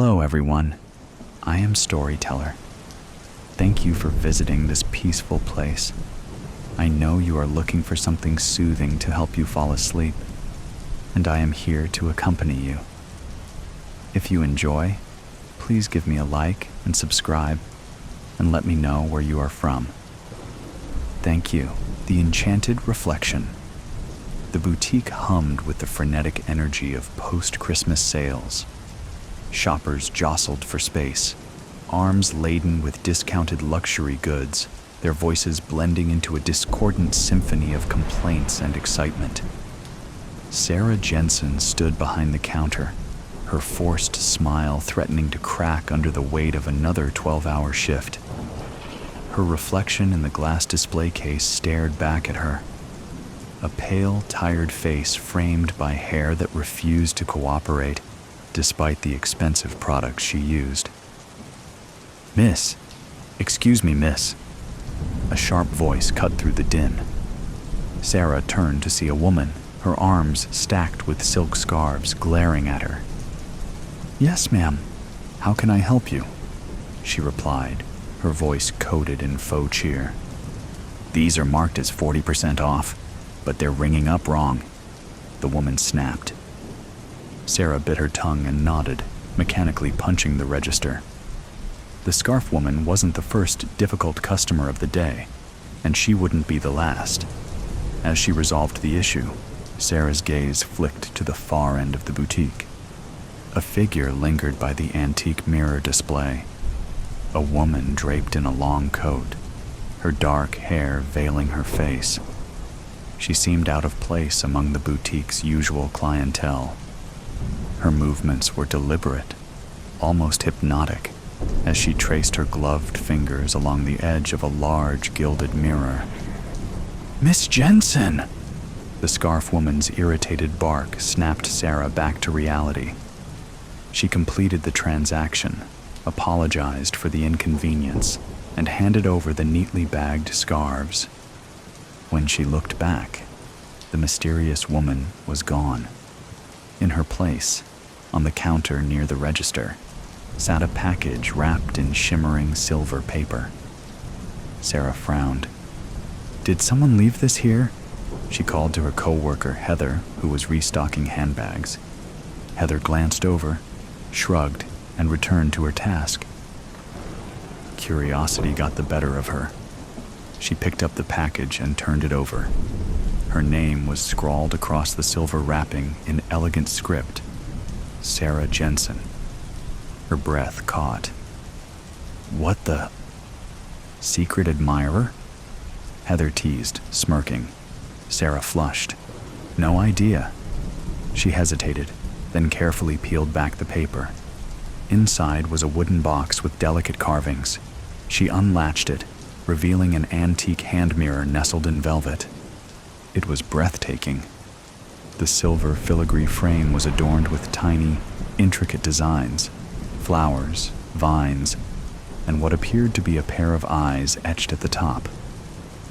Hello, everyone. I am Storyteller. Thank you for visiting this peaceful place. I know you are looking for something soothing to help you fall asleep, and I am here to accompany you. If you enjoy, please give me a like and subscribe, and let me know where you are from. Thank you. The Enchanted Reflection. The boutique hummed with the frenetic energy of post-Christmas sales. Shoppers jostled for space, arms laden with discounted luxury goods, their voices blending into a discordant symphony of complaints and excitement. Sarah Jensen stood behind the counter, her forced smile threatening to crack under the weight of another 12-hour shift. Her reflection in the glass display case stared back at her, a pale, tired face framed by hair that refused to cooperate despite the expensive products she used. "Miss, excuse me, miss." A sharp voice cut through the din. Sarah turned to see a woman, her arms stacked with silk scarves, glaring at her. "Yes, ma'am. How can I help you?" she replied, her voice coated in faux cheer. "These are marked as 40% off, but they're ringing up wrong," the woman snapped. Sarah bit her tongue and nodded, mechanically punching the register. The scarf woman wasn't the first difficult customer of the day, and she wouldn't be the last. As she resolved the issue, Sarah's gaze flicked to the far end of the boutique. A figure lingered by the antique mirror display. A woman draped in a long coat, her dark hair veiling her face. She seemed out of place among the boutique's usual clientele. Her movements were deliberate, almost hypnotic, as she traced her gloved fingers along the edge of a large gilded mirror. "Miss Jensen!" The scarf woman's irritated bark snapped Sarah back to reality. She completed the transaction, apologized for the inconvenience, and handed over the neatly bagged scarves. When she looked back, the mysterious woman was gone. In her place, on the counter near the register, sat a package wrapped in shimmering silver paper. Sarah frowned. "Did someone leave this here?" She called to her co-worker, Heather, who was restocking handbags. Heather glanced over, shrugged, and returned to her task. Curiosity got the better of her. She picked up the package and turned it over. Her name was scrawled across the silver wrapping in elegant script. Sarah Jensen. Her breath caught. "What the? Secret admirer?" Heather teased, smirking. Sarah flushed. "No idea." She hesitated, then carefully peeled back the paper. Inside was a wooden box with delicate carvings. She unlatched it, revealing an antique hand mirror nestled in velvet. It was breathtaking. The silver filigree frame was adorned with tiny, intricate designs, flowers, vines, and what appeared to be a pair of eyes etched at the top.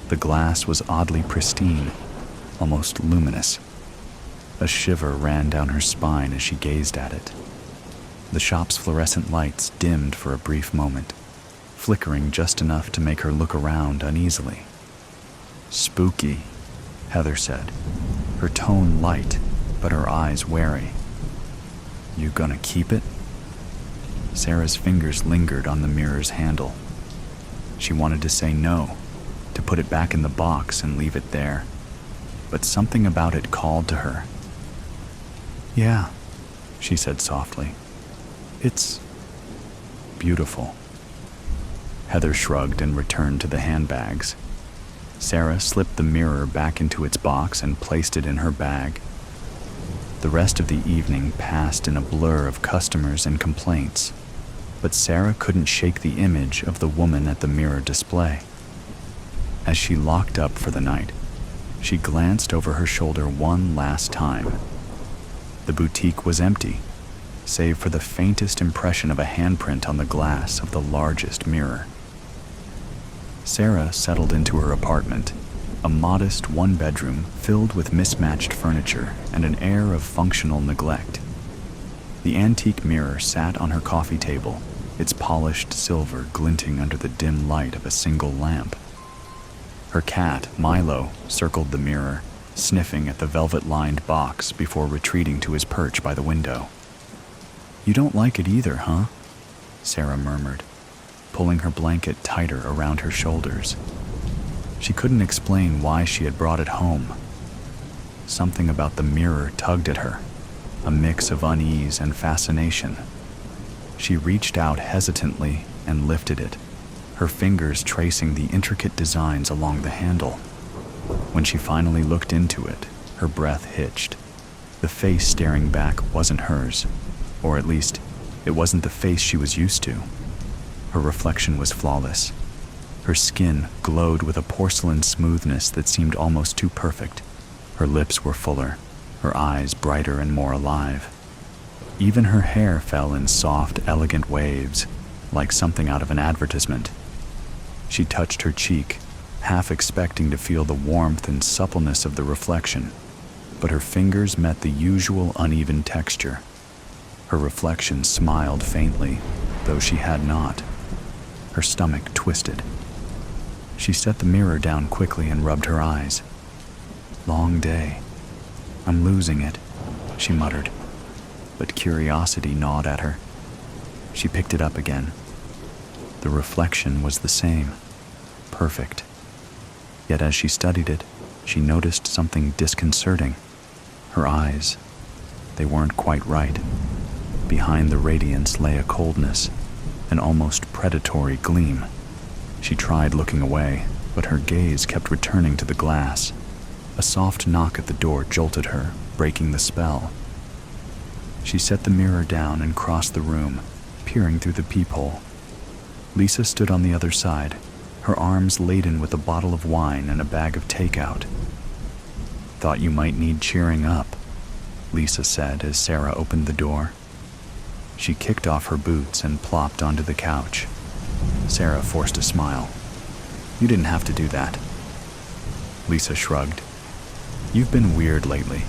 The glass was oddly pristine, almost luminous. A shiver ran down her spine as she gazed at it. The shop's fluorescent lights dimmed for a brief moment, flickering just enough to make her look around uneasily. "Spooky," Heather said, her tone light, but her eyes wary. "You gonna keep it?" Sarah's fingers lingered on the mirror's handle. She wanted to say no, to put it back in the box and leave it there, but something about it called to her. "Yeah," she said softly. "It's beautiful." Heather shrugged and returned to the handbags. Sarah slipped the mirror back into its box and placed it in her bag. The rest of the evening passed in a blur of customers and complaints, but Sarah couldn't shake the image of the woman at the mirror display. As she locked up for the night, she glanced over her shoulder one last time. The boutique was empty, save for the faintest impression of a handprint on the glass of the largest mirror. Sarah settled into her apartment, a modest one-bedroom filled with mismatched furniture and an air of functional neglect. The antique mirror sat on her coffee table, its polished silver glinting under the dim light of a single lamp. Her cat, Milo, circled the mirror, sniffing at the velvet-lined box before retreating to his perch by the window. "You don't like it either, huh?" Sarah murmured, pulling her blanket tighter around her shoulders. She couldn't explain why she had brought it home. Something about the mirror tugged at her, a mix of unease and fascination. She reached out hesitantly and lifted it, her fingers tracing the intricate designs along the handle. When she finally looked into it, her breath hitched. The face staring back wasn't hers, or at least, it wasn't the face she was used to. Her reflection was flawless. Her skin glowed with a porcelain smoothness that seemed almost too perfect. Her lips were fuller, her eyes brighter and more alive. Even her hair fell in soft, elegant waves, like something out of an advertisement. She touched her cheek, half expecting to feel the warmth and suppleness of the reflection, but her fingers met the usual uneven texture. Her reflection smiled faintly, though she had not. Her stomach twisted. She set the mirror down quickly and rubbed her eyes. "Long day. I'm losing it," she muttered, but curiosity gnawed at her. She picked it up again. The reflection was the same, perfect. Yet as she studied it, she noticed something disconcerting. Her eyes, they weren't quite right. Behind the radiance lay a coldness, an almost predatory gleam. She tried looking away, but her gaze kept returning to the glass. A soft knock at the door jolted her, breaking the spell. She set the mirror down and crossed the room, peering through the peephole. Lisa stood on the other side, her arms laden with a bottle of wine and a bag of takeout. "Thought you might need cheering up," Lisa said as Sarah opened the door. She kicked off her boots and plopped onto the couch. Sarah forced a smile. "You didn't have to do that." Lisa shrugged. "You've been weird lately.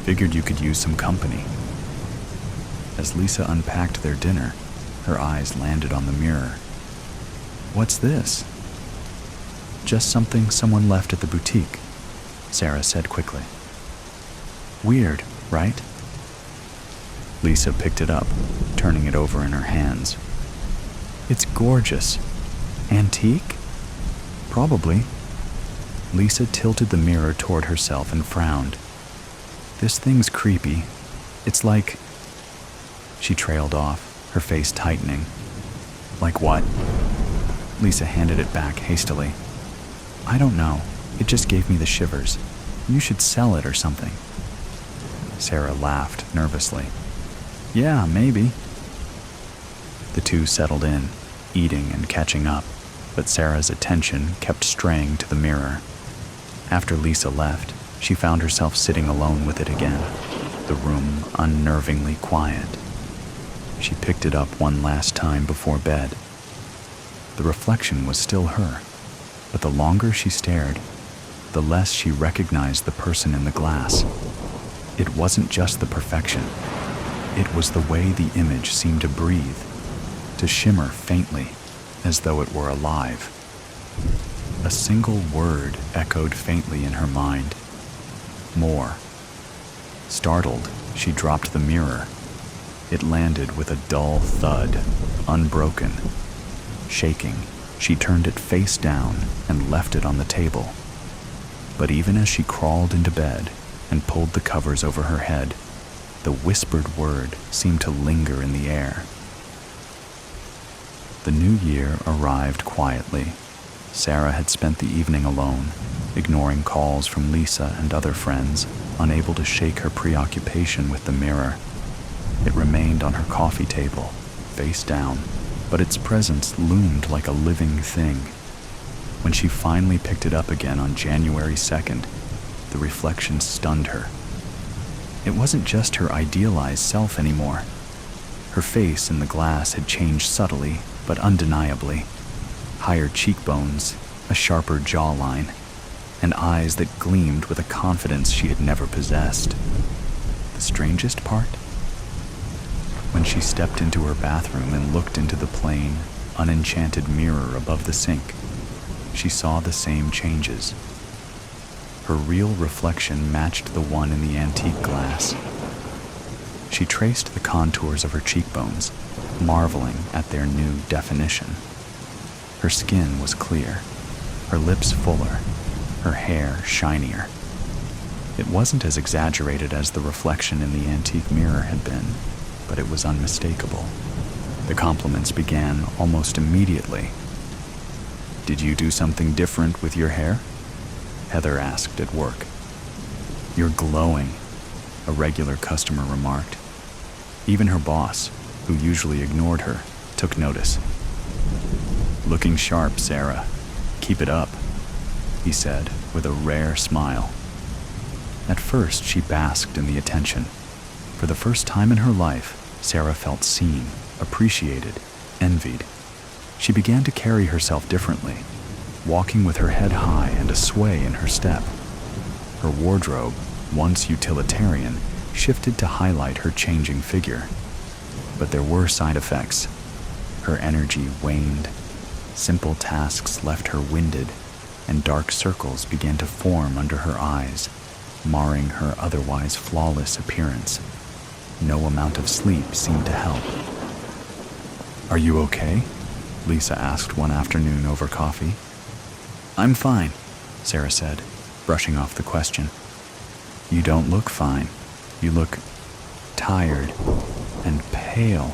Figured you could use some company." As Lisa unpacked their dinner, her eyes landed on the mirror. "What's this?" "Just something someone left at the boutique," Sarah said quickly. "Weird, right?" Lisa picked it up, turning it over in her hands. "It's gorgeous. Antique?" "Probably." Lisa tilted the mirror toward herself and frowned. "This thing's creepy. It's like..." She trailed off, her face tightening. "Like what?" Lisa handed it back hastily. "I don't know. It just gave me the shivers. You should sell it or something." Sarah laughed nervously. "Yeah, maybe." The two settled in, eating and catching up, but Sarah's attention kept straying to the mirror. After Lisa left, she found herself sitting alone with it again, the room unnervingly quiet. She picked it up one last time before bed. The reflection was still her, but the longer she stared, the less she recognized the person in the glass. It wasn't just the perfection. It was the way the image seemed to breathe, to shimmer faintly, as though it were alive. A single word echoed faintly in her mind. More. Startled, she dropped the mirror. It landed with a dull thud, unbroken. Shaking, she turned it face down and left it on the table. But even as she crawled into bed and pulled the covers over her head, the whispered word seemed to linger in the air. The new year arrived quietly. Sarah had spent the evening alone, ignoring calls from Lisa and other friends, unable to shake her preoccupation with the mirror. It remained on her coffee table, face down, but its presence loomed like a living thing. When she finally picked it up again on January 2nd, the reflection stunned her. It wasn't just her idealized self anymore. Her face in the glass had changed subtly, but undeniably. Higher cheekbones, a sharper jawline, and eyes that gleamed with a confidence she had never possessed. The strangest part? she stepped into her bathroom and looked into the plain, unenchanted mirror above the sink, she saw the same changes. Her real reflection matched the one in the antique glass. She traced the contours of her cheekbones, marveling at their new definition. Her skin was clear, her lips fuller, her hair shinier. It wasn't as exaggerated as the reflection in the antique mirror had been, but it was unmistakable. The compliments began almost immediately. "Did you do something different with your hair?" Heather asked at work. "You're glowing," a regular customer remarked. Even her boss, who usually ignored her, took notice. "Looking sharp, Sarah. Keep it up," he said with a rare smile. At first, she basked in the attention. For the first time in her life, Sarah felt seen, appreciated, envied. She began to carry herself differently, walking with her head high and a sway in her step. Her wardrobe, once utilitarian, shifted to highlight her changing figure. But there were side effects. Her energy waned, simple tasks left her winded, and dark circles began to form under her eyes, marring her otherwise flawless appearance. No amount of sleep seemed to help. "Are you okay?" Lisa asked one afternoon over coffee. "I'm fine," Sarah said, brushing off the question. "You don't look fine. You look tired and pale."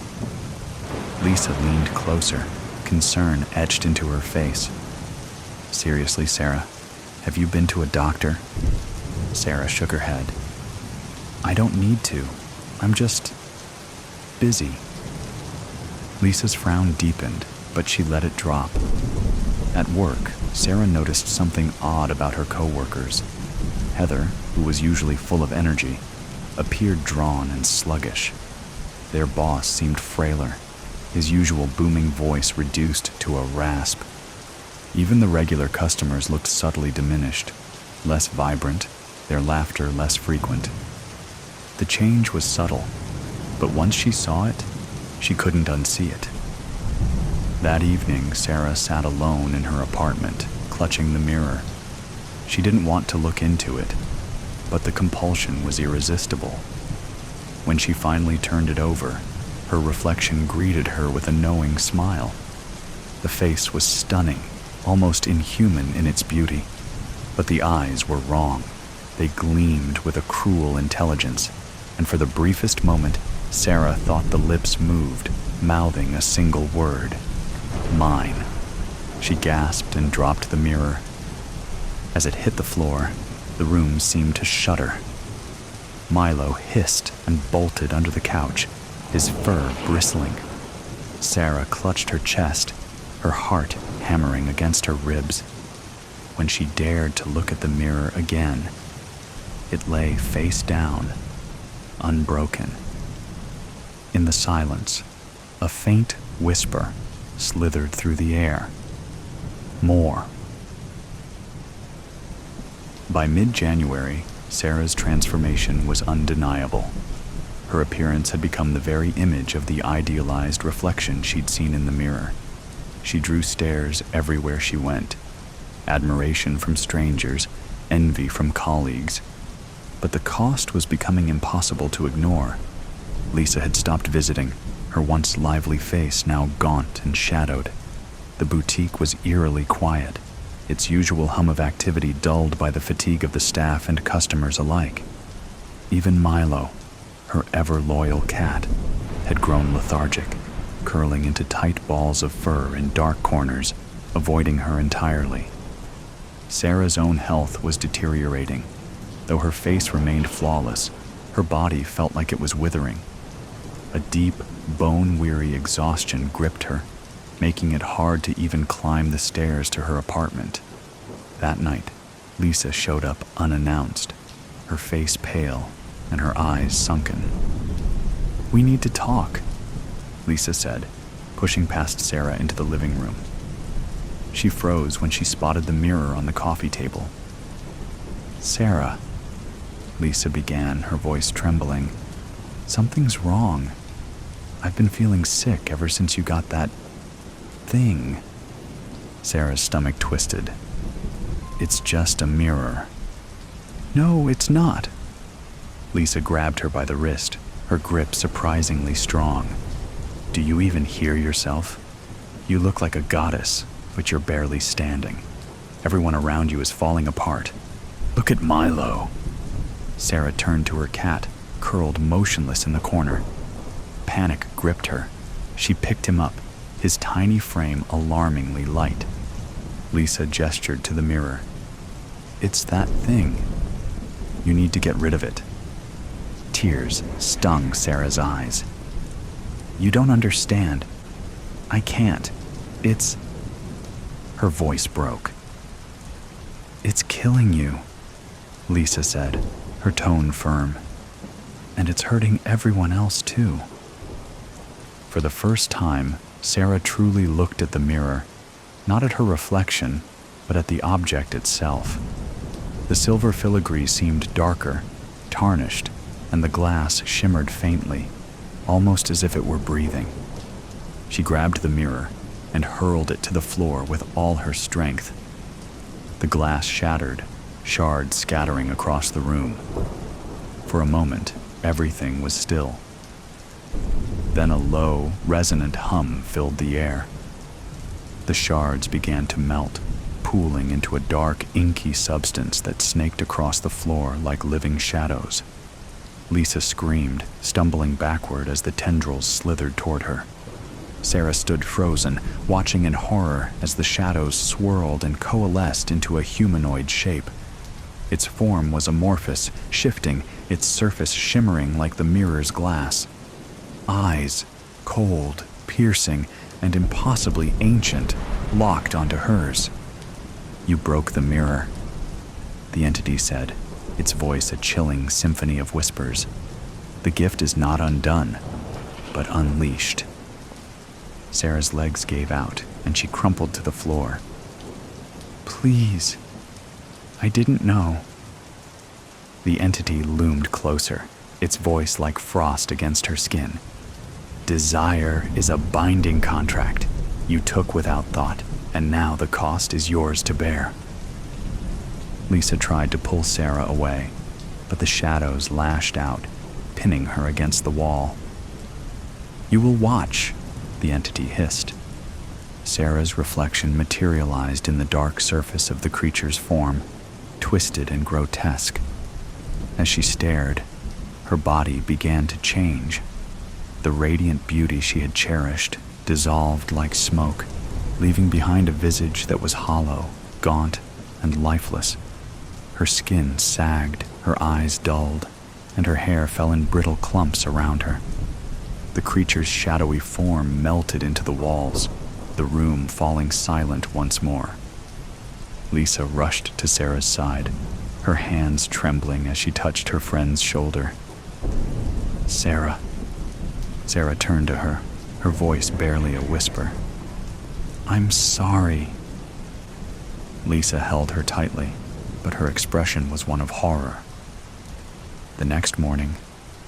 Lisa leaned closer, concern etched into her face. "Seriously, Sarah, have you been to a doctor?" Sarah shook her head. "I don't need to. I'm just busy." Lisa's frown deepened, but she let it drop. At work, Sarah noticed something odd about her coworkers. Heather, who was usually full of energy, appeared drawn and sluggish. Their boss seemed frailer, his usual booming voice reduced to a rasp. Even the regular customers looked subtly diminished, less vibrant, their laughter less frequent. The change was subtle, but once she saw it, she couldn't unsee it. That evening, Sarah sat alone in her apartment, clutching the mirror. She didn't want to look into it, but the compulsion was irresistible. When she finally turned it over, her reflection greeted her with a knowing smile. The face was stunning, almost inhuman in its beauty, but the eyes were wrong. They gleamed with a cruel intelligence, and for the briefest moment, Sarah thought the lips moved, mouthing a single word. "Mine." She gasped and dropped the mirror. As it hit the floor, the room seemed to shudder. Milo hissed and bolted under the couch, his fur bristling. Sarah clutched her chest, her heart hammering against her ribs. When she dared to look at the mirror again, it lay face down, unbroken. In the silence, a faint whisper slithered through the air. "More." By mid-January, Sarah's transformation was undeniable. Her appearance had become the very image of the idealized reflection she'd seen in the mirror. She drew stares everywhere she went, admiration from strangers, envy from colleagues. But the cost was becoming impossible to ignore. Lisa had stopped visiting, her once lively face now gaunt and shadowed. The boutique was eerily quiet, its usual hum of activity dulled by the fatigue of the staff and customers alike. Even Milo, her ever-loyal cat, had grown lethargic, curling into tight balls of fur in dark corners, avoiding her entirely. Sarah's own health was deteriorating. Though her face remained flawless, her body felt like it was withering. A deep, bone-weary exhaustion gripped her, making it hard to even climb the stairs to her apartment. That night, Lisa showed up unannounced, her face pale and her eyes sunken. "We need to talk," Lisa said, pushing past Sarah into the living room. She froze when she spotted the mirror on the coffee table. "Sarah," Lisa began, her voice trembling, "something's wrong. I've been feeling sick ever since you got that thing. Sarah's stomach twisted. It's just a mirror. No, it's not. Lisa grabbed her by the wrist, her grip surprisingly strong. Do you even hear yourself? You look like a goddess, but you're barely standing. Everyone around you is falling apart. Look at Milo. Sarah turned to her cat, curled motionless in the corner. Panic gripped her. She picked him up, his tiny frame alarmingly light. Lisa gestured to the mirror. It's that thing. You need to get rid of it. Tears stung Sarah's eyes. You don't understand. I can't. It's... Her voice broke. It's killing you, Lisa said, her tone firm. And it's hurting everyone else too. For the first time, Sarah truly looked at the mirror, not at her reflection, but at the object itself. The silver filigree seemed darker, tarnished, and the glass shimmered faintly, almost as if it were breathing. She grabbed the mirror and hurled it to the floor with all her strength. The glass shattered, shards scattering across the room. For a moment, everything was still. Then a low, resonant hum filled the air. The shards began to melt, pooling into a dark, inky substance that snaked across the floor like living shadows. Lisa screamed, stumbling backward as the tendrils slithered toward her. Sarah stood frozen, watching in horror as the shadows swirled and coalesced into a humanoid shape. Its form was amorphous, shifting, its surface shimmering like the mirror's glass. Eyes, cold, piercing, and impossibly ancient, locked onto hers. You broke the mirror, the entity said, its voice a chilling symphony of whispers. The gift is not undone, but unleashed. Sarah's legs gave out, and she crumpled to the floor. Please. I didn't know. The entity loomed closer, its voice like frost against her skin. Desire is a binding contract you took without thought, and now the cost is yours to bear. Lisa tried to pull Sarah away, but the shadows lashed out, pinning her against the wall. You will watch, the entity hissed. Sarah's reflection materialized in the dark surface of the creature's form, twisted and grotesque. As she stared, her body began to change. The radiant beauty she had cherished dissolved like smoke, leaving behind a visage that was hollow, gaunt, and lifeless. Her skin sagged, her eyes dulled, and her hair fell in brittle clumps around her. The creature's shadowy form melted into the walls, the room falling silent once more. Lisa rushed to Sarah's side, her hands trembling as she touched her friend's shoulder. Sarah. Sarah turned to her, her voice barely a whisper. I'm sorry. Lisa held her tightly, but her expression was one of horror. The next morning,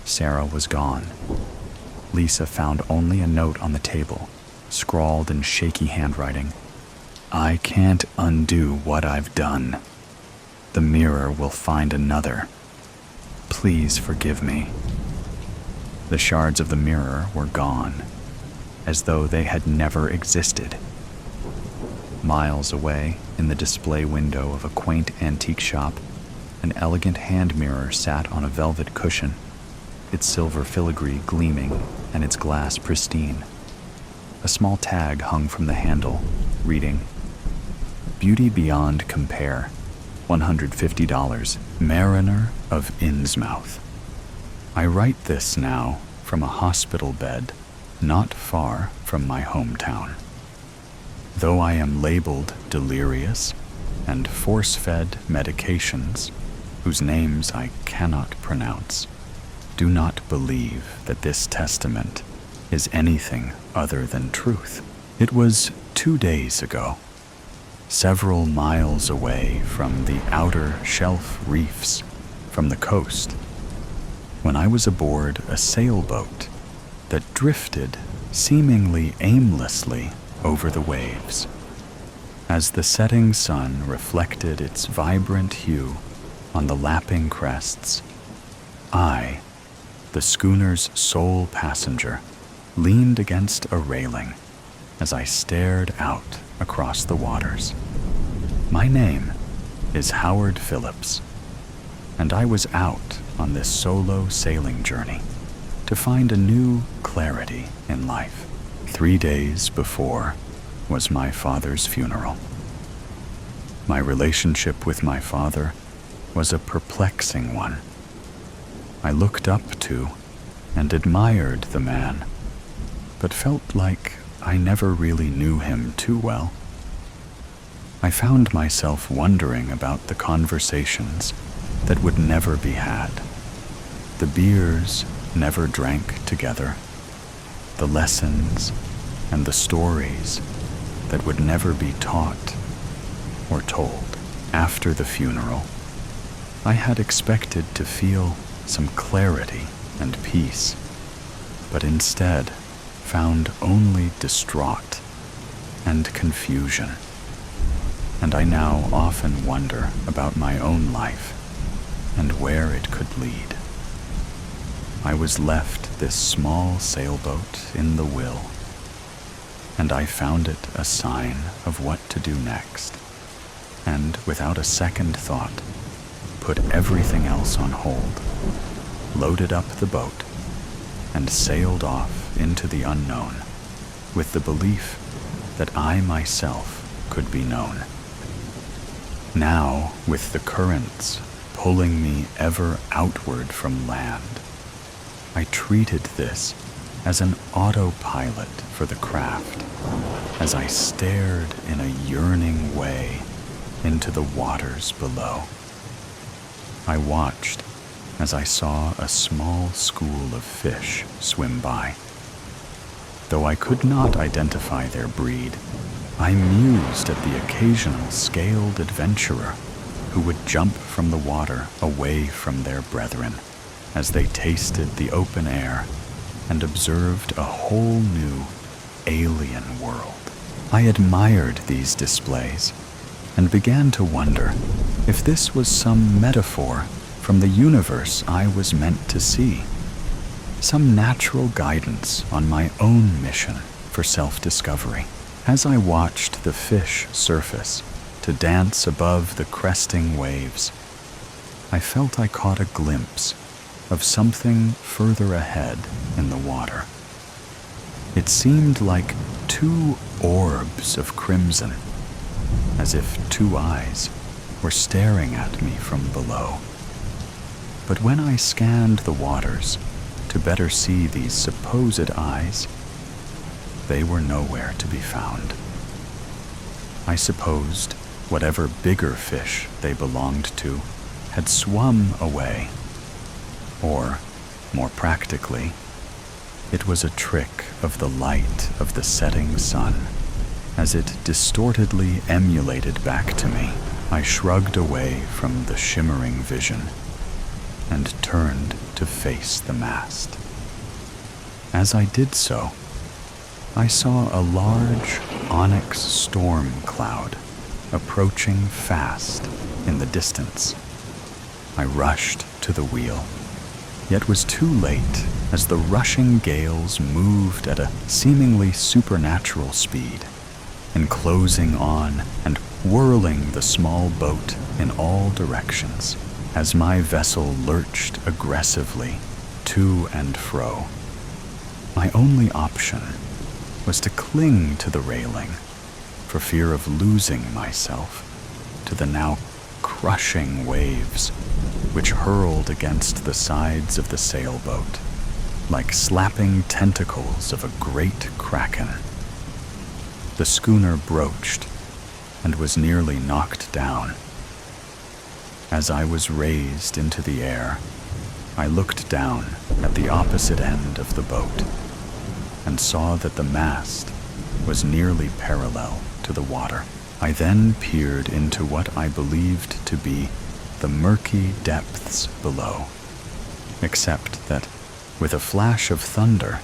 Sarah was gone. Lisa found only a note on the table, scrawled in shaky handwriting. I can't undo what I've done. The mirror will find another. Please forgive me. The shards of the mirror were gone, as though they had never existed. Miles away, in the display window of a quaint antique shop, an elegant hand mirror sat on a velvet cushion, its silver filigree gleaming and its glass pristine. A small tag hung from the handle, reading, Beauty Beyond Compare, $150, Mariner of Innsmouth. I write this now from a hospital bed not far from my hometown. Though I am labeled delirious and force-fed medications whose names I cannot pronounce, do not believe that this testament is anything other than truth. It was 2 days ago, several miles away from the outer shelf reefs from the coast, when I was aboard a sailboat that drifted seemingly aimlessly over the waves. As the setting sun reflected its vibrant hue on the lapping crests, I, the schooner's sole passenger, leaned against a railing as I stared out across the waters. My name is Howard Phillips, and I was out on this solo sailing journey to find a new clarity in life. 3 days before was my father's funeral. My relationship with my father was a perplexing one. I looked up to and admired the man, but felt like I never really knew him too well. I found myself wondering about the conversations that would never be had, the beers never drank together, the lessons and the stories that would never be taught or told. After the funeral, I had expected to feel some clarity and peace, but instead found only distraught and confusion. And I now often wonder about my own life and where it could lead. I was left this small sailboat in the Will, and I found it a sign of what to do next, and without a second thought, put everything else on hold, loaded up the boat, and sailed off into the unknown with the belief that I myself could be known. Now, with the currents pulling me ever outward from land, I treated this as an autopilot for the craft as I stared in a yearning way into the waters below. I watched as I saw a small school of fish swim by. Though I could not identify their breed, I mused at the occasional scaled adventurer who would jump from the water away from their brethren as they tasted the open air and observed a whole new alien world. I admired these displays and began to wonder if this was some metaphor from the universe I was meant to see, some natural guidance on my own mission for self-discovery. As I watched the fish surface to dance above the cresting waves, I felt I caught a glimpse of something further ahead in the water. It seemed like 2 orbs of crimson, as if 2 eyes were staring at me from below. But when I scanned the waters to better see these supposed eyes, they were nowhere to be found. I supposed whatever bigger fish they belonged to had swum away. Or, more practically, it was a trick of the light of the setting sun, as it distortedly emulated back to me. I shrugged away from the shimmering vision and turned to face the mast. As I did so, I saw a large onyx storm cloud approaching fast in the distance. I rushed to the wheel, yet was too late as the rushing gales moved at a seemingly supernatural speed, enclosing on and whirling the small boat in all directions as my vessel lurched aggressively to and fro. My only option was to cling to the railing for fear of losing myself to the now crushing waves which hurled against the sides of the sailboat like slapping tentacles of a great kraken. The schooner broached and was nearly knocked down. As I was raised into the air, I looked down at the opposite end of the boat and saw that the mast was nearly parallel to the water. I then peered into what I believed to be the murky depths below, except that, with a flash of thunder,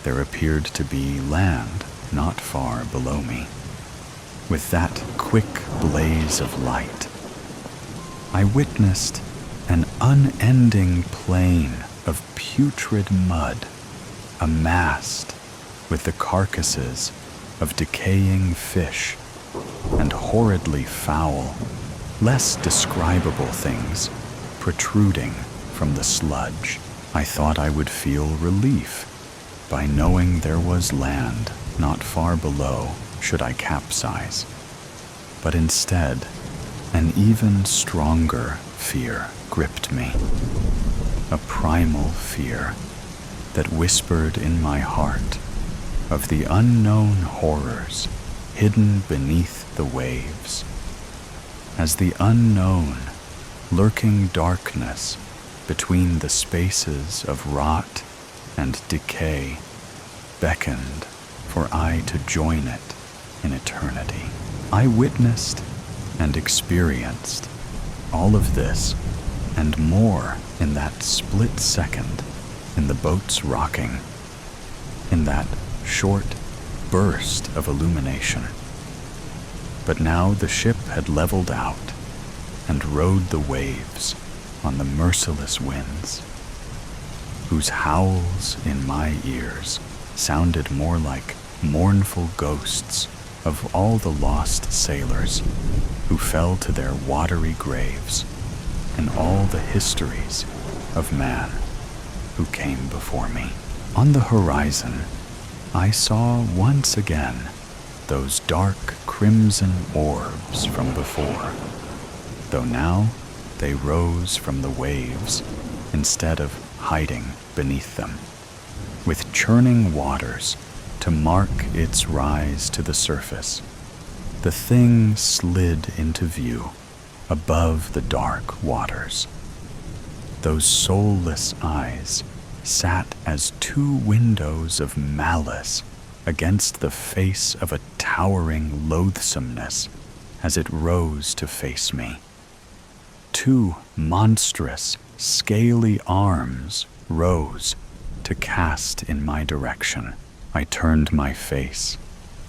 there appeared to be land not far below me. With that quick blaze of light, I witnessed an unending plain of putrid mud, amassed with the carcasses of decaying fish and horridly foul, less describable things protruding from the sludge. I thought I would feel relief by knowing there was land not far below should I capsize. But instead, an even stronger fear gripped me. A primal fear that whispered in my heart of the unknown horrors hidden beneath the waves. As the unknown, lurking darkness between the spaces of rot and decay beckoned for I to join it in eternity. I witnessed and experienced all of this and more in that split second in the boat's rocking, in that short burst of illumination. But now the ship had leveled out and rode the waves on the merciless winds, whose howls in my ears sounded more like mournful ghosts of all the lost sailors who fell to their watery graves and all the histories of man who came before me. On the horizon, I saw once again those dark crimson orbs from before, though now they rose from the waves instead of hiding beneath them, with churning waters to mark its rise to the surface. The thing slid into view above the dark waters. Those soulless eyes sat as two windows of malice against the face of a towering loathsomeness as it rose to face me. Two monstrous, scaly arms rose to cast in my direction. I turned my face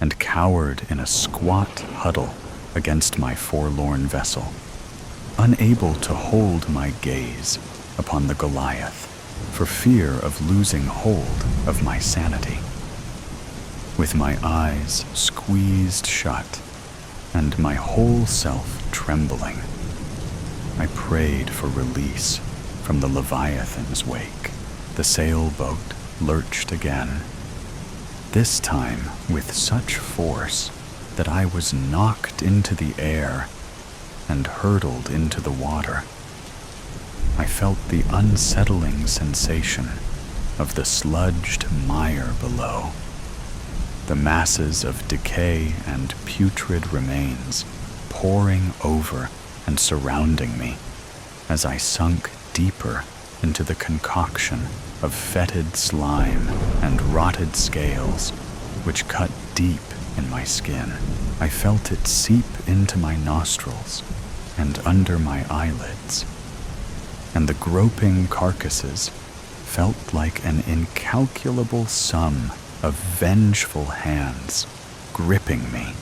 and cowered in a squat huddle against my forlorn vessel, unable to hold my gaze upon the Goliath for fear of losing hold of my sanity. With my eyes squeezed shut and my whole self trembling, I prayed for release from the Leviathan's wake. The sailboat lurched again, this time with such force that I was knocked into the air and hurtled into the water. I felt the unsettling sensation of the sludged mire below, the masses of decay and putrid remains pouring over and surrounding me as I sunk deeper into the concoction of fetid slime and rotted scales which cut deep in my skin. I felt it seep into my nostrils and under my eyelids, and the groping carcasses felt like an incalculable sum of vengeful hands gripping me,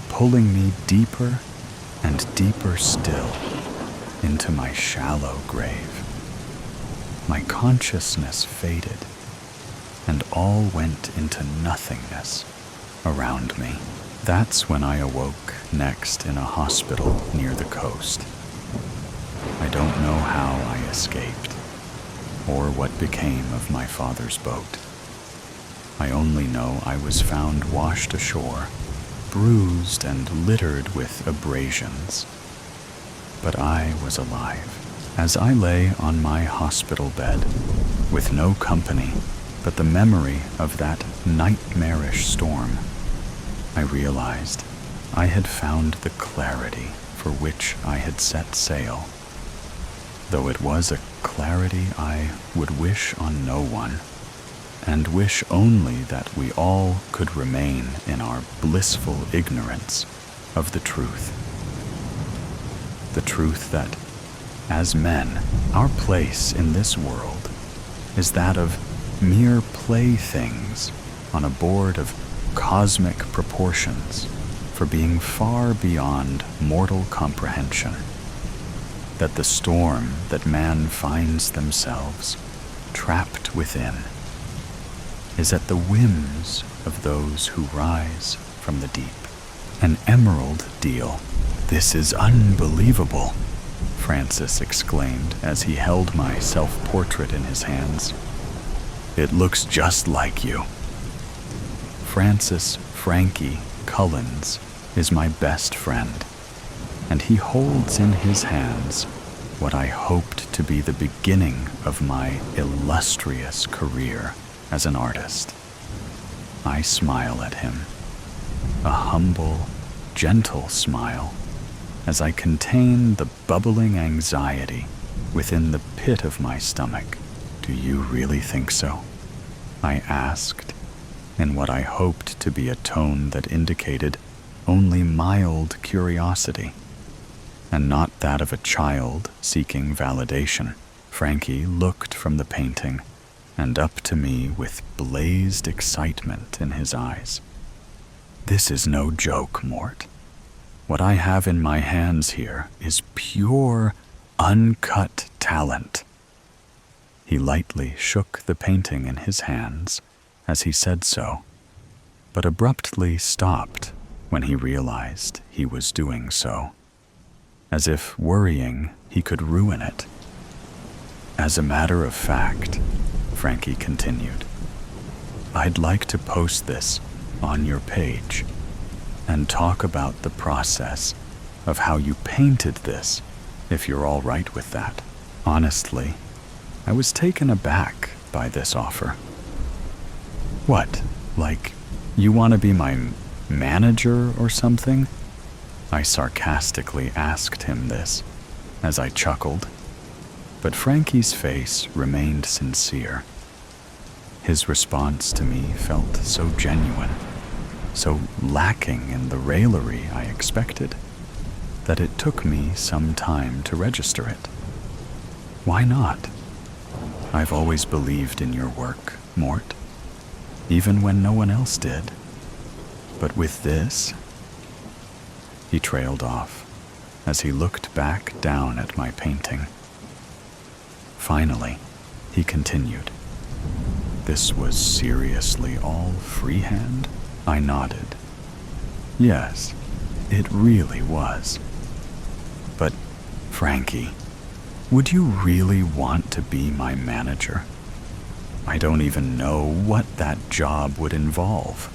pulling me deeper and deeper still into my shallow grave. My consciousness faded, and all went into nothingness around me. That's when I awoke next in a hospital near the coast. I don't know how I escaped, or what became of my father's boat. I only know I was found washed ashore, bruised and littered with abrasions. But I was alive. As I lay on my hospital bed, with no company but the memory of that nightmarish storm, I realized I had found the clarity for which I had set sail, though it was a clarity I would wish on no one, and wish only that we all could remain in our blissful ignorance of the truth. The truth that, as men, our place in this world is that of mere playthings on a board of cosmic proportions for being far beyond mortal comprehension. That the storm that man finds themselves trapped within is at the whims of those who rise from the deep. An emerald deal. This is unbelievable, Francis exclaimed as he held my self-portrait in his hands. It looks just like you. Francis Frankie Cullens is my best friend, and he holds in his hands what I hoped to be the beginning of my illustrious career as an artist. I smile at him, a humble, gentle smile, as I contain the bubbling anxiety within the pit of my stomach. Do you really think so? I asked, in what I hoped to be a tone that indicated only mild curiosity, and not that of a child seeking validation. Frankie looked from the painting and up to me with blazed excitement in his eyes. This is no joke, Mort. What I have in my hands here is pure, uncut talent. He lightly shook the painting in his hands as he said so, but abruptly stopped when he realized he was doing so, as if worrying he could ruin it. As a matter of fact, Frankie continued, I'd like to post this on your page and talk about the process of how you painted this, if you're all right with that. Honestly, I was taken aback by this offer. What, like, you want to be my manager or something? I sarcastically asked him this as I chuckled, but Frankie's face remained sincere. His response to me felt so genuine, so lacking in the raillery I expected, that it took me some time to register it. Why not? I've always believed in your work, Mort, even when no one else did. But with this... He trailed off as he looked back down at my painting. Finally, he continued, This was seriously all freehand? I nodded. Yes, it really was. But, Frankie, would you really want to be my manager? I don't even know what that job would involve.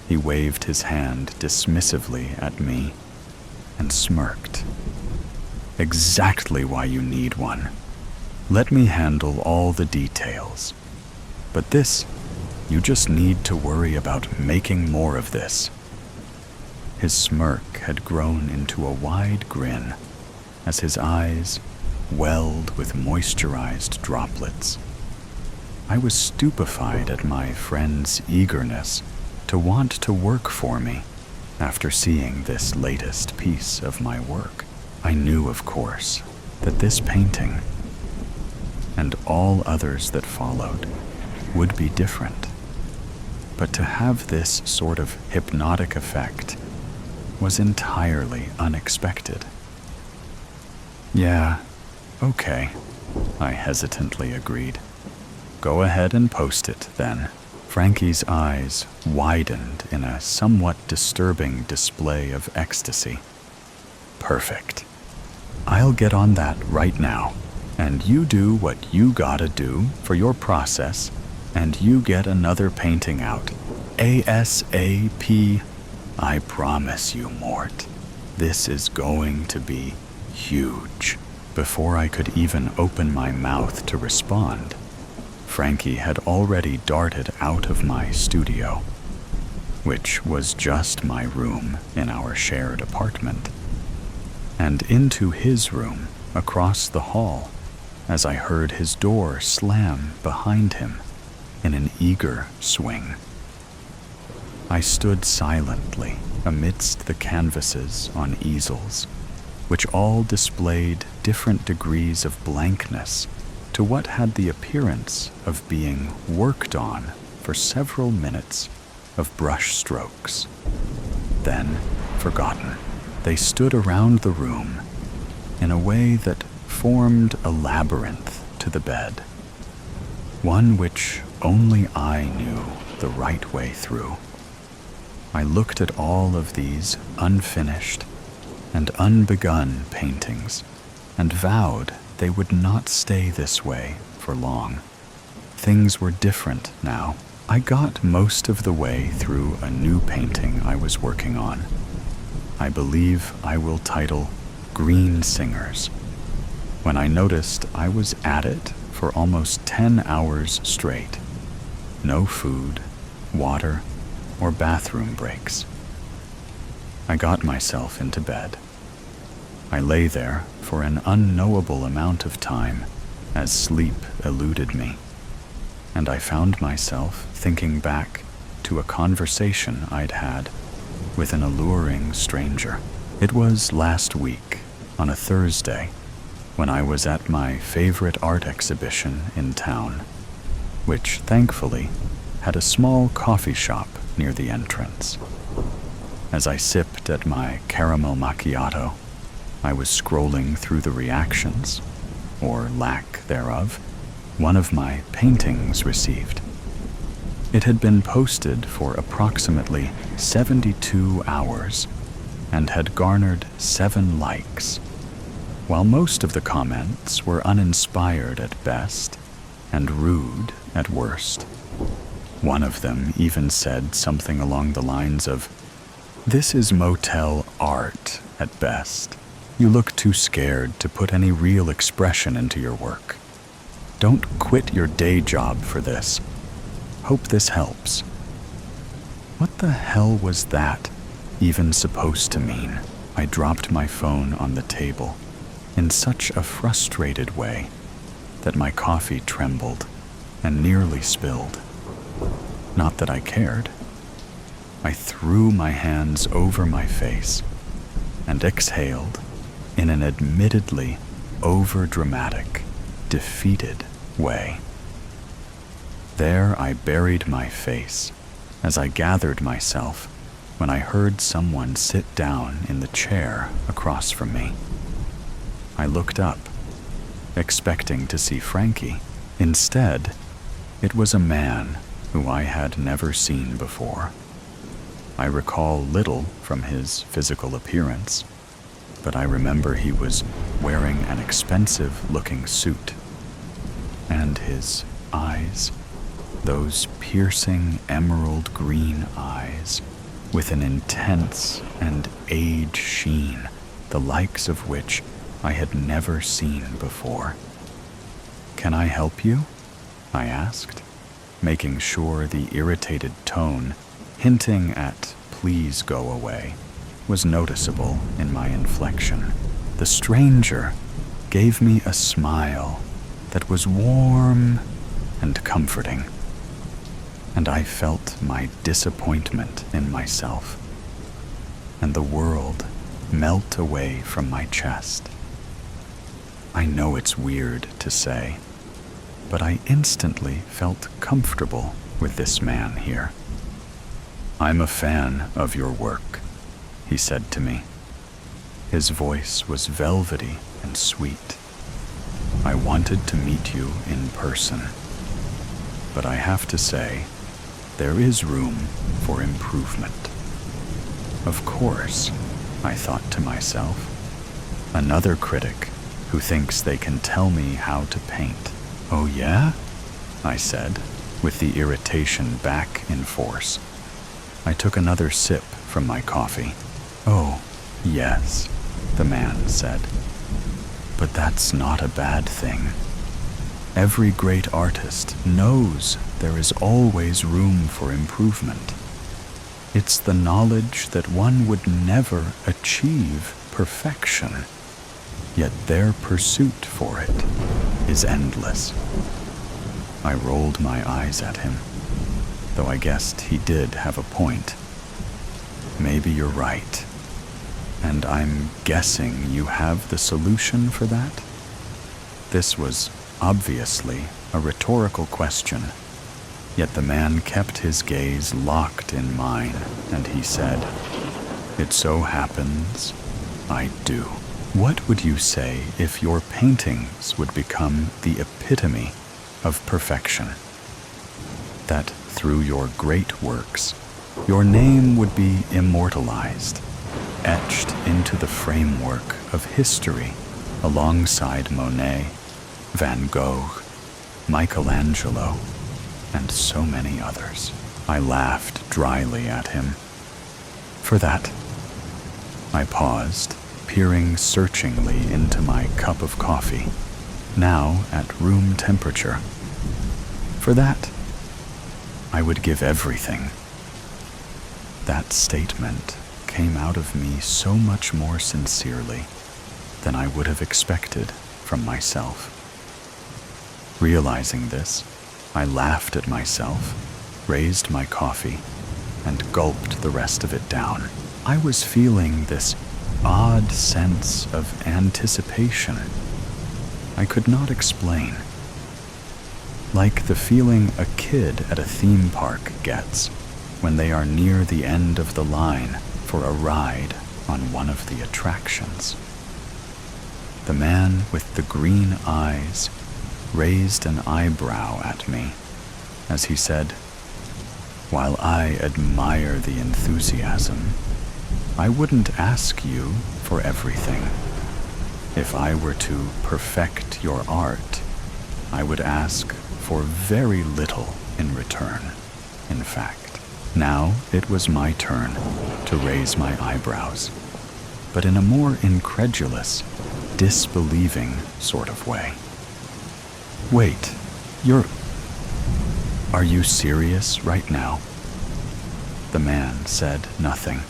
He waved his hand dismissively at me and smirked. Exactly why you need one. Let me handle all the details. But this, you just need to worry about making more of this. His smirk had grown into a wide grin as his eyes welled with moisturized droplets. I was stupefied at my friend's eagerness to want to work for me after seeing this latest piece of my work. I knew, of course, that this painting, and all others that followed, would be different. But to have this sort of hypnotic effect was entirely unexpected. Yeah, okay, I hesitantly agreed. Go ahead and post it, then. Frankie's eyes widened in a somewhat disturbing display of ecstasy. Perfect. I'll get on that right now, and you do what you gotta do for your process, and you get another painting out. ASAP. I promise you, Mort, this is going to be huge. Before I could even open my mouth to respond, Frankie had already darted out of my studio, which was just my room in our shared apartment, and into his room across the hall as I heard his door slam behind him in an eager swing. I stood silently amidst the canvases on easels, which all displayed different degrees of blankness to what had the appearance of being worked on for several minutes of brush strokes. Then, forgotten, they stood around the room in a way that formed a labyrinth to the bed, one which only I knew the right way through. I looked at all of these unfinished and unbegun paintings and vowed they would not stay this way for long. Things were different now. I got most of the way through a new painting I was working on. I believe I will title Green Singers, when I noticed I was at it for almost 10 hours straight. No food, water, or bathroom breaks. I got myself into bed. I lay there for an unknowable amount of time as sleep eluded me, and I found myself thinking back to a conversation I'd had with an alluring stranger. It was last week, on a Thursday, when I was at my favorite art exhibition in town, which thankfully had a small coffee shop near the entrance. As I sipped at my caramel macchiato, I was scrolling through the reactions, or lack thereof, one of my paintings received. It had been posted for approximately 72 hours and had garnered 7 likes. While most of the comments were uninspired at best and rude at worst. One of them even said something along the lines of, "This is motel art at best. You look too scared to put any real expression into your work. Don't quit your day job for this. Hope this helps." What the hell was that even supposed to mean? I dropped my phone on the table in such a frustrated way that my coffee trembled and nearly spilled. Not that I cared. I threw my hands over my face and exhaled in an admittedly overdramatic, defeated way. There I buried my face as I gathered myself when I heard someone sit down in the chair across from me. I looked up, expecting to see Frankie. Instead, it was a man who I had never seen before. I recall little from his physical appearance, but I remember he was wearing an expensive-looking suit, and his eyes, those piercing emerald green eyes, with an intense and age sheen, the likes of which I had never seen before. "Can I help you?" I asked, making sure the irritated tone, hinting at "please go away," was noticeable in my inflection. The stranger gave me a smile that was warm and comforting, and I felt my disappointment in myself and the world melt away from my chest. I know it's weird to say, but I instantly felt comfortable with this man here. "I'm a fan of your work," he said to me. His voice was velvety and sweet. "I wanted to meet you in person, but I have to say, there is room for improvement." Of course, I thought to myself, another critic who thinks they can tell me how to paint. "Oh yeah?" I said, with the irritation back in force. I took another sip from my coffee. "Oh, yes," the man said. "But that's not a bad thing. Every great artist knows there is always room for improvement. It's the knowledge that one would never achieve perfection, yet their pursuit for it is endless." I rolled my eyes at him, though I guessed he did have a point. "Maybe you're right. And I'm guessing you have the solution for that?" This was obviously a rhetorical question. Yet the man kept his gaze locked in mine, and he said, "It so happens I do." What would you say if your paintings would become the epitome of perfection? That through your great works, your name would be immortalized, etched into the framework of history alongside Monet, Van Gogh, Michelangelo, and so many others. I laughed dryly at him. For that, I paused, peering searchingly into my cup of coffee, now at room temperature. For that, I would give everything. That statement came out of me so much more sincerely than I would have expected from myself. Realizing this, I laughed at myself, raised my coffee, and gulped the rest of it down. I was feeling this odd sense of anticipation I could not explain. Like the feeling a kid at a theme park gets when they are near the end of the line for a ride on one of the attractions. The man with the green eyes raised an eyebrow at me as he said, "While I admire the enthusiasm, I wouldn't ask you for everything. If I were to perfect your art, I would ask for very little in return. In fact, now it was my turn to raise my eyebrows, but in a more incredulous, disbelieving sort of way. Wait, are you serious right now?" The man said nothing.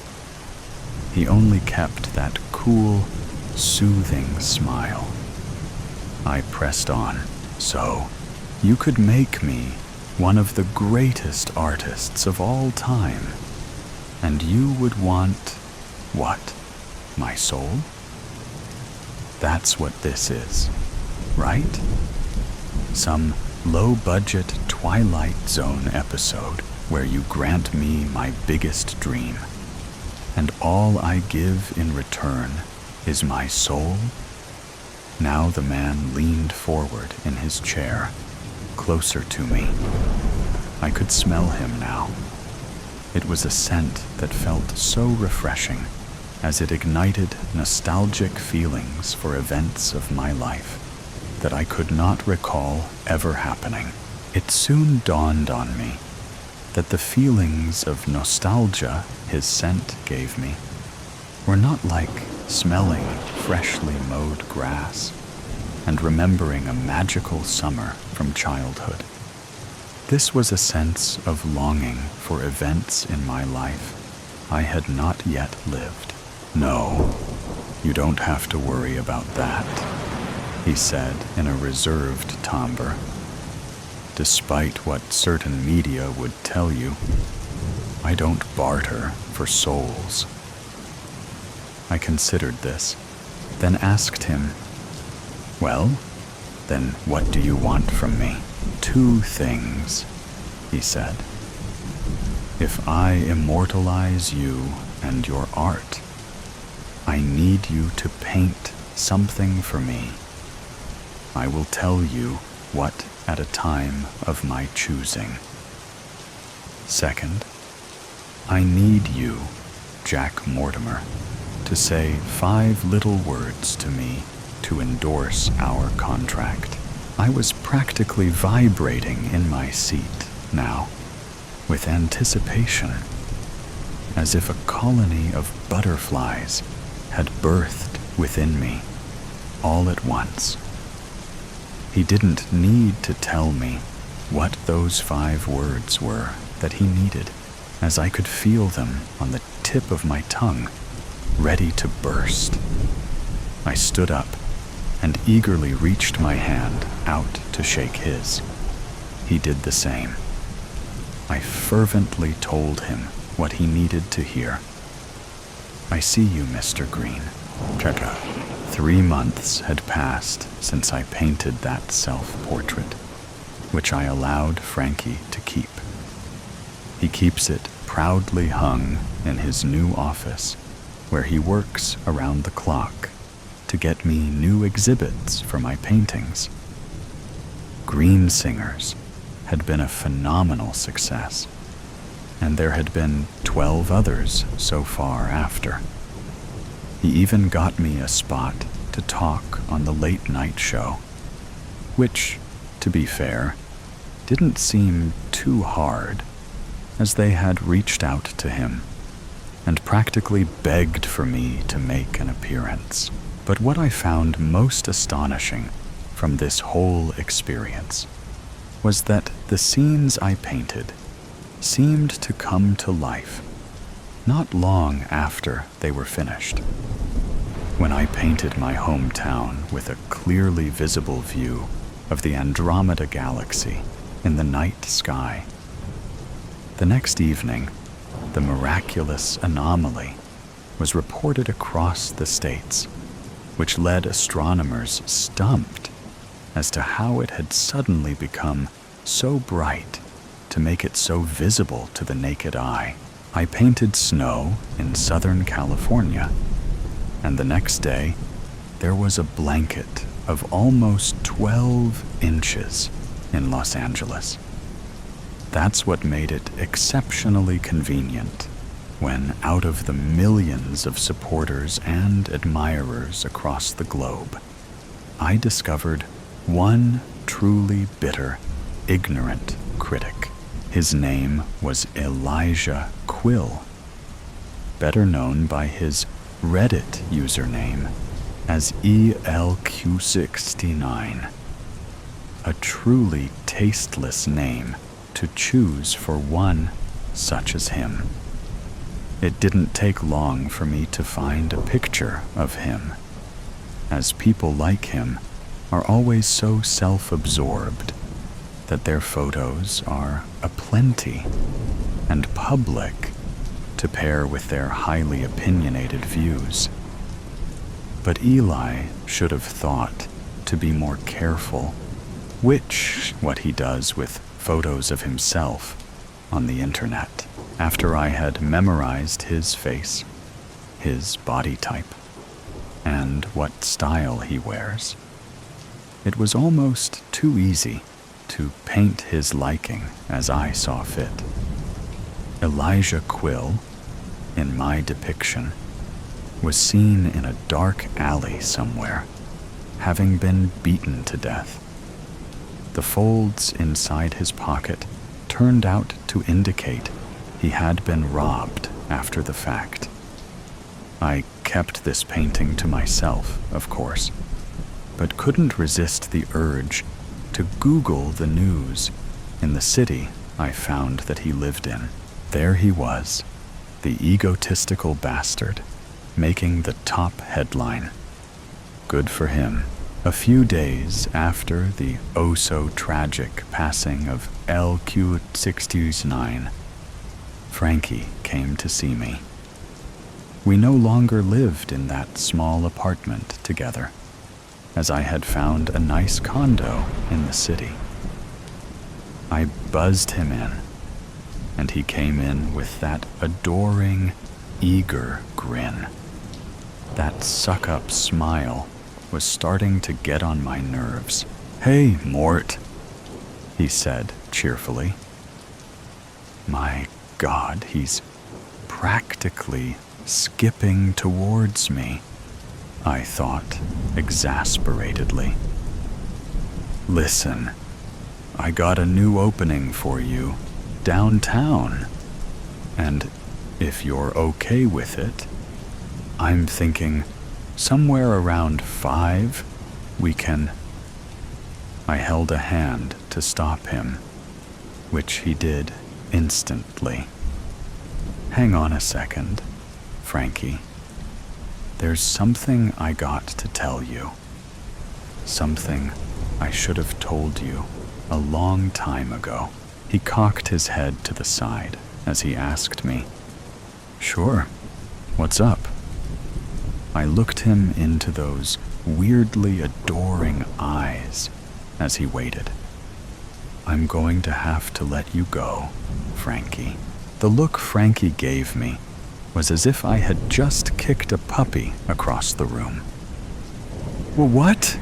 He only kept that cool, soothing smile. I pressed on. "So, you could make me one of the greatest artists of all time, and you would want what? My soul? That's what this is, right? Some low-budget Twilight Zone episode where you grant me my biggest dream, and all I give in return is my soul?" Now the man leaned forward in his chair, closer to me. I could smell him now. It was a scent that felt so refreshing, as it ignited nostalgic feelings for events of my life that I could not recall ever happening. It soon dawned on me that the feelings of nostalgia his scent gave me were not like smelling freshly mowed grass and remembering a magical summer from childhood. This was a sense of longing for events in my life I had not yet lived. "No, you don't have to worry about that," he said in a reserved timbre. "Despite what certain media would tell you, I don't barter for souls." I considered this, then asked him, "Well, then what do you want from me?" "Two things," he said. "If I immortalize you and your art, I need you to paint something for me. I will tell you what at a time of my choosing. Second, I need you, Jack Mortimer, to say 5 little words to me to endorse our contract." I was practically vibrating in my seat now, with anticipation, as if a colony of butterflies had birthed within me all at once. He didn't need to tell me what those 5 words were that he needed, as I could feel them on the tip of my tongue, ready to burst. I stood up and eagerly reached my hand out to shake his. He did the same. I fervently told him what he needed to hear. "I see you, Mr. Green. Check out. 3 months had passed since I painted that self-portrait, which I allowed Frankie to keep. He keeps it proudly hung in his new office, where he works around the clock to get me new exhibits for my paintings. Green Singers had been a phenomenal success, and there had been 12 others so far after. He even got me a spot to talk on the late night show, which, to be fair, didn't seem too hard, as they had reached out to him and practically begged for me to make an appearance. But what I found most astonishing from this whole experience was that the scenes I painted seemed to come to life not long after they were finished. When I painted my hometown with a clearly visible view of the Andromeda Galaxy in the night sky, the next evening, the miraculous anomaly was reported across the states, which led astronomers stumped as to how it had suddenly become so bright to make it so visible to the naked eye. I painted snow in Southern California, and the next day there was a blanket of almost 12 inches in Los Angeles. That's what made it exceptionally convenient when, out of the millions of supporters and admirers across the globe, I discovered one truly bitter, ignorant critic. His name was Elijah Quill, better known by his Reddit username as ELQ69, a truly tasteless name to choose for one such as him. It didn't take long for me to find a picture of him, as people like him are always so self-absorbed that their photos are aplenty and public to pair with their highly opinionated views. But Eli should have thought to be more careful what he does with photos of himself on the internet. After I had memorized his face, his body type, and what style he wears, it was almost too easy to paint his liking as I saw fit. Elijah Quill, in my depiction, was seen in a dark alley somewhere, having been beaten to death. The folds inside his pocket turned out to indicate he had been robbed after the fact. I kept this painting to myself, of course, but couldn't resist the urge to Google the news in the city I found that he lived in. There he was, the egotistical bastard, making the top headline. Good for him. A few days after the oh-so-tragic passing of LQ69, Frankie came to see me. We no longer lived in that small apartment together, as I had found a nice condo in the city. I buzzed him in, and he came in with that adoring, eager grin. That suck-up smile was starting to get on my nerves. "Hey, Mort," he said cheerfully. My God, he's practically skipping towards me, I thought exasperatedly. "Listen, I got a new opening for you downtown, and if you're okay with it, I'm thinking somewhere around 5 we can..." I held a hand to stop him, which he did instantly. "Hang on a second, Frankie. There's something I got to tell you. Something I should have told you a long time ago." He cocked his head to the side as he asked me, "Sure, what's up?" I looked him into those weirdly adoring eyes as he waited. "I'm going to have to let you go, Frankie." The look Frankie gave me was as if I had just kicked a puppy across the room. "What?"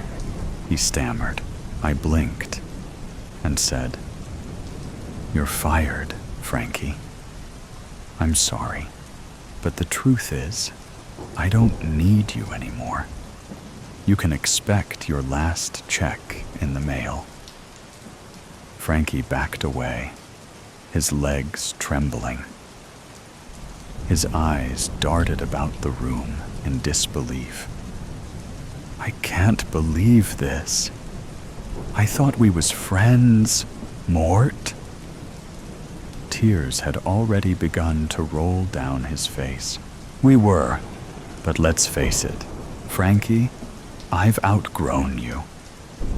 he stammered. I blinked and said, "You're fired, Frankie. I'm sorry, but the truth is, I don't need you anymore. You can expect your last check in the mail." Frankie backed away, his legs trembling. His eyes darted about the room in disbelief. "I can't believe this. I thought we was friends, Mort." Tears had already begun to roll down his face. "We were, but let's face it, Frankie, I've outgrown you.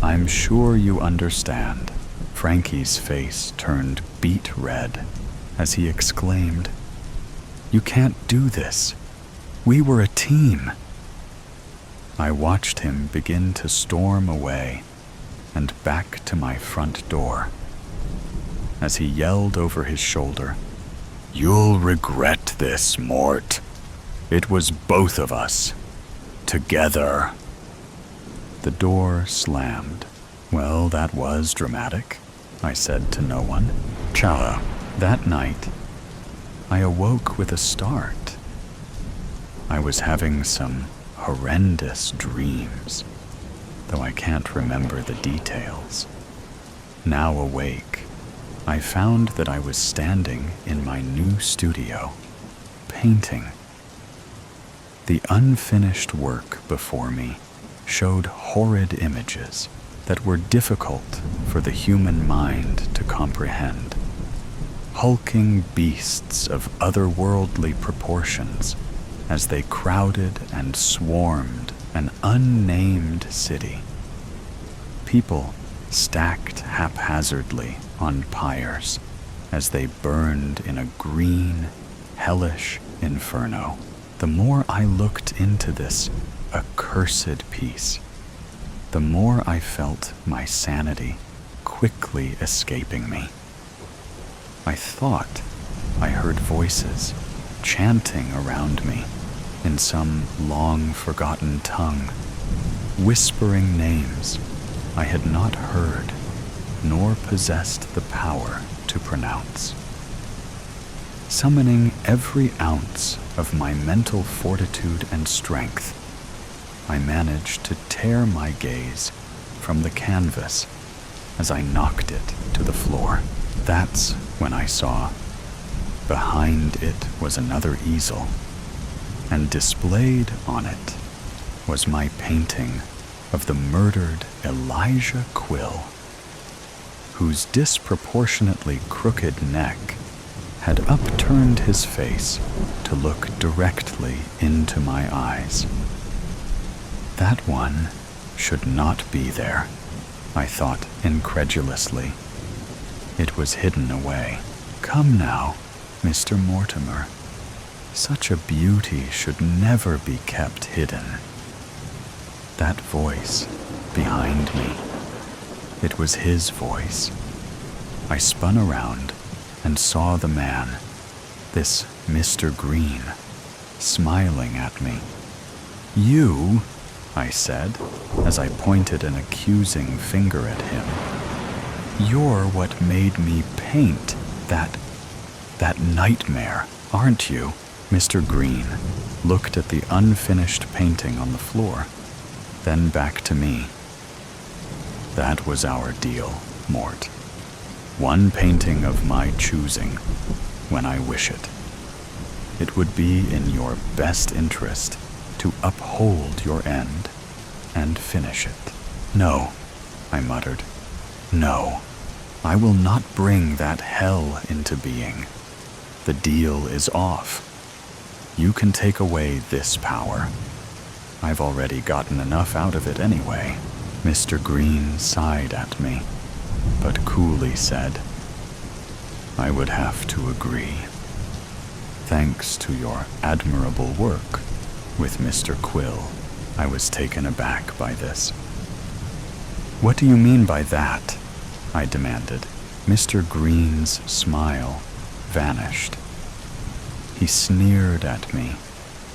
I'm sure you understand." Frankie's face turned beet red as he exclaimed, "You can't do this. We were a team." I watched him begin to storm away and back to my front door as he yelled over his shoulder, "You'll regret this, Mort. It was both of us. Together." The door slammed. "Well, that was dramatic," I said to no one. Ciao. That night, I awoke with a start. I was having some horrendous dreams, though I can't remember the details. Now awake, I found that I was standing in my new studio, painting. The unfinished work before me showed horrid images that were difficult for the human mind to comprehend. Hulking beasts of otherworldly proportions as they crowded and swarmed an unnamed city. People stacked haphazardly on pyres as they burned in a green, hellish inferno. The more I looked into this accursed piece, the more I felt my sanity quickly escaping me. I thought I heard voices chanting around me in some long-forgotten tongue, whispering names I had not heard nor possessed the power to pronounce. Summoning every ounce of my mental fortitude and strength, I managed to tear my gaze from the canvas as I knocked it to the floor. That's when I saw behind it was another easel, and displayed on it was my painting of the murdered Elijah Quill, whose disproportionately crooked neck had upturned his face to look directly into my eyes. That one should not be there, I thought incredulously. It was hidden away. Come now, Mr. Mortimer. Such a beauty should never be kept hidden. That voice behind me. It was his voice. I spun around and saw the man, this Mr. Green, smiling at me. "You," I said, as I pointed an accusing finger at him, "you're what made me paint that nightmare, aren't you?" Mr. Green looked at the unfinished painting on the floor, then back to me. "That was our deal, Mort. One painting of my choosing, when I wish it. It would be in your best interest to uphold your end and finish it." "No," I muttered. "No, I will not bring that hell into being. The deal is off. You can take away this power. I've already gotten enough out of it anyway." Mr. Green sighed at me, but coolly said, "I would have to agree. Thanks to your admirable work, with Mr. Quill, I was taken aback by this. "What do you mean by that?" I demanded. Mr. Green's smile vanished. He sneered at me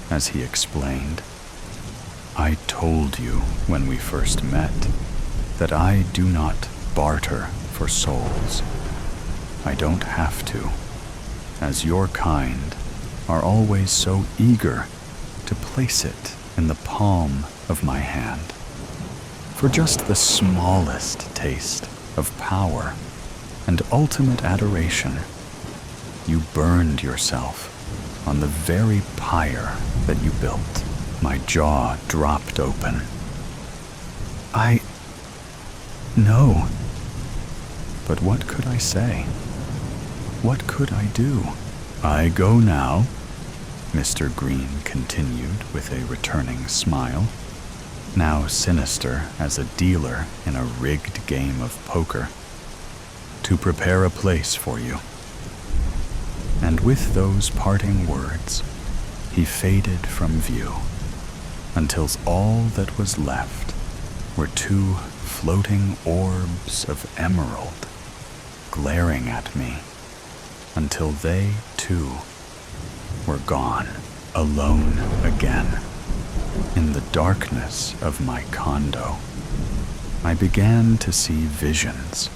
as he explained, "I told you when we first met that I do not barter for souls. I don't have to, as your kind are always so eager to place it in the palm of my hand. For just the smallest taste of power and ultimate adoration, you burned yourself on the very pyre that you built." My jaw dropped open. No. But what could I say? What could I do? "I go now," Mr. Green continued with a returning smile, now sinister as a dealer in a rigged game of poker, "to prepare a place for you." And with those parting words, he faded from view, until all that was left were two floating orbs of emerald glaring at me, until they, too, were gone, alone again. In the darkness of my condo, I began to see visions,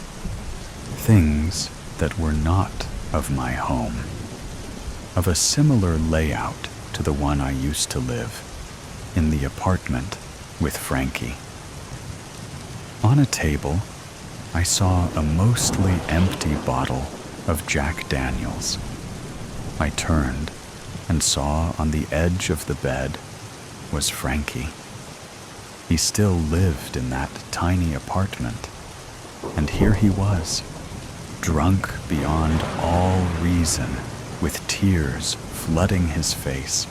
things that were not of my home, of a similar layout to the one I used to live in the apartment with Frankie. On a table, I saw a mostly empty bottle of Jack Daniels. I turned and saw on the edge of the bed was Frankie. He still lived in that tiny apartment, and here he was, drunk beyond all reason, with tears flooding his face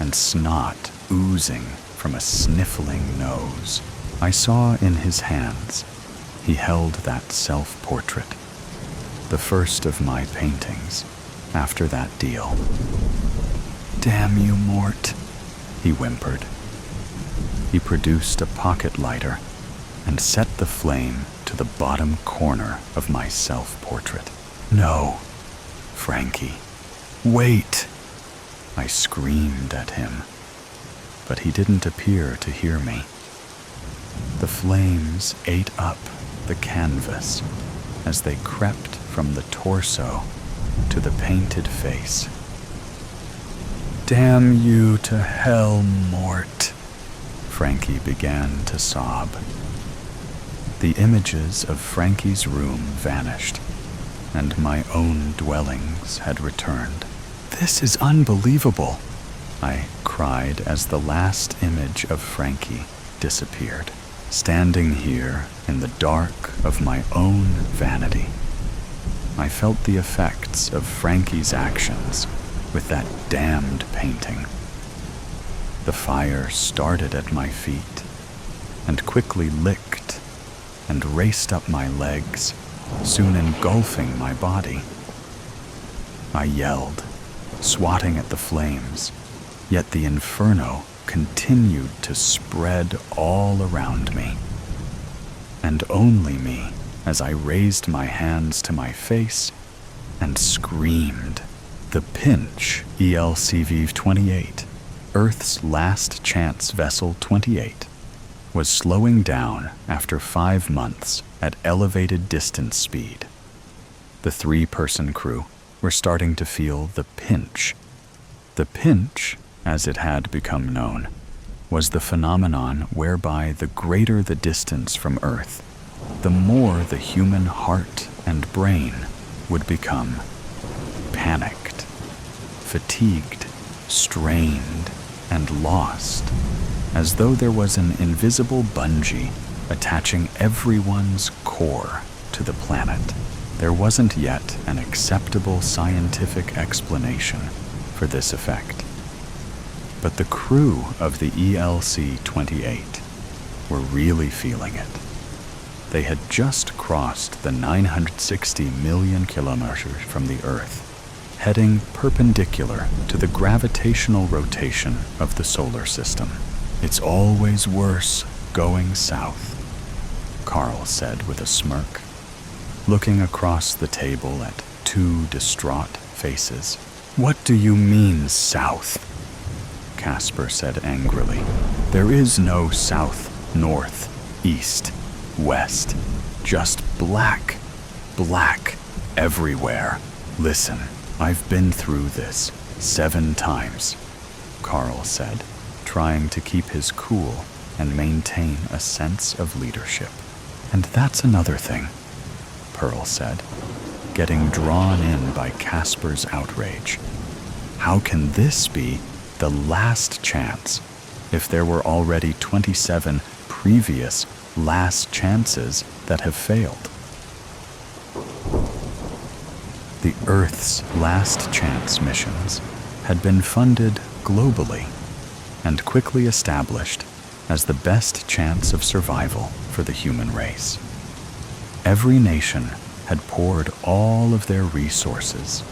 and snot oozing from a sniffling nose. I saw in his hands he held that self-portrait, the first of my paintings after that deal. "Damn you, Mort," he whimpered. He produced a pocket lighter and set the flame to the bottom corner of my self-portrait. "No, Frankie, wait!" I screamed at him, but he didn't appear to hear me. The flames ate up the canvas as they crept from the torso to the painted face. "Damn you to hell, Mort," Frankie began to sob. The images of Frankie's room vanished, and my own dwellings had returned. "This is unbelievable," I cried as the last image of Frankie disappeared. Standing here in the dark of my own vanity, I felt the effects of Frankie's actions with that damned painting. The fire started at my feet and quickly licked and raced up my legs, soon engulfing my body. I yelled, swatting at the flames, yet the inferno continued to spread all around me, and only me as I raised my hands to my face and screamed. The Pinch ELCV 28, Earth's last chance vessel 28, was slowing down after 5 months at elevated distance speed. The 3-person crew were starting to feel the pinch. The pinch, as it had become known, was the phenomenon whereby the greater the distance from Earth, the more the human heart and brain would become panicked, fatigued, strained, and lost, as though there was an invisible bungee attaching everyone's core to the planet. There wasn't yet an acceptable scientific explanation for this effect, but the crew of the ELC-28 were really feeling it. They had just crossed the 960 million kilometers from the Earth, heading perpendicular to the gravitational rotation of the solar system. "It's always worse going south," Carl said with a smirk, looking across the table at two distraught faces. "What do you mean, south?" Casper said angrily. "There is no south, north, east, west. Just black, black everywhere. Listen, I've been through this 7 times, Carl said, trying to keep his cool and maintain a sense of leadership. "And that's another thing," Pearl said, getting drawn in by Casper's outrage. "How can this be the last chance if there were already 27 previous last chances that have failed?" The Earth's last chance missions had been funded globally and quickly established as the best chance of survival for the human race. Every nation had poured all of their resources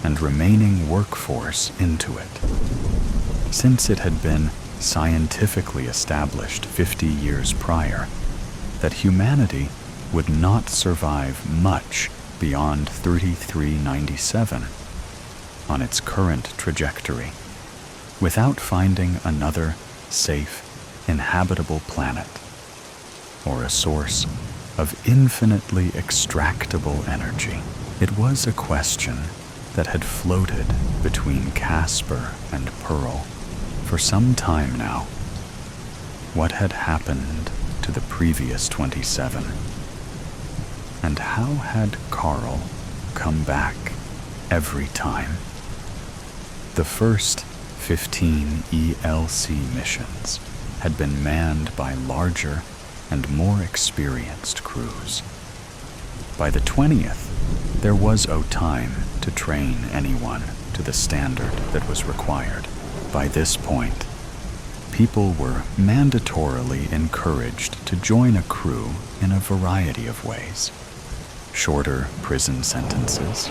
and remaining workforce into it. Since it had been scientifically established 50 years prior that humanity would not survive much beyond 3397 on its current trajectory without finding another safe, inhabitable planet or a source of infinitely extractable energy. It was a question that had floated between Casper and Pearl for some time now. What had happened to the previous 27? And how had Carl come back every time? The first 15 ELC missions had been manned by larger and more experienced crews. By the 20th, there was no time to train anyone to the standard that was required. By this point, people were mandatorily encouraged to join a crew in a variety of ways. Shorter prison sentences,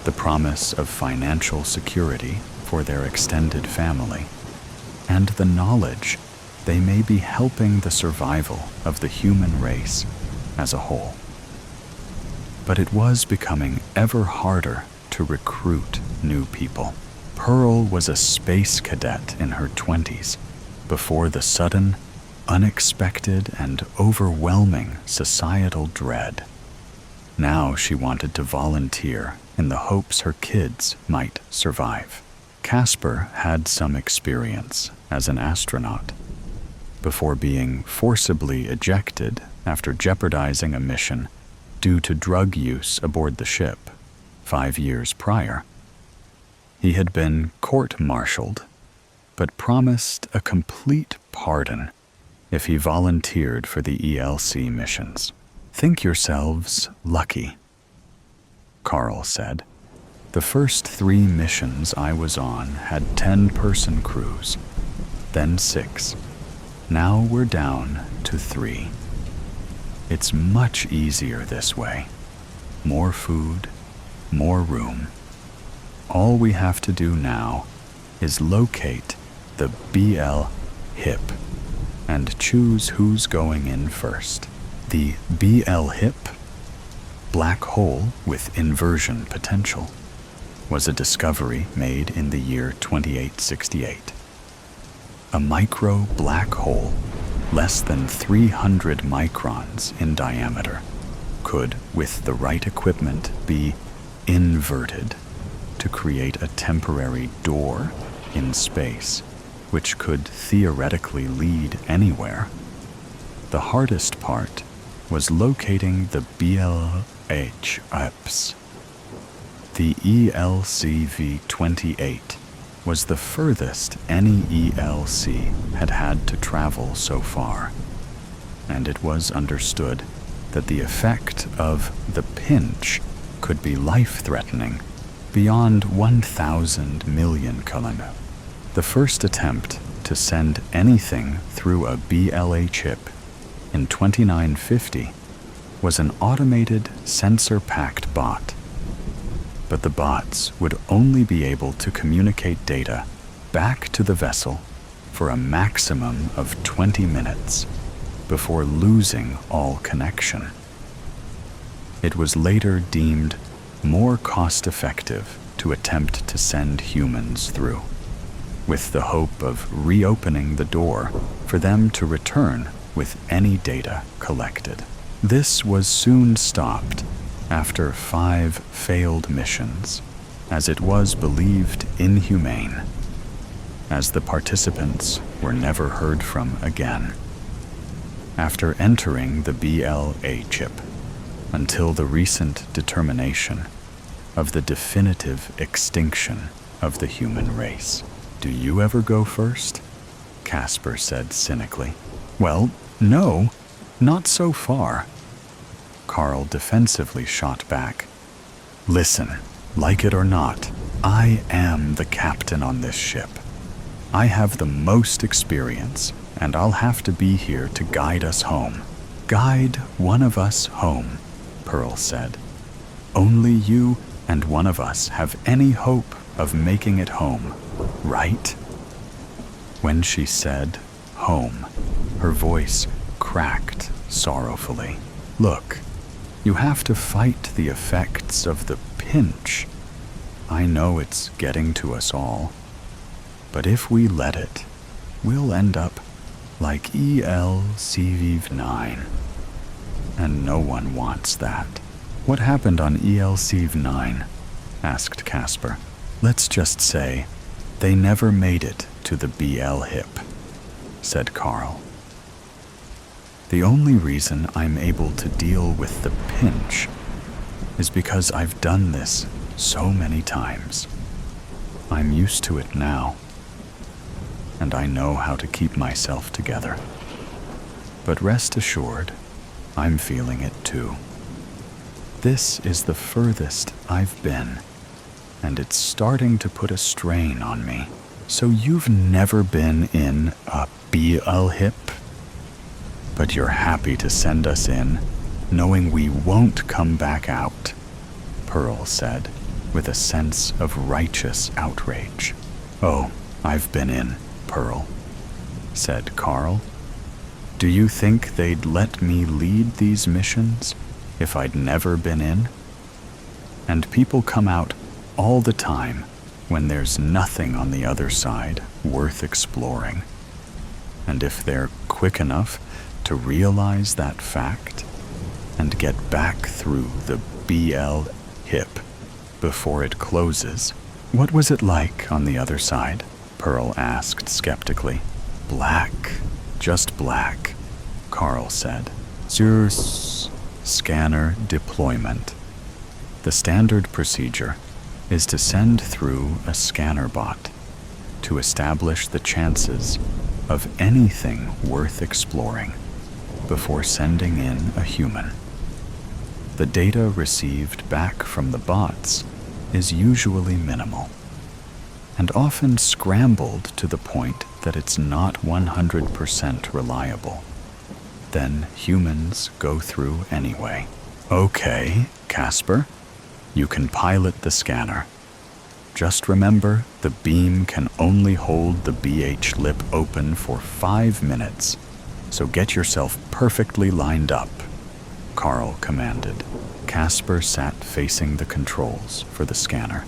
the promise of financial security for their extended family, and the knowledge they may be helping the survival of the human race as a whole. But it was becoming ever harder to recruit new people. Pearl was a space cadet in her 20s before the sudden, unexpected, and overwhelming societal dread. Now she wanted to volunteer in the hopes her kids might survive. Casper had some experience as an astronaut before being forcibly ejected after jeopardizing a mission due to drug use aboard the ship 5 years prior. He had been court-martialed, but promised a complete pardon if he volunteered for the ELC missions. "Think yourselves lucky," Carl said. "The first 3 missions I was on had 10-person crews, then 6. Now we're down to 3. It's much easier this way. More food, more room. All we have to do now is locate the BL hip and choose who's going in first." The BL hip, black hole with inversion potential, was a discovery made in the year 2868. A micro black hole, less than 300 microns in diameter, could, with the right equipment, be inverted to create a temporary door in space, which could theoretically lead anywhere. The hardest part was locating the BLH EPS. The ELCV-28 was the furthest any ELC had had to travel so far, and it was understood that the effect of the pinch could be life-threatening beyond 1,000 million km. The first attempt to send anything through a BLA chip in 2950 was an automated sensor-packed bot. But the bots would only be able to communicate data back to the vessel for a maximum of 20 minutes before losing all connection. It was later deemed more cost-effective to attempt to send humans through, with the hope of reopening the door for them to return with any data collected. This was soon stopped after 5 failed missions, as it was believed inhumane, as the participants were never heard from again after entering the BLA chip until the recent determination of the definitive extinction of the human race. "Do you ever go first?" Casper said cynically. "Well, no, not so far." Carl defensively shot back. "Listen, like it or not, I am the captain on this ship. I have the most experience, and I'll have to be here to guide us home. Guide one of us home," Pearl said. "Only you and one of us have any hope of making it home, right?" When she said home, her voice cracked sorrowfully. "Look, you have to fight the effects of the pinch. I know it's getting to us all, but if we let it, we'll end up like ELCV9. And no one wants that." "What happened on ELCV9? asked Casper. "Let's just say they never made it to the BL hip," said Carl. "The only reason I'm able to deal with the pinch is because I've done this so many times. I'm used to it now, and I know how to keep myself together. But rest assured, I'm feeling it too. This is the furthest I've been, and it's starting to put a strain on me." "So you've never been in a BL hip? But you're happy to send us in, knowing we won't come back out," Pearl said, with a sense of righteous outrage. "Oh, I've been in, Pearl," said Carl. "Do you think they'd let me lead these missions if I'd never been in? And people come out all the time when there's nothing on the other side worth exploring. And if they're quick enough to realize that fact and get back through the BL hip before it closes." "What was it like on the other side?" Pearl asked skeptically. "Black, just black," Carl said. "Zeus scanner deployment. The standard procedure is to send through a scanner bot to establish the chances of anything worth exploring before sending in a human. The data received back from the bots is usually minimal, and often scrambled to the point that it's not 100% reliable. Then humans go through anyway." "Okay, Casper, you can pilot the scanner. Just remember, the beam can only hold the BH lip open for 5 minutes, so get yourself perfectly lined up," Carl commanded. Casper sat facing the controls for the scanner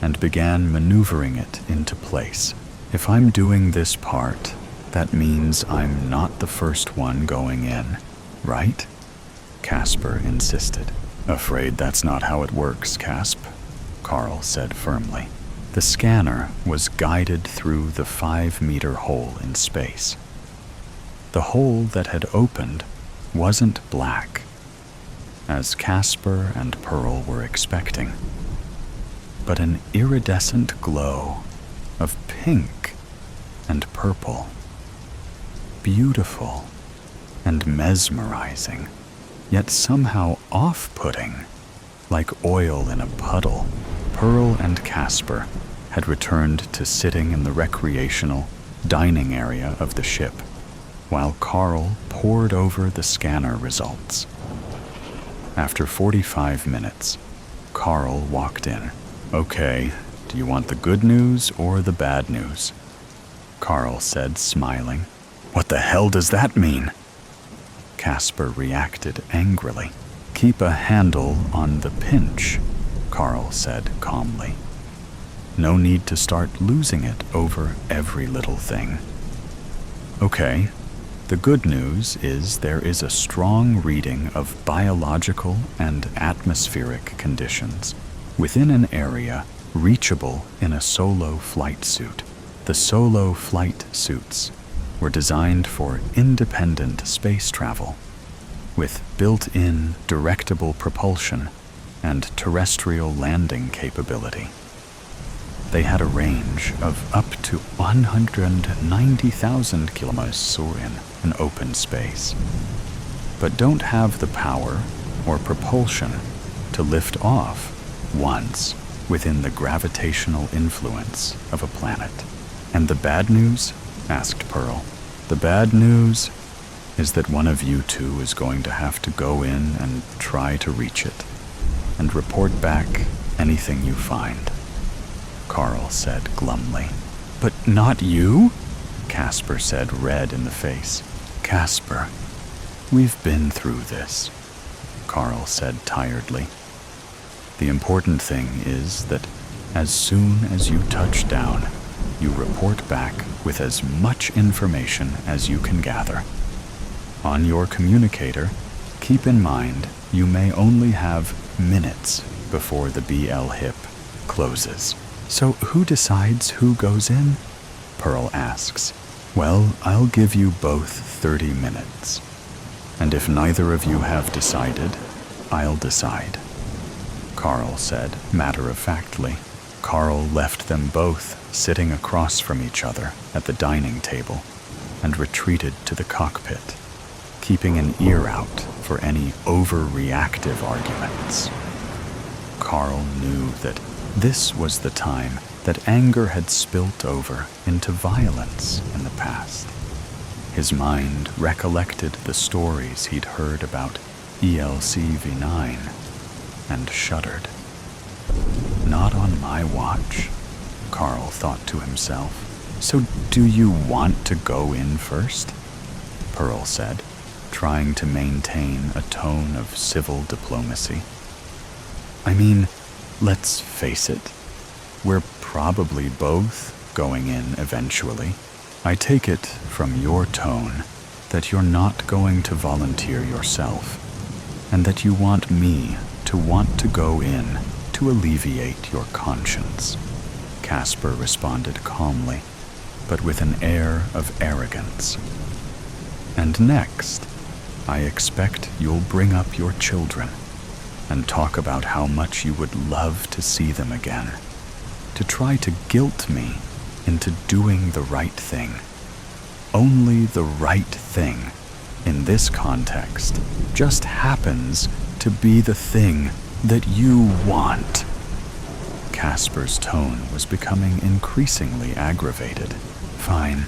and began maneuvering it into place. "If I'm doing this part, that means I'm not the first one going in, right?" Casper insisted. "Afraid that's not how it works, Casp," Carl said firmly. The scanner was guided through the 5-meter hole in space. The hole that had opened wasn't black, as Casper and Pearl were expecting, but an iridescent glow of pink and purple. Beautiful and mesmerizing, yet somehow off-putting, like oil in a puddle. Pearl and Casper had returned to sitting in the recreational dining area of the ship, while Carl pored over the scanner results. After 45 minutes, Carl walked in. "Okay, do you want the good news or the bad news?" Carl said, smiling. "What the hell does that mean?" Casper reacted angrily. "Keep a handle on the pinch," Carl said calmly. "No need to start losing it over every little thing." "Okay, the good news is there is a strong reading of biological and atmospheric conditions within an area reachable in a solo flight suit. The solo flight suits were designed for independent space travel, with built-in directable propulsion and terrestrial landing capability. They had a range of up to 190,000 kilometers in open space, but don't have the power or propulsion to lift off once within the gravitational influence of a planet. "And the bad news?" asked Pearl. "The bad news is that one of you two is going to have to go in and try to reach it, and report back anything you find," Carl said glumly. "But not you?" Casper said, red in the face. "Casper, we've been through this," Carl said tiredly. "The important thing is that as soon as you touch down, you report back with as much information as you can gather. On your communicator, keep in mind you may only have minutes before the BL hip closes." "So who decides who goes in?" Pearl asks. "Well, I'll give you both 30 minutes. And if neither of you have decided, I'll decide," Carl said matter-of-factly. Carl left them both sitting across from each other at the dining table and retreated to the cockpit, keeping an ear out for any overreactive arguments. Carl knew that this was the time that anger had spilt over into violence in the past. His mind recollected the stories he'd heard about ELCV9 and shuddered. "Not on my watch," Carl thought to himself. "So do you want to go in first?" Pearl said, trying to maintain a tone of civil diplomacy. "I mean, let's face it, we're probably both going in eventually. I take it from your tone that you're not going to volunteer yourself, and that you want me to want to go in to alleviate your conscience," Casper responded calmly, but with an air of arrogance. "And next, I expect you'll bring up your children and talk about how much you would love to see them again, to try to guilt me into doing the right thing. Only the right thing in this context just happens to be the thing that you want." Casper's tone was becoming increasingly aggravated. "Fine,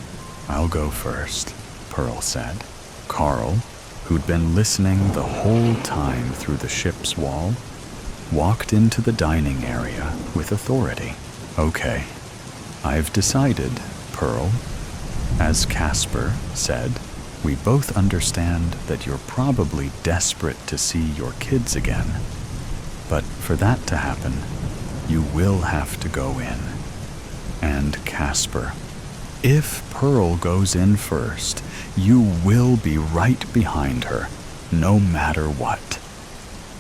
I'll go first," Pearl said. Carl, who'd been listening the whole time through the ship's wall, walked into the dining area with authority. "Okay, I've decided, Pearl. As Casper said, we both understand that you're probably desperate to see your kids again. But for that to happen, you will have to go in. And Casper, if Pearl goes in first, you will be right behind her, no matter what,"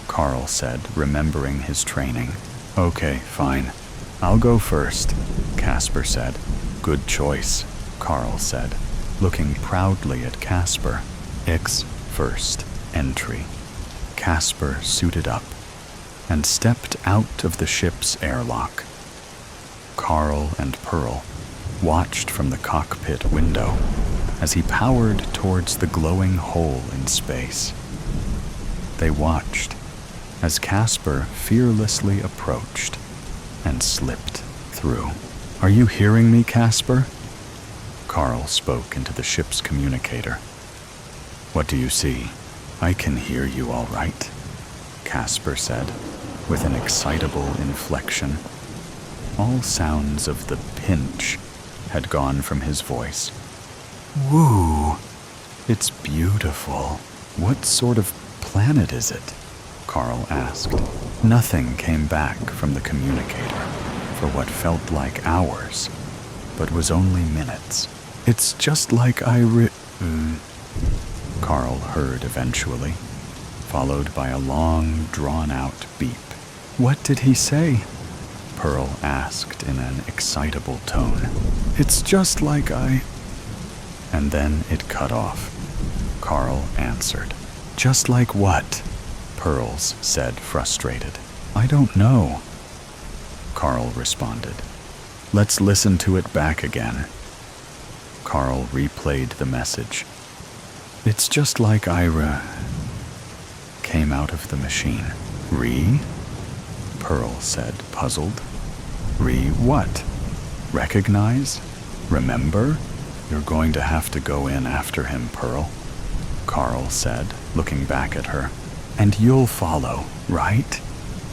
Carl said, remembering his training. "Okay, fine. I'll go first," Casper said. "Good choice," Carl said, looking proudly at Casper. X first entry. Casper suited up and stepped out of the ship's airlock. Carl and Pearl watched from the cockpit window as he powered towards the glowing hole in space. They watched as Casper fearlessly approached and slipped through. "Are you hearing me, Casper?" Carl spoke into the ship's communicator. "What do you see?" "I can hear you all right," Casper said. with an excitable inflection. All sounds of the pinch had gone from his voice. Woo! It's beautiful. What sort of planet is it? Carl asked. Nothing came back from the communicator for what felt like hours, but was only minutes. It's just like Carl heard eventually, followed by a long, drawn-out beep. What did he say? Pearl asked in an excitable tone. It's just like And then it cut off. Carl answered. Just like what? Pearls said, frustrated. I don't know. Carl responded. Let's listen to it back again. Carl replayed the message. It's just like Ira came out of the machine. Pearl said, puzzled. What? Recognize? Remember? You're going to have to go in after him, Pearl, Carl said, looking back at her. And you'll follow, right?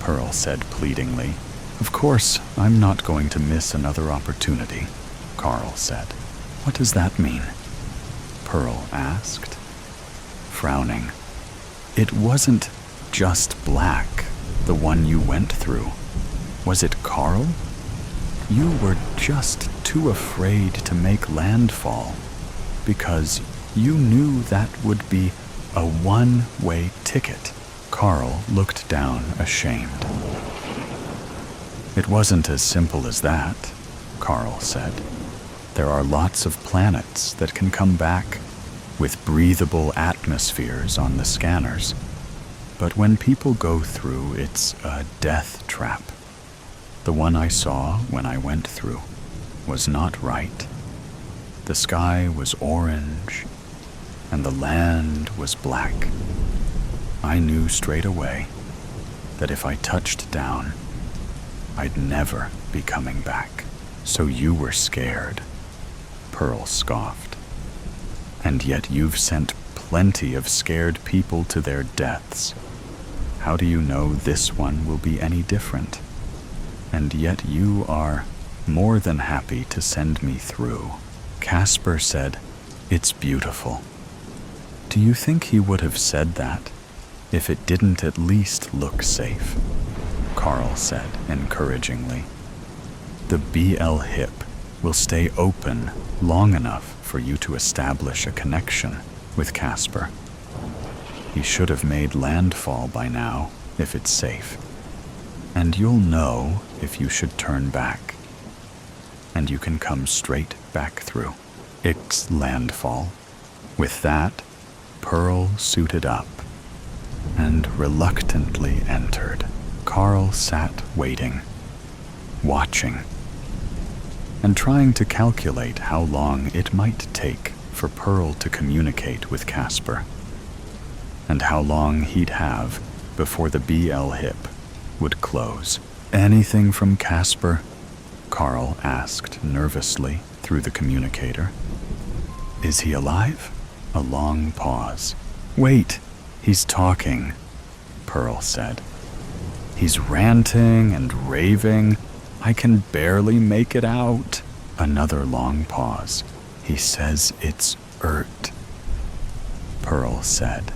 Pearl said pleadingly. Of course, I'm not going to miss another opportunity, Carl said. What does that mean? Pearl asked, frowning. It wasn't just black, the one you went through. Was it Carl? You were just too afraid to make landfall because you knew that would be a one-way ticket. Carl looked down, ashamed. It wasn't as simple as that, Carl said. There are lots of planets that can come back with breathable atmospheres on the scanners. But when people go through, it's a death trap. The one I saw when I went through was not right. The sky was orange, and the land was black. I knew straight away that if I touched down, I'd never be coming back. So you were scared, Pearl scoffed. And yet you've sent plenty of scared people to their deaths. How do you know this one will be any different? And yet you are more than happy to send me through. Casper said, it's beautiful. Do you think he would have said that if it didn't at least look safe? Carl said encouragingly. The BL hip will stay open long enough for you to establish a connection with Casper. He should have made landfall by now if it's safe. And you'll know if you should turn back. And you can come straight back through. Ix landfall. With that, Pearl suited up and reluctantly entered. Carl sat waiting, watching, and trying to calculate how long it might take for Pearl to communicate with Casper, and how long he'd have before the BL hip would close. Anything from Casper? Carl asked nervously through the communicator. Is he alive? A long pause. Wait, he's talking, Pearl said. He's ranting and raving. I can barely make it out. Another long pause. He says it's Ert, Pearl said.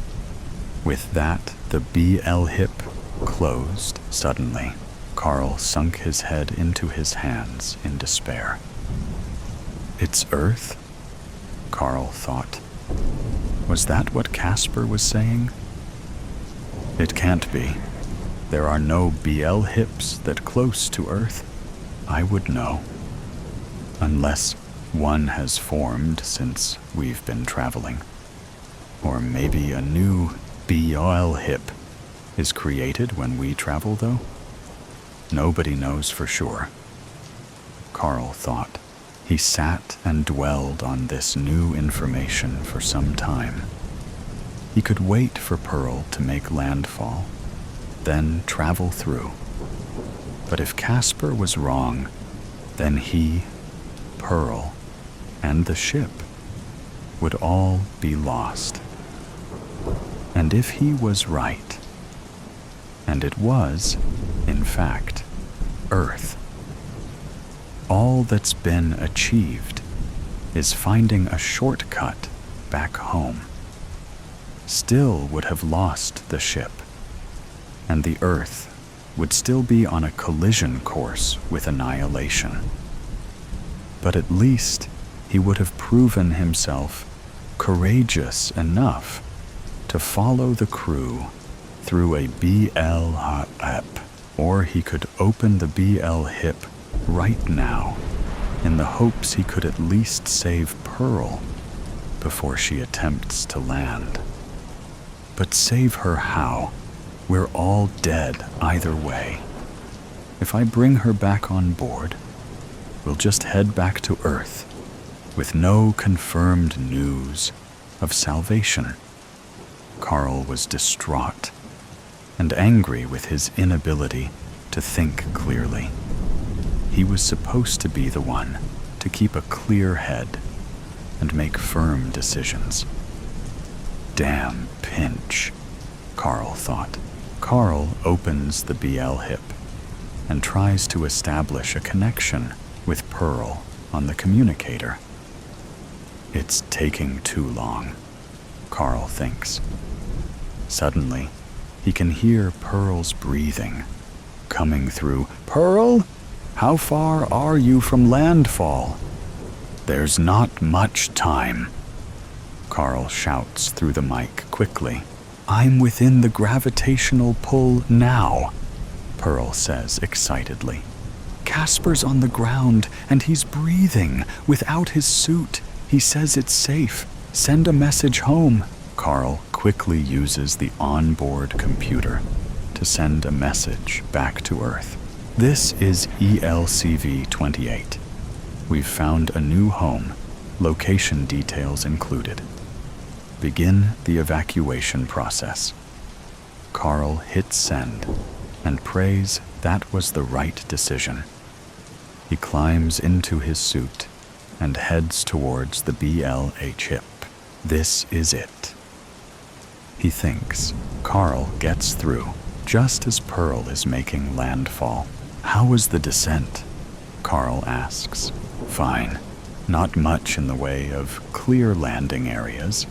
With that, the BL hip closed suddenly. Carl sunk his head into his hands in despair. It's Earth? Carl thought. Was that what Casper was saying? It can't be. There are no BL hips that close to Earth. I would know. Unless one has formed since we've been traveling. Or maybe a new BL hip is created when we travel, though? Nobody knows for sure. Carl thought. He sat and dwelled on this new information for some time. He could wait for Pearl to make landfall, then travel through. But if Casper was wrong, then he, Pearl, and the ship would all be lost. And if he was right, And it was, in fact, Earth. All that's been achieved is finding a shortcut back home. Still would have lost the ship, and the Earth would still be on a collision course with annihilation. But at least he would have proven himself courageous enough to follow the crew through a BL hip, or he could open the BL hip right now in the hopes he could at least save Pearl before she attempts to land. But save her how? We're all dead either way. If I bring her back on board, we'll just head back to Earth with no confirmed news of salvation. Carl was distraught and angry with his inability to think clearly. He was supposed to be the one to keep a clear head and make firm decisions. Damn pinch, Carl thought. Carl opens the BL hip and tries to establish a connection with Pearl on the communicator. It's taking too long, Carl thinks. Suddenly, he can hear Pearl's breathing coming through. Pearl, how far are you from landfall? There's not much time. Carl shouts through the mic quickly. I'm within the gravitational pull now, Pearl says excitedly. Casper's on the ground and he's breathing without his suit. He says it's safe. Send a message home. Carl quickly uses the onboard computer to send a message back to Earth. This is ELCV-28. We've found a new home, location details included. Begin the evacuation process. Carl hits send and prays that was the right decision. He climbs into his suit and heads towards the BLH hip. This is it. He thinks. Carl gets through just as Pearl is making landfall. How was the descent? Carl asks. Fine. Not much in the way of clear landing areas.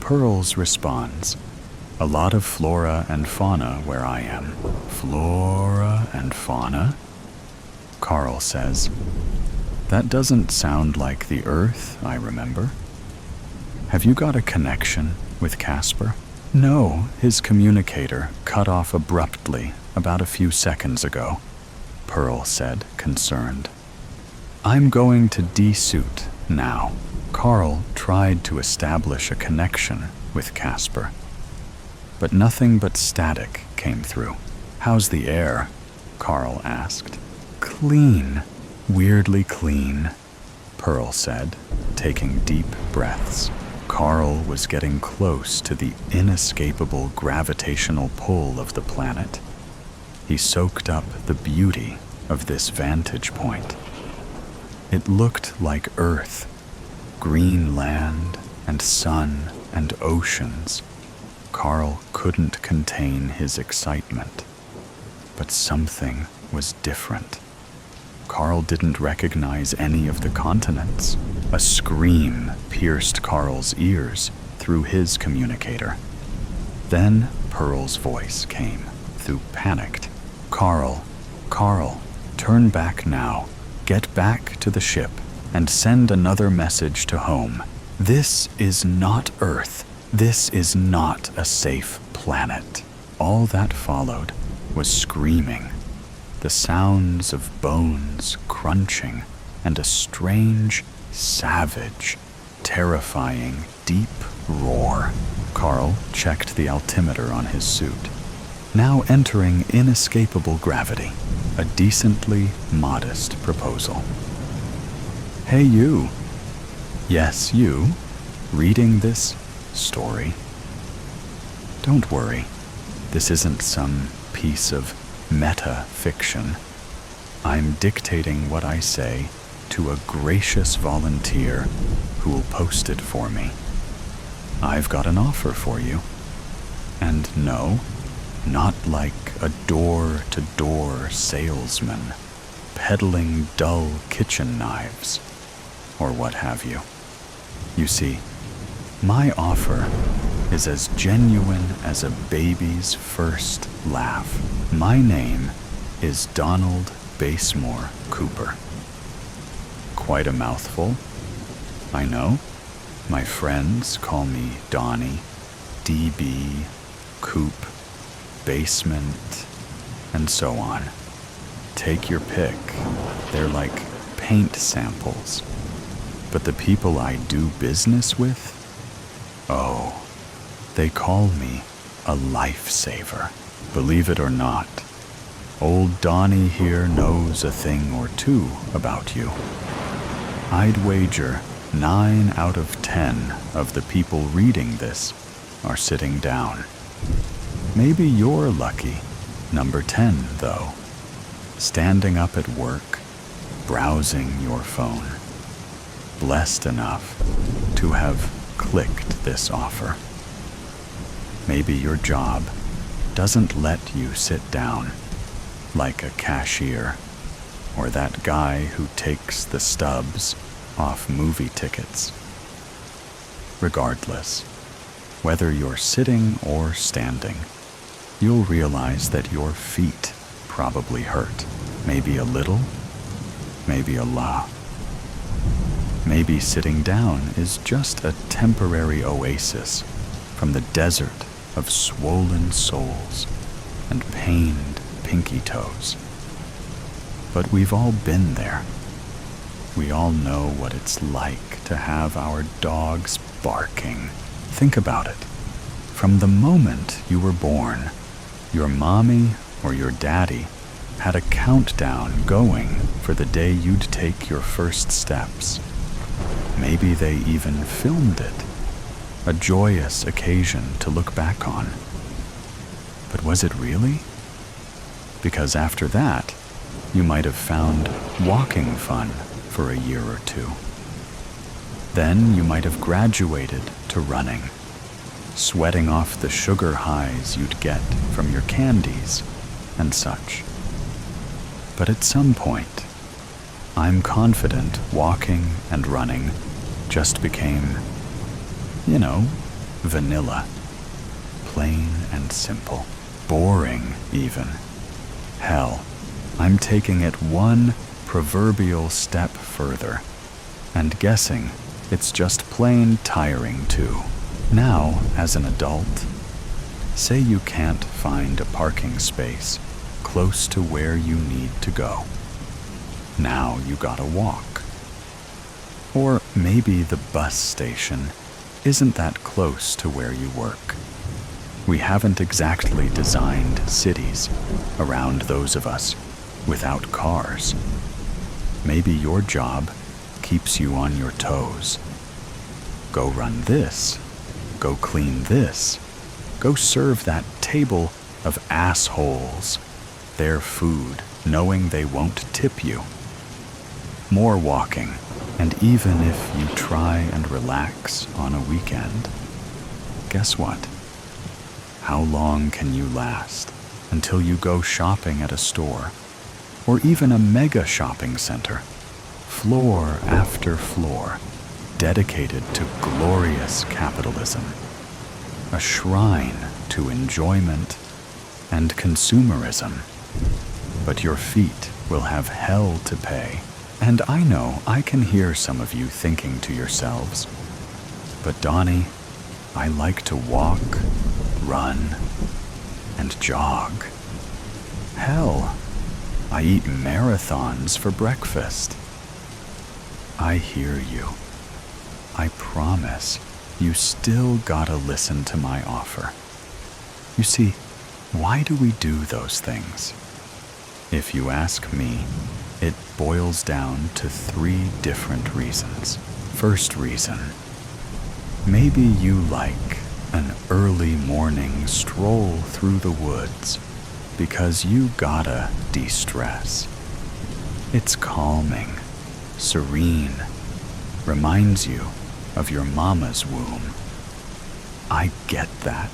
Pearl's responds. A lot of flora and fauna where I am. Flora and fauna? Carl says. That doesn't sound like the Earth I remember. Have you got a connection with Casper? No, his communicator cut off abruptly about a few seconds ago, Pearl said, concerned. I'm going to de-suit now. Carl tried to establish a connection with Casper, but nothing but static came through. How's the air? Carl asked. Clean. Weirdly clean, Pearl said, taking deep breaths. Carl was getting close to the inescapable gravitational pull of the planet. He soaked up the beauty of this vantage point. It looked like Earth, green land and sun and oceans. Carl couldn't contain his excitement, but something was different. Carl didn't recognize any of the continents. A scream pierced Carl's ears through his communicator. Then Pearl's voice came through panicked. Carl, turn back now. Get back to the ship and send another message to home. This is not Earth. This is not a safe planet. All that followed was screaming. The sounds of bones crunching and a strange, savage, terrifying, deep roar. Carl checked the altimeter on his suit. Now entering inescapable gravity, a decently modest proposal. Hey you. Yes, you. Reading this story. Don't worry. This isn't some piece of meta-fiction. I'm dictating what I say to a gracious volunteer who will post it for me. I've got an offer for you. And no, not like a door-to-door salesman peddling dull kitchen knives, or what have you. You see, my offer is as genuine as a baby's first laugh. My name is Donald Basemore Cooper. Quite a mouthful, I know. My friends call me Donnie, DB, Coop, Basement, and so on. Take your pick. They're like paint samples. But the people I do business with, oh, they call me a lifesaver. Believe it or not, old Donnie here knows a thing or two about you. I'd wager 9 out of 10 of the people reading this are sitting down. Maybe you're lucky, number 10 though, standing up at work, browsing your phone, blessed enough to have clicked this offer. Maybe your job doesn't let you sit down like a cashier or that guy who takes the stubs off movie tickets. Regardless, whether you're sitting or standing, you'll realize that your feet probably hurt. Maybe a little, maybe a lot. Maybe sitting down is just a temporary oasis from the desert of swollen soles and pained pinky toes. But we've all been there. We all know what it's like to have our dogs barking. Think about it. From the moment you were born, your mommy or your daddy had a countdown going for the day you'd take your first steps. Maybe they even filmed it, a joyous occasion to look back on. But was it really? Because after that, you might have found walking fun for a year or two. Then you might have graduated to running, sweating off the sugar highs you'd get from your candies and such. But at some point, I'm confident walking and running just became, vanilla, plain and simple, boring even. Hell, I'm taking it one proverbial step further and guessing it's just plain tiring too. Now, as an adult, say you can't find a parking space close to where you need to go. Now you gotta walk. Or maybe the bus station isn't that close to where you work. We haven't exactly designed cities around those of us without cars. Maybe your job keeps you on your toes. Go run this. Go clean this. Go serve that table of assholes their food, knowing they won't tip you. More walking, and even if you try and relax on a weekend, guess what? How long can you last until you go shopping at a store, or even a mega shopping center, floor after floor, dedicated to glorious capitalism, a shrine to enjoyment and consumerism? But your feet will have hell to pay. And I know I can hear some of you thinking to yourselves, but Donnie, I like to walk, run, and jog. Hell, I eat marathons for breakfast. I hear you. I promise you still gotta listen to my offer. You see, why do we do those things? If you ask me, it boils down to 3 different reasons. First reason, maybe you like an early morning stroll through the woods because you gotta de-stress. It's calming, serene, reminds you of your mama's womb. I get that.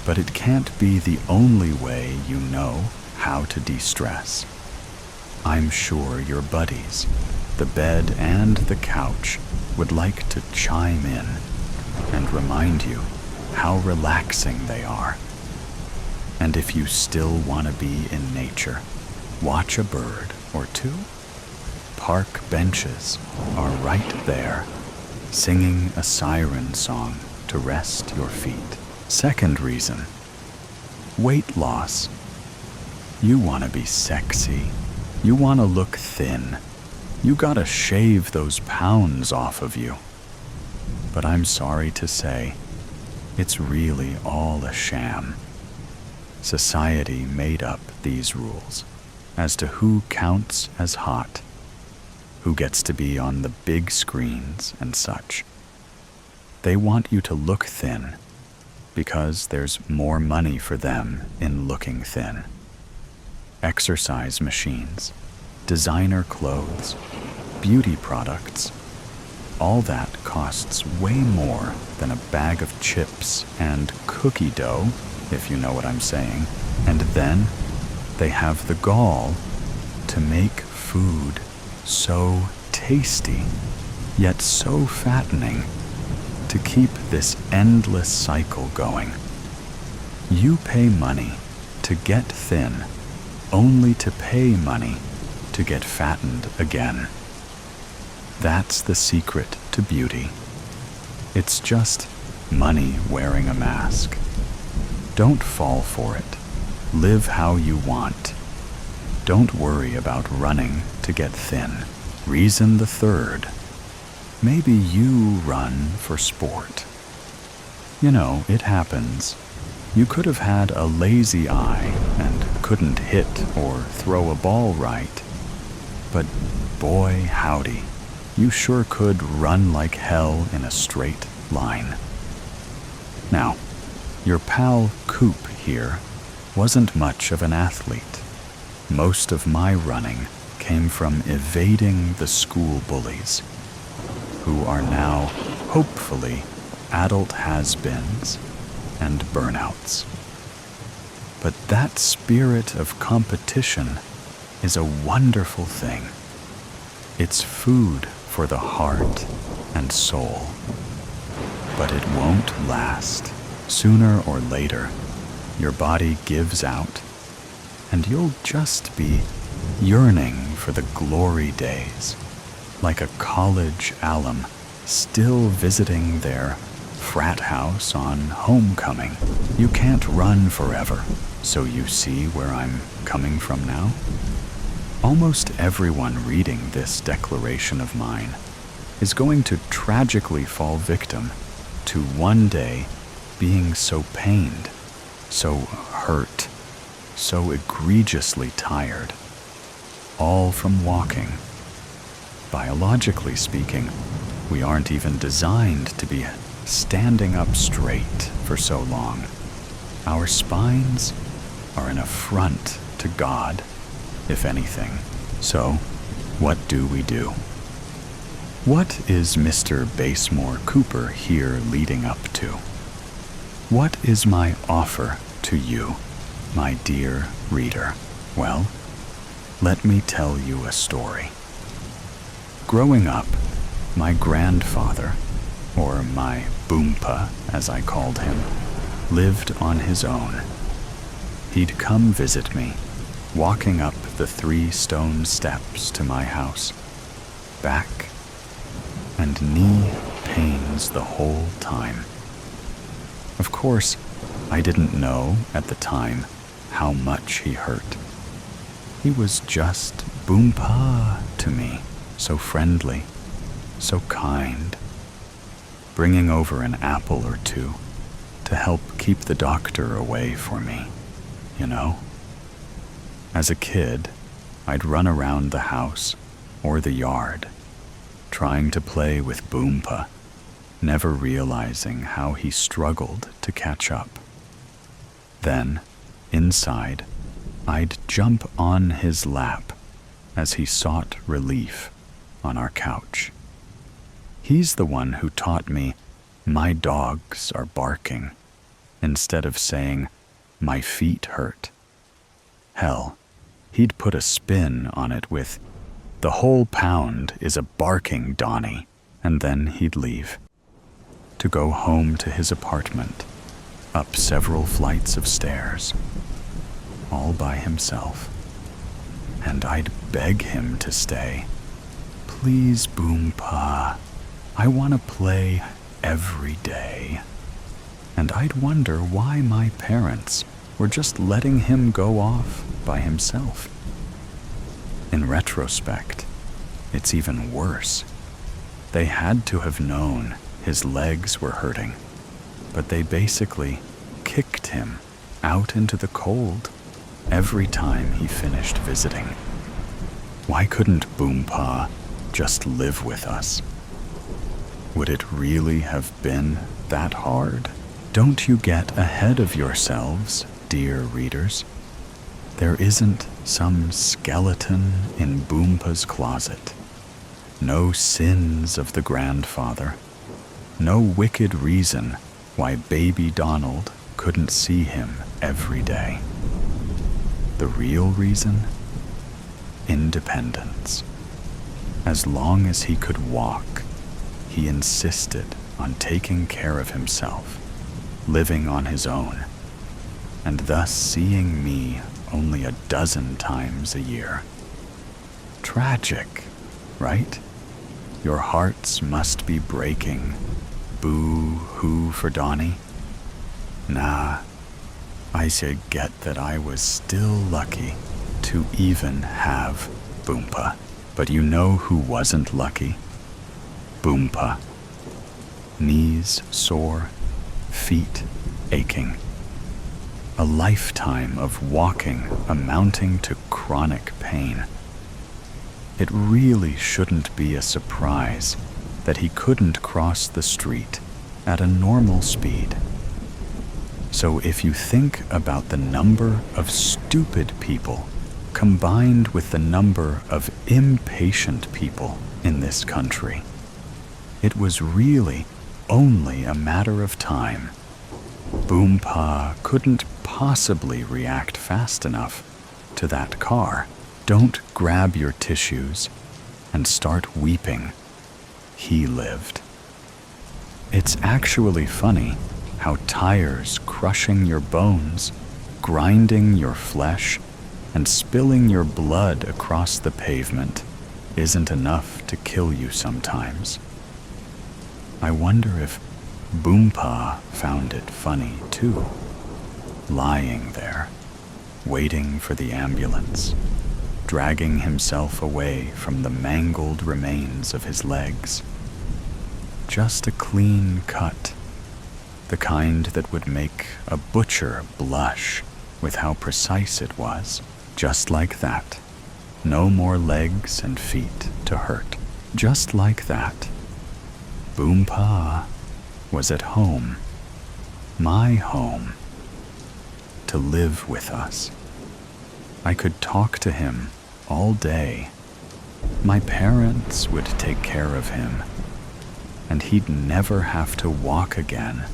But it can't be the only way you know how to de-stress. I'm sure your buddies, the bed and the couch, would like to chime in and remind you how relaxing they are. And if you still want to be in nature, watch a bird or two. Park benches are right there, singing a siren song to rest your feet. Second reason, weight loss. You want to be sexy. You want to look thin. You gotta shave those pounds off of you. But I'm sorry to say, it's really all a sham. Society made up these rules as to who counts as hot, who gets to be on the big screens and such. They want you to look thin because there's more money for them in looking thin. Exercise machines, designer clothes, beauty products, all that costs way more than a bag of chips and cookie dough, if you know what I'm saying. And then they have the gall to make food so tasty, yet so fattening, to keep this endless cycle going. You pay money to get thin, only to pay money to get fattened again. That's the secret to beauty. It's just money wearing a mask. Don't fall for it. Live how you want. Don't worry about running to get thin. Reason the third. Maybe you run for sport. You know, it happens. You could have had a lazy eye and couldn't hit or throw a ball right. But boy, howdy, you sure could run like hell in a straight line. Now, your pal Coop here wasn't much of an athlete. Most of my running came from evading the school bullies, who are now, hopefully, adult has-beens and burnouts. But that spirit of competition is a wonderful thing. It's food for the heart and soul. But it won't last. Sooner or later, your body gives out, and you'll just be yearning for the glory days, like a college alum still visiting their frat house on homecoming. You can't run forever, so you see where I'm coming from now? Almost everyone reading this declaration of mine is going to tragically fall victim to one day being so pained, so hurt, so egregiously tired, all from walking. Biologically speaking, we aren't even designed to be standing up straight for so long. Our spines are an affront to God, if anything. So, what do we do? What is Mr. Basemore Cooper here leading up to? What is my offer to you, my dear reader? Well, let me tell you a story. Growing up, my grandfather, or my Boompa as I called him, lived on his own. He'd come visit me, walking up the 3 stone steps to my house, back and knee pains the whole time. Of course, I didn't know at the time how much he hurt. He was just Boompa to me, so friendly, so kind, bringing over an apple or 2 to help keep the doctor away for me, you know? As a kid, I'd run around the house or the yard, trying to play with Boompa, never realizing how he struggled to catch up. Then, inside, I'd jump on his lap as he sought relief on our couch. He's the one who taught me my dogs are barking, instead of saying, "My feet hurt." Hell, he'd put a spin on it with, "The whole pound is a barking Donnie," and then he'd leave. To go home to his apartment, up several flights of stairs, all by himself. And I'd beg him to stay. "Please, Boompa, I want to play every day." And I'd wonder why my parents were just letting him go off by himself. In retrospect, it's even worse. They had to have known his legs were hurting, but they basically kicked him out into the cold every time he finished visiting. Why couldn't Boompa just live with us? Would it really have been that hard? Don't you get ahead of yourselves, dear readers. There isn't some skeleton in Boompa's closet. No sins of the grandfather. No wicked reason why baby Donald couldn't see him every day. The real reason? Independence. As long as he could walk, he insisted on taking care of himself, living on his own, and thus seeing me only a dozen times a year. Tragic, right? Your hearts must be breaking. Boo-hoo for Donnie. Nah, I should get that I was still lucky to even have Boompa. But you know who wasn't lucky? Boompa. Knees sore, feet aching. A lifetime of walking amounting to chronic pain. It really shouldn't be a surprise that he couldn't cross the street at a normal speed. So if you think about the number of stupid people combined with the number of impatient people in this country, it was really only a matter of time. Boompa couldn't possibly react fast enough to that car. Don't grab your tissues and start weeping. He lived. It's actually funny how tires crushing your bones, grinding your flesh, and spilling your blood across the pavement isn't enough to kill you sometimes. I wonder if Boompa found it funny too, lying there, waiting for the ambulance, dragging himself away from the mangled remains of his legs. Just a clean cut, the kind that would make a butcher blush with how precise it was. Just like that. No more legs and feet to hurt. Just like that. Boompa was at home. My home. To live with us. I could talk to him all day. My parents would take care of him, and he'd never have to walk again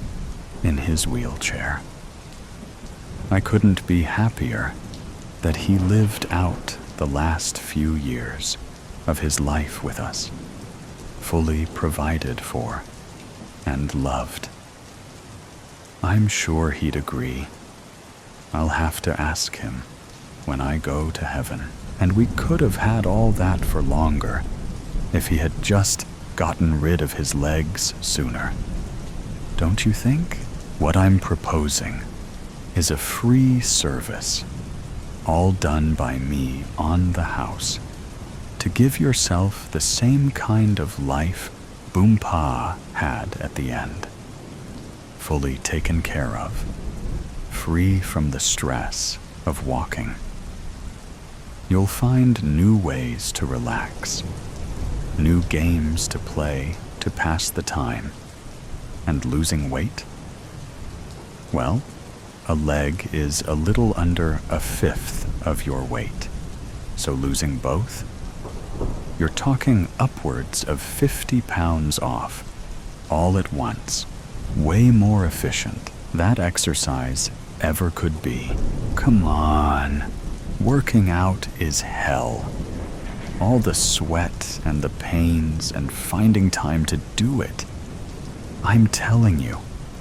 in his wheelchair. I couldn't be happier that he lived out the last few years of his life with us, fully provided for and loved. I'm sure he'd agree. I'll have to ask him when I go to heaven. And we could have had all that for longer if he had just gotten rid of his legs sooner. Don't you think? What I'm proposing is a free service, all done by me on the house, to give yourself the same kind of life Boompa had at the end. Fully taken care of, free from the stress of walking. You'll find new ways to relax, new games to play to pass the time, and losing weight? Well, a leg is a little under a fifth of your weight, so losing both? You're talking upwards of 50 pounds off, all at once, way more efficient that exercise ever could be. Come on. Working out is hell. All the sweat and the pains and finding time to do it. I'm telling you,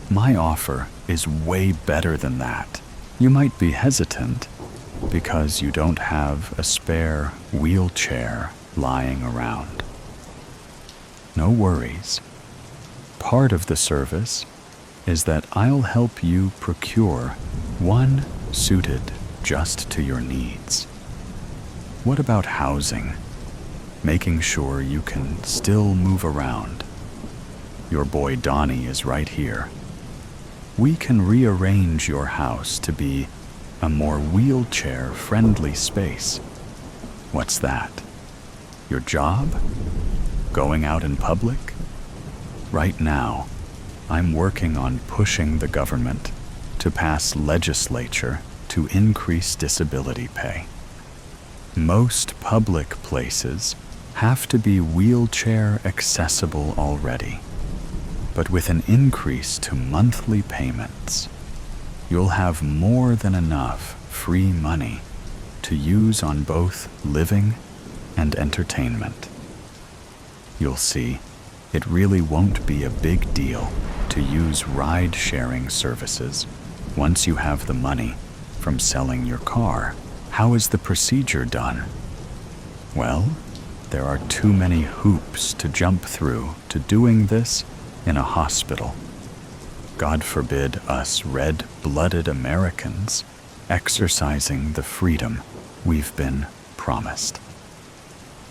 my offer is way better than that. You might be hesitant because you don't have a spare wheelchair lying around. No worries. Part of the service is that I'll help you procure one suited just to your needs. What about housing? Making sure you can still move around. Your boy Donnie is right here. We can rearrange your house to be a more wheelchair-friendly space. What's that? Your job? Going out in public? Right now, I'm working on pushing the government to pass legislature to increase disability pay. Most public places have to be wheelchair accessible already, but with an increase to monthly payments, you'll have more than enough free money to use on both living and entertainment. You'll see, it really won't be a big deal to use ride-sharing services once you have the money from selling your car. How is the procedure done? Well, there are too many hoops to jump through to doing this in a hospital. God forbid us red-blooded Americans exercising the freedom we've been promised.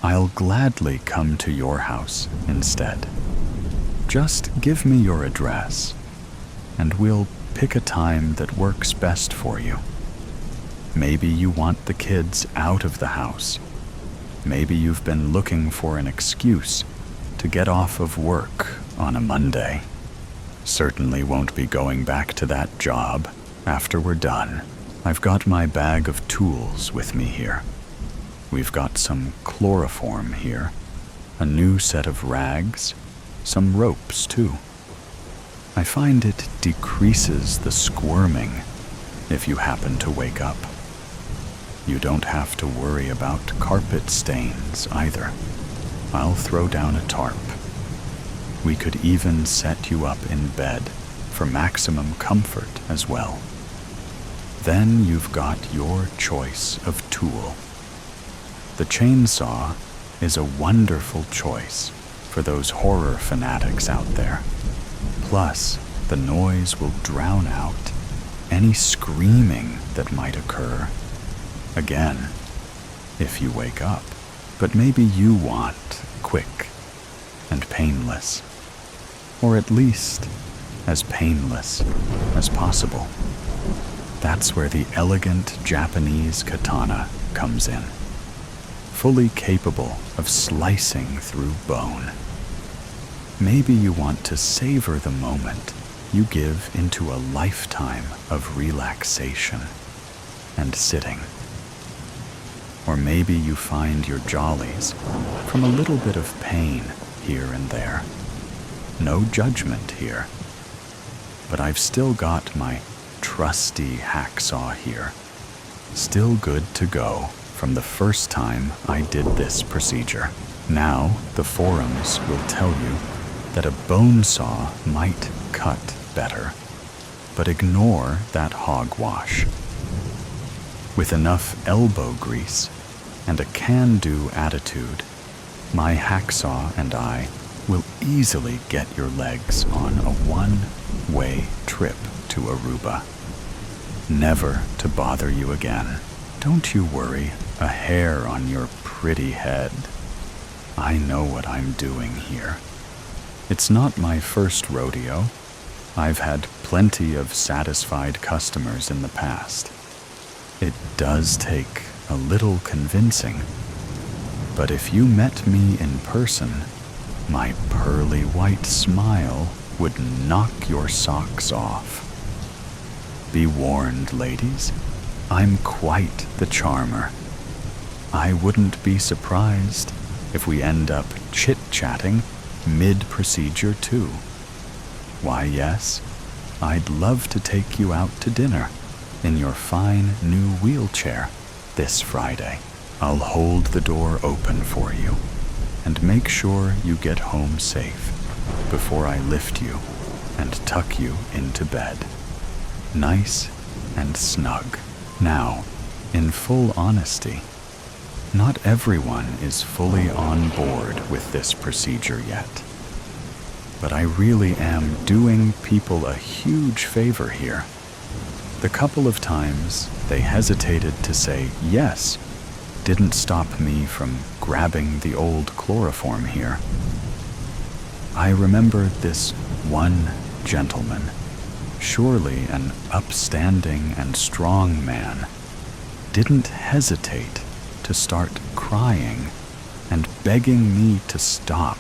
I'll gladly come to your house instead. Just give me your address, and we'll pick a time that works best for you. Maybe you want the kids out of the house. Maybe you've been looking for an excuse to get off of work on a Monday. Certainly won't be going back to that job after we're done. I've got my bag of tools with me here. We've got some chloroform here, a new set of rags, some ropes too. I find it decreases the squirming if you happen to wake up. You don't have to worry about carpet stains either. I'll throw down a tarp. We could even set you up in bed for maximum comfort as well. Then you've got your choice of tool. The chainsaw is a wonderful choice for those horror fanatics out there. Plus, the noise will drown out any screaming that might occur. Again, if you wake up. But maybe you want quick and painless, or at least as painless as possible. That's where the elegant Japanese katana comes in, fully capable of slicing through bone. Maybe you want to savor the moment you give into a lifetime of relaxation and sitting. Or maybe you find your jollies from a little bit of pain here and there. No judgment here. But I've still got my trusty hacksaw here, still good to go from the first time I did this procedure. Now the forums will tell you that a bone saw might cut better, but ignore that hogwash. With enough elbow grease and a can-do attitude, my hacksaw and I will easily get your legs on a one-way trip to Aruba. Never to bother you again. Don't you worry a hair on your pretty head. I know what I'm doing here. It's not my first rodeo. I've had plenty of satisfied customers in the past. It does take a little convincing, but if you met me in person, my pearly white smile would knock your socks off. Be warned, ladies, I'm quite the charmer. I wouldn't be surprised if we end up chit-chatting mid-procedure too. Why, yes, I'd love to take you out to dinner in your fine new wheelchair this Friday. I'll hold the door open for you and make sure you get home safe before I lift you and tuck you into bed, nice and snug. Now, in full honesty, not everyone is fully on board with this procedure yet. But I really am doing people a huge favor here. The couple of times they hesitated to say yes didn't stop me from grabbing the old chloroform here. I remember this one gentleman, surely an upstanding and strong man, didn't hesitate to start crying and begging me to stop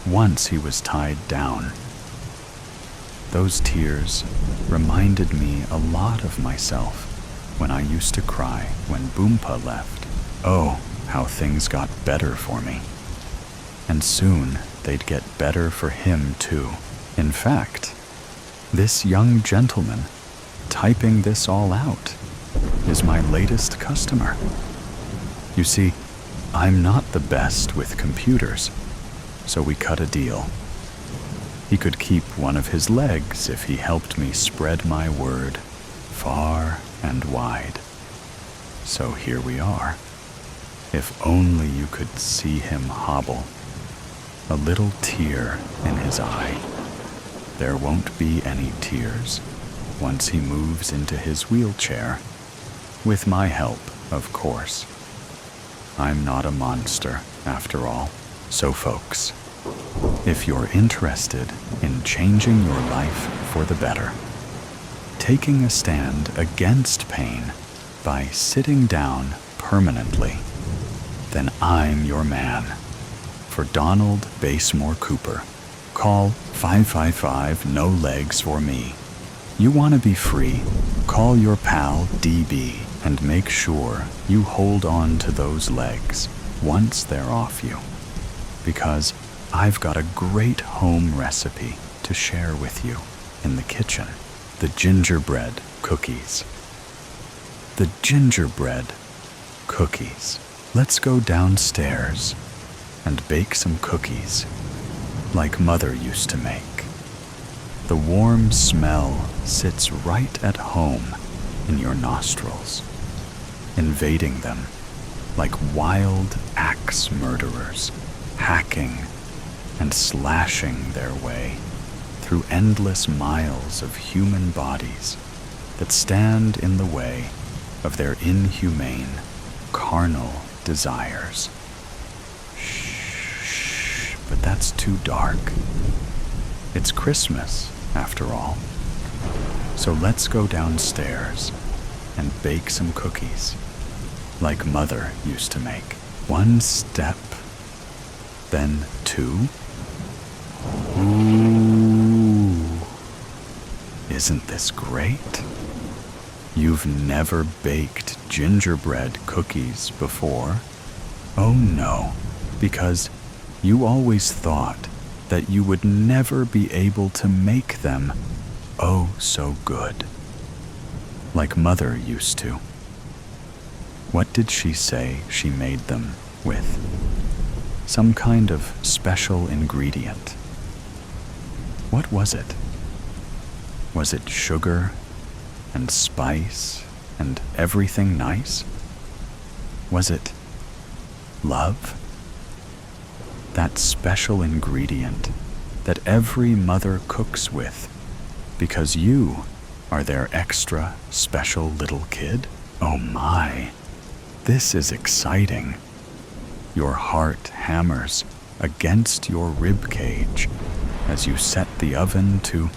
once he was tied down. Those tears reminded me a lot of myself when I used to cry when Boompa left. Oh, how things got better for me. And soon they'd get better for him too. In fact, this young gentleman typing this all out is my latest customer. You see, I'm not the best with computers, so we cut a deal. He could keep one of his legs if he helped me spread my word far and wide. So here we are. If only you could see him hobble, a little tear in his eye. There won't be any tears once he moves into his wheelchair, with my help, of course. I'm not a monster, after all. So folks, if you're interested in changing your life for the better, taking a stand against pain by sitting down permanently, then I'm your man. For Donald Basemore Cooper, call 555-NO-LEGS for me. You want to be free? Call your pal DB and make sure you hold on to those legs once they're off you. Because I've got a great home recipe to share with you in the kitchen. The gingerbread cookies. The gingerbread cookies. Let's go downstairs and bake some cookies like Mother used to make. The warm smell sits right at home in your nostrils, invading them like wild axe murderers, hacking and slashing their way through endless miles of human bodies that stand in the way of their inhumane, carnal desires. Shh, but that's too dark. It's Christmas, after all. So let's go downstairs and bake some cookies, like Mother used to make. One step, then two. Ooh, isn't this great? You've never baked gingerbread cookies before? Oh no, because you always thought that you would never be able to make them oh so good, like Mother used to. What did she say she made them with? Some kind of special ingredient. What was it? Was it sugar and spice and everything nice? Was it love? That special ingredient that every mother cooks with because you are their extra special little kid? Oh my, this is exciting. Your heart hammers against your rib cage as you set the oven to...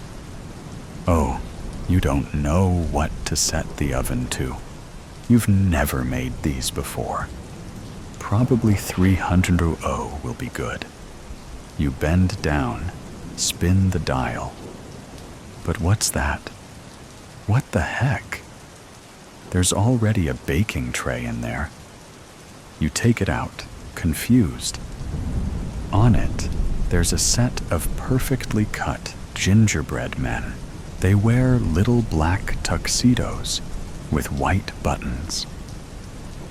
Oh, you don't know what to set the oven to. You've never made these before. Probably 300 will be good. You bend down, spin the dial. But what's that? What the heck? There's already a baking tray in there. You take it out, confused. On it, there's a set of perfectly cut gingerbread men, They wear little black tuxedos with white buttons.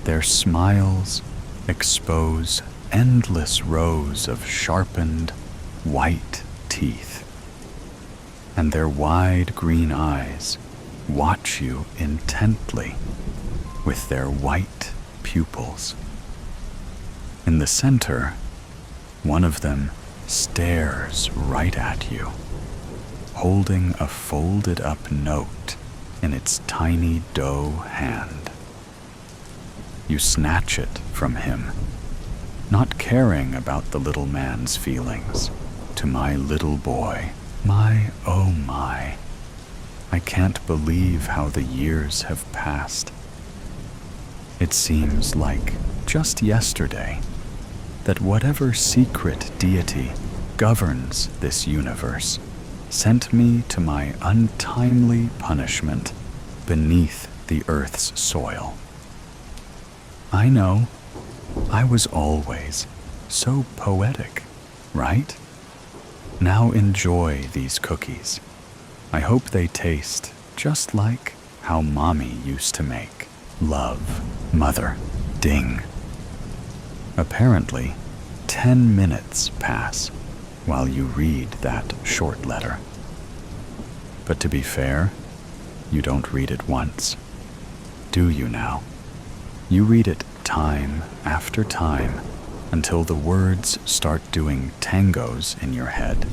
Their smiles expose endless rows of sharpened, white teeth, and their wide green eyes watch you intently with their white pupils. In the center, one of them stares right at you, holding a folded up note in its tiny dough hand. You snatch it from him, not caring about the little man's feelings. To my little boy, my oh my, I can't believe how the years have passed. It seems like just yesterday that whatever secret deity governs this universe sent me to my untimely punishment beneath the earth's soil. I know, I was always so poetic, right? Now enjoy these cookies. I hope they taste just like how Mommy used to make. Love, Mother. Ding. Apparently, 10 minutes pass while you read that short letter. But to be fair, you don't read it once. Do you now? You read it time after time until the words start doing tangos in your head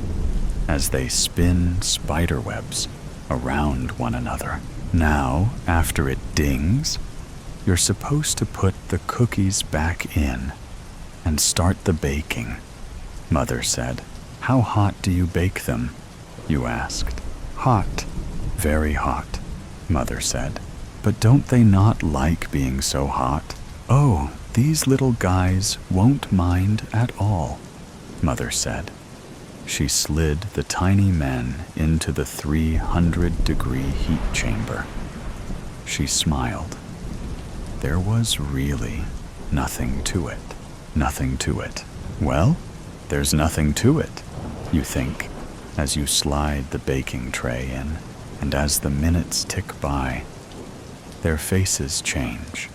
as they spin spiderwebs around one another. Now, after it dings, you're supposed to put the cookies back in and start the baking, Mother said. How hot do you bake them? You asked. Hot, very hot, Mother said. But don't they not like being so hot? Oh, these little guys won't mind at all, Mother said. She slid the tiny men into the 300-degree heat chamber. She smiled. There was really nothing to it. Nothing to it. Well, there's nothing to it, you think, as you slide the baking tray in, and as the minutes tick by, their faces change.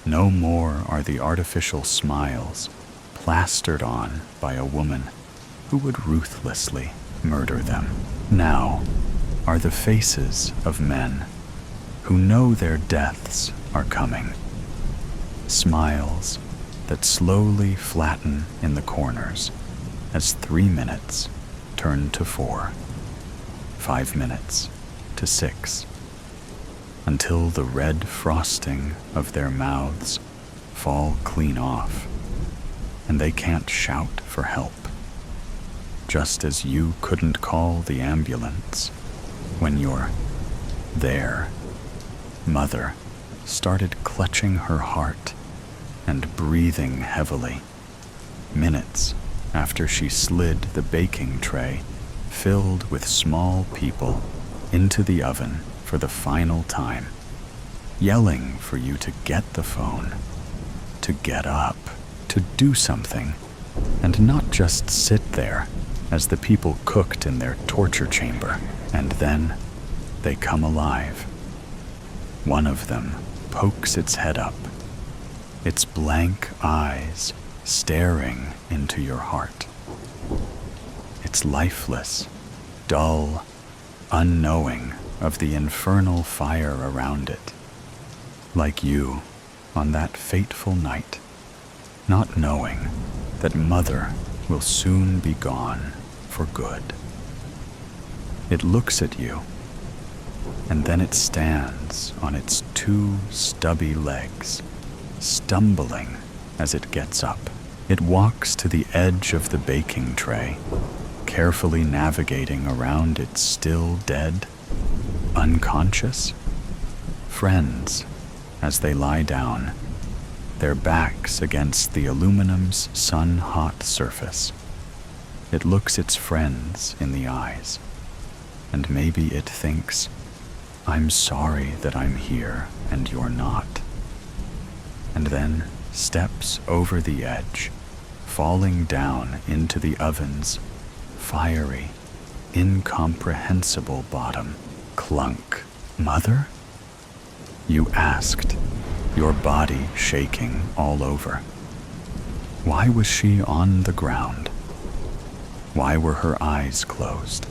No more are the artificial smiles plastered on by a woman who would ruthlessly murder them. Now are the faces of men who know their deaths are coming. Smiles that slowly flatten in the corners as 3 minutes turn to 4, 5 minutes to 6, until the red frosting of their mouths fall clean off, and they can't shout for help. Just as you couldn't call the ambulance when you're there, Mother started clutching her heart and breathing heavily, minutes after she slid the baking tray filled with small people into the oven for the final time, yelling for you to get the phone, to get up, to do something, and not just sit there as the people cooked in their torture chamber. And then they come alive. One of them pokes its head up, its blank eyes staring into your heart. It's lifeless, dull, unknowing of the infernal fire around it, like you on that fateful night, not knowing that Mother will soon be gone for good. It looks at you, and then it stands on its 2 stubby legs, stumbling as it gets up. It walks to the edge of the baking tray, carefully navigating around its still dead, unconscious friends as they lie down, their backs against the aluminum's sun-hot surface. It looks its friends in the eyes, and maybe it thinks, I'm sorry that I'm here and you're not, and then steps over the edge, falling down into the oven's fiery, incomprehensible bottom. Clunk. Mother? You asked, your body shaking all over. Why was she on the ground? Why were her eyes closed?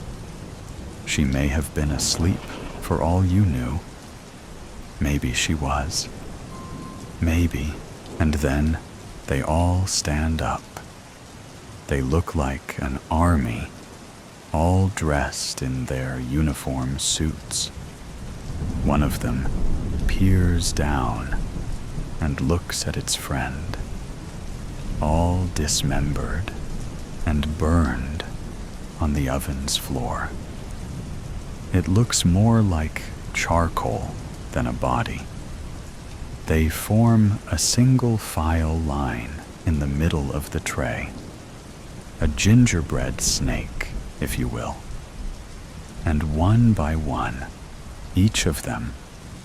She may have been asleep, for all you knew. Maybe she was. Maybe. And then they all stand up. They look like an army, all dressed in their uniform suits. One of them peers down and looks at its friend, all dismembered and burned on the oven's floor. It looks more like charcoal than a body. They form a single file line in the middle of the tray, a gingerbread snake, if you will. And one by one, each of them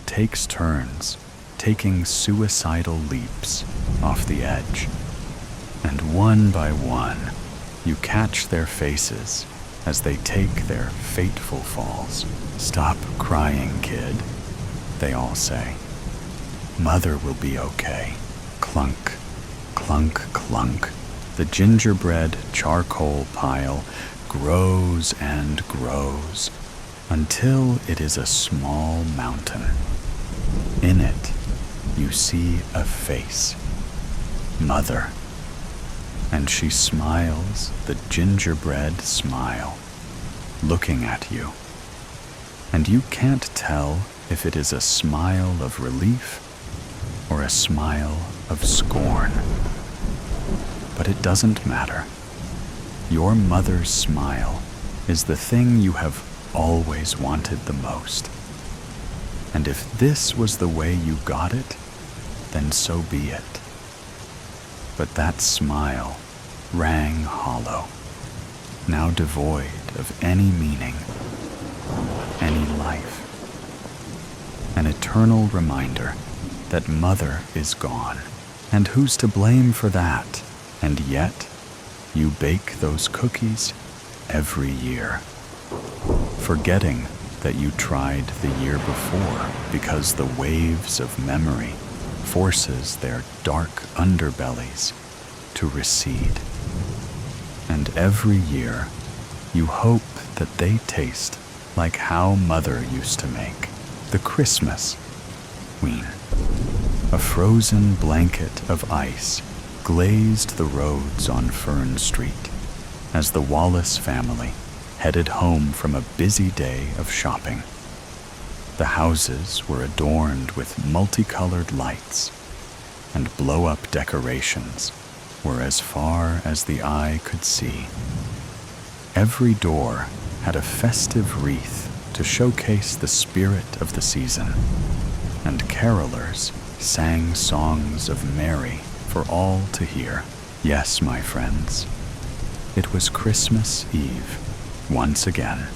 takes turns taking suicidal leaps off the edge. And one by one, you catch their faces as they take their fateful falls. Stop crying, kid, they all say. Mother will be okay. Clunk, clunk, clunk. The gingerbread charcoal pile grows and grows until it is a small mountain. In it, you see a face. Mother. And she smiles the gingerbread smile, looking at you. And you can't tell if it is a smile of relief or a smile of scorn. But it doesn't matter. Your mother's smile is the thing you have always wanted the most. And if this was the way you got it, then so be it. But that smile rang hollow, now devoid of any meaning, any life. An eternal reminder that Mother is gone, and who's to blame for that? And yet, you bake those cookies every year, forgetting that you tried the year before because the waves of memory forces their dark underbellies to recede. And every year, you hope that they taste like how Mother used to make the Christmas ween. A frozen blanket of ice glazed the roads on Fern Street as the Wallace family headed home from a busy day of shopping. The houses were adorned with multicolored lights, and blow-up decorations were as far as the eye could see. Every door had a festive wreath to showcase the spirit of the season, and carolers sang songs of merry for all to hear. Yes, my friends, it was Christmas Eve once again,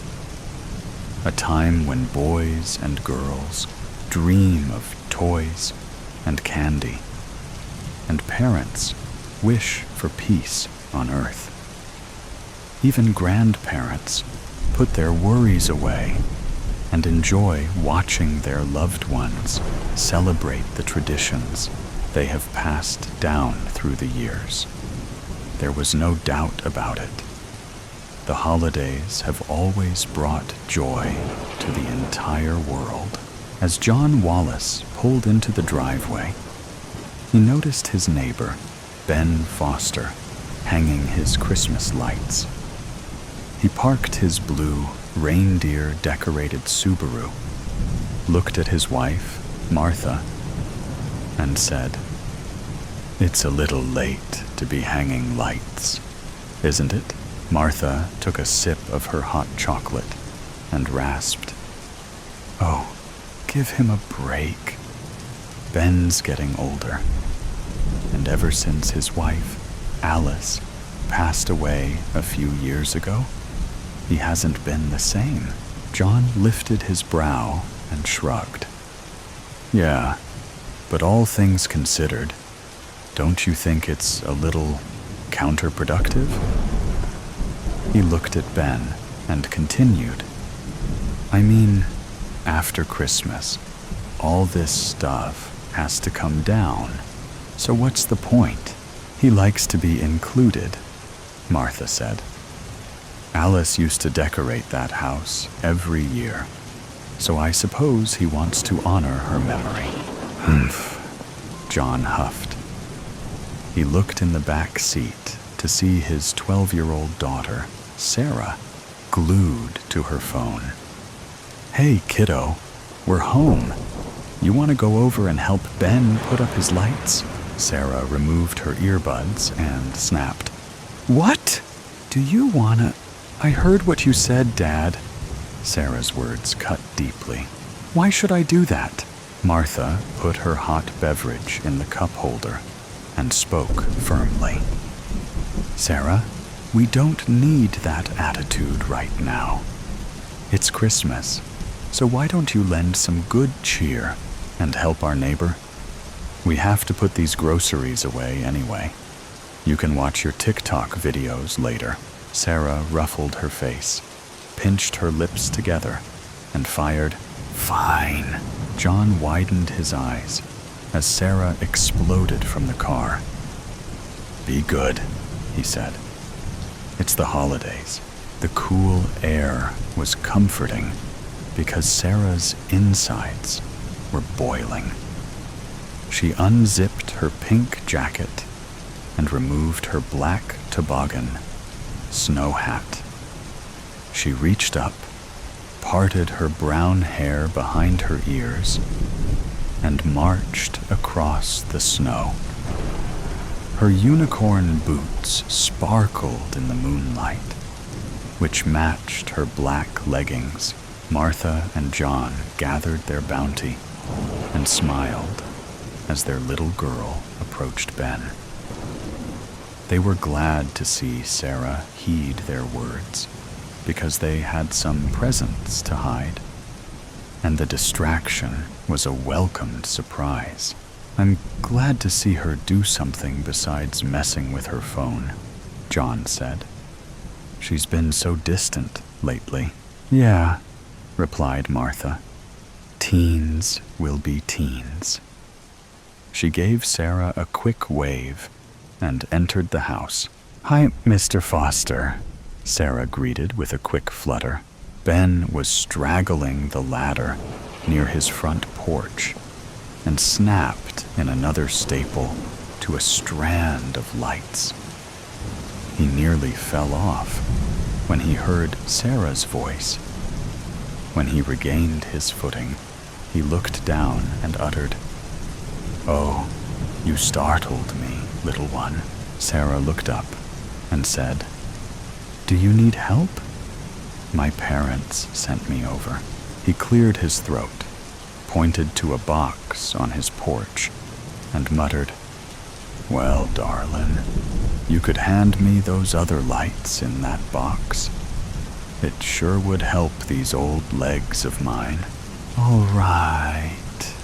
a time when boys and girls dream of toys and candy, and parents wish for peace on earth. Even grandparents put their worries away and enjoy watching their loved ones celebrate the traditions they have passed down through the years. There was no doubt about it. The holidays have always brought joy to the entire world. As John Wallace pulled into the driveway, he noticed his neighbor, Ben Foster, hanging his Christmas lights. He parked his blue, reindeer-decorated Subaru, looked at his wife, Martha, and said, "It's a little late to be hanging lights, isn't it?" Martha took a sip of her hot chocolate and rasped, "Oh, give him a break. Ben's getting older, and ever since his wife, Alice, passed away a few years ago, he hasn't been the same." John lifted his brow and shrugged. "Yeah, but all things considered, don't you think it's a little counterproductive?" He looked at Ben and continued, I mean, after Christmas, all this stuff has to come down. So what's the point? He likes to be included, Martha said. Alice used to decorate that house every year, so I suppose he wants to honor her memory. Humph, John huffed. He looked in the back seat to see his 12-year-old daughter, Sarah, glued to her phone. Hey, kiddo, we're home. You want to go over and help Ben put up his lights? Sarah removed her earbuds and snapped. What? Do you wanna? I heard what you said, Dad. Sarah's words cut deeply. Why should I do that? Martha put her hot beverage in the cup holder and spoke firmly. Sarah, we don't need that attitude right now. It's Christmas, so why don't you lend some good cheer and help our neighbor? We have to put these groceries away anyway. You can watch your TikTok videos later. Sarah ruffled her face, pinched her lips together, and fired, Fine. John widened his eyes as Sarah exploded from the car. Be good, he said. It's the holidays. The cool air was comforting because Sarah's insides were boiling. She unzipped her pink jacket and removed her black toboggan snow hat. She reached up, parted her brown hair behind her ears, and marched across the snow. Her unicorn boots sparkled in the moonlight, which matched her black leggings. Martha and John gathered their bounty and smiled as their little girl approached Ben. They were glad to see Sarah heed their words because they had some presents to hide, and the distraction was a welcomed surprise. I'm glad to see her do something besides messing with her phone, John said. She's been so distant lately. Yeah, replied Martha. Teens will be teens. She gave Sarah a quick wave and entered the house. Hi, Mr. Foster, Sarah greeted with a quick flutter. Ben was straggling the ladder near his front porch and snapped in another staple to a strand of lights. He nearly fell off when he heard Sarah's voice. When he regained his footing, he looked down and uttered, Oh, you startled me, little one. Sarah looked up and said, Do you need help? My parents sent me over. He cleared his throat, pointed to a box on his porch, and muttered, Well, darling, you could hand me those other lights in that box. It sure would help these old legs of mine. All right,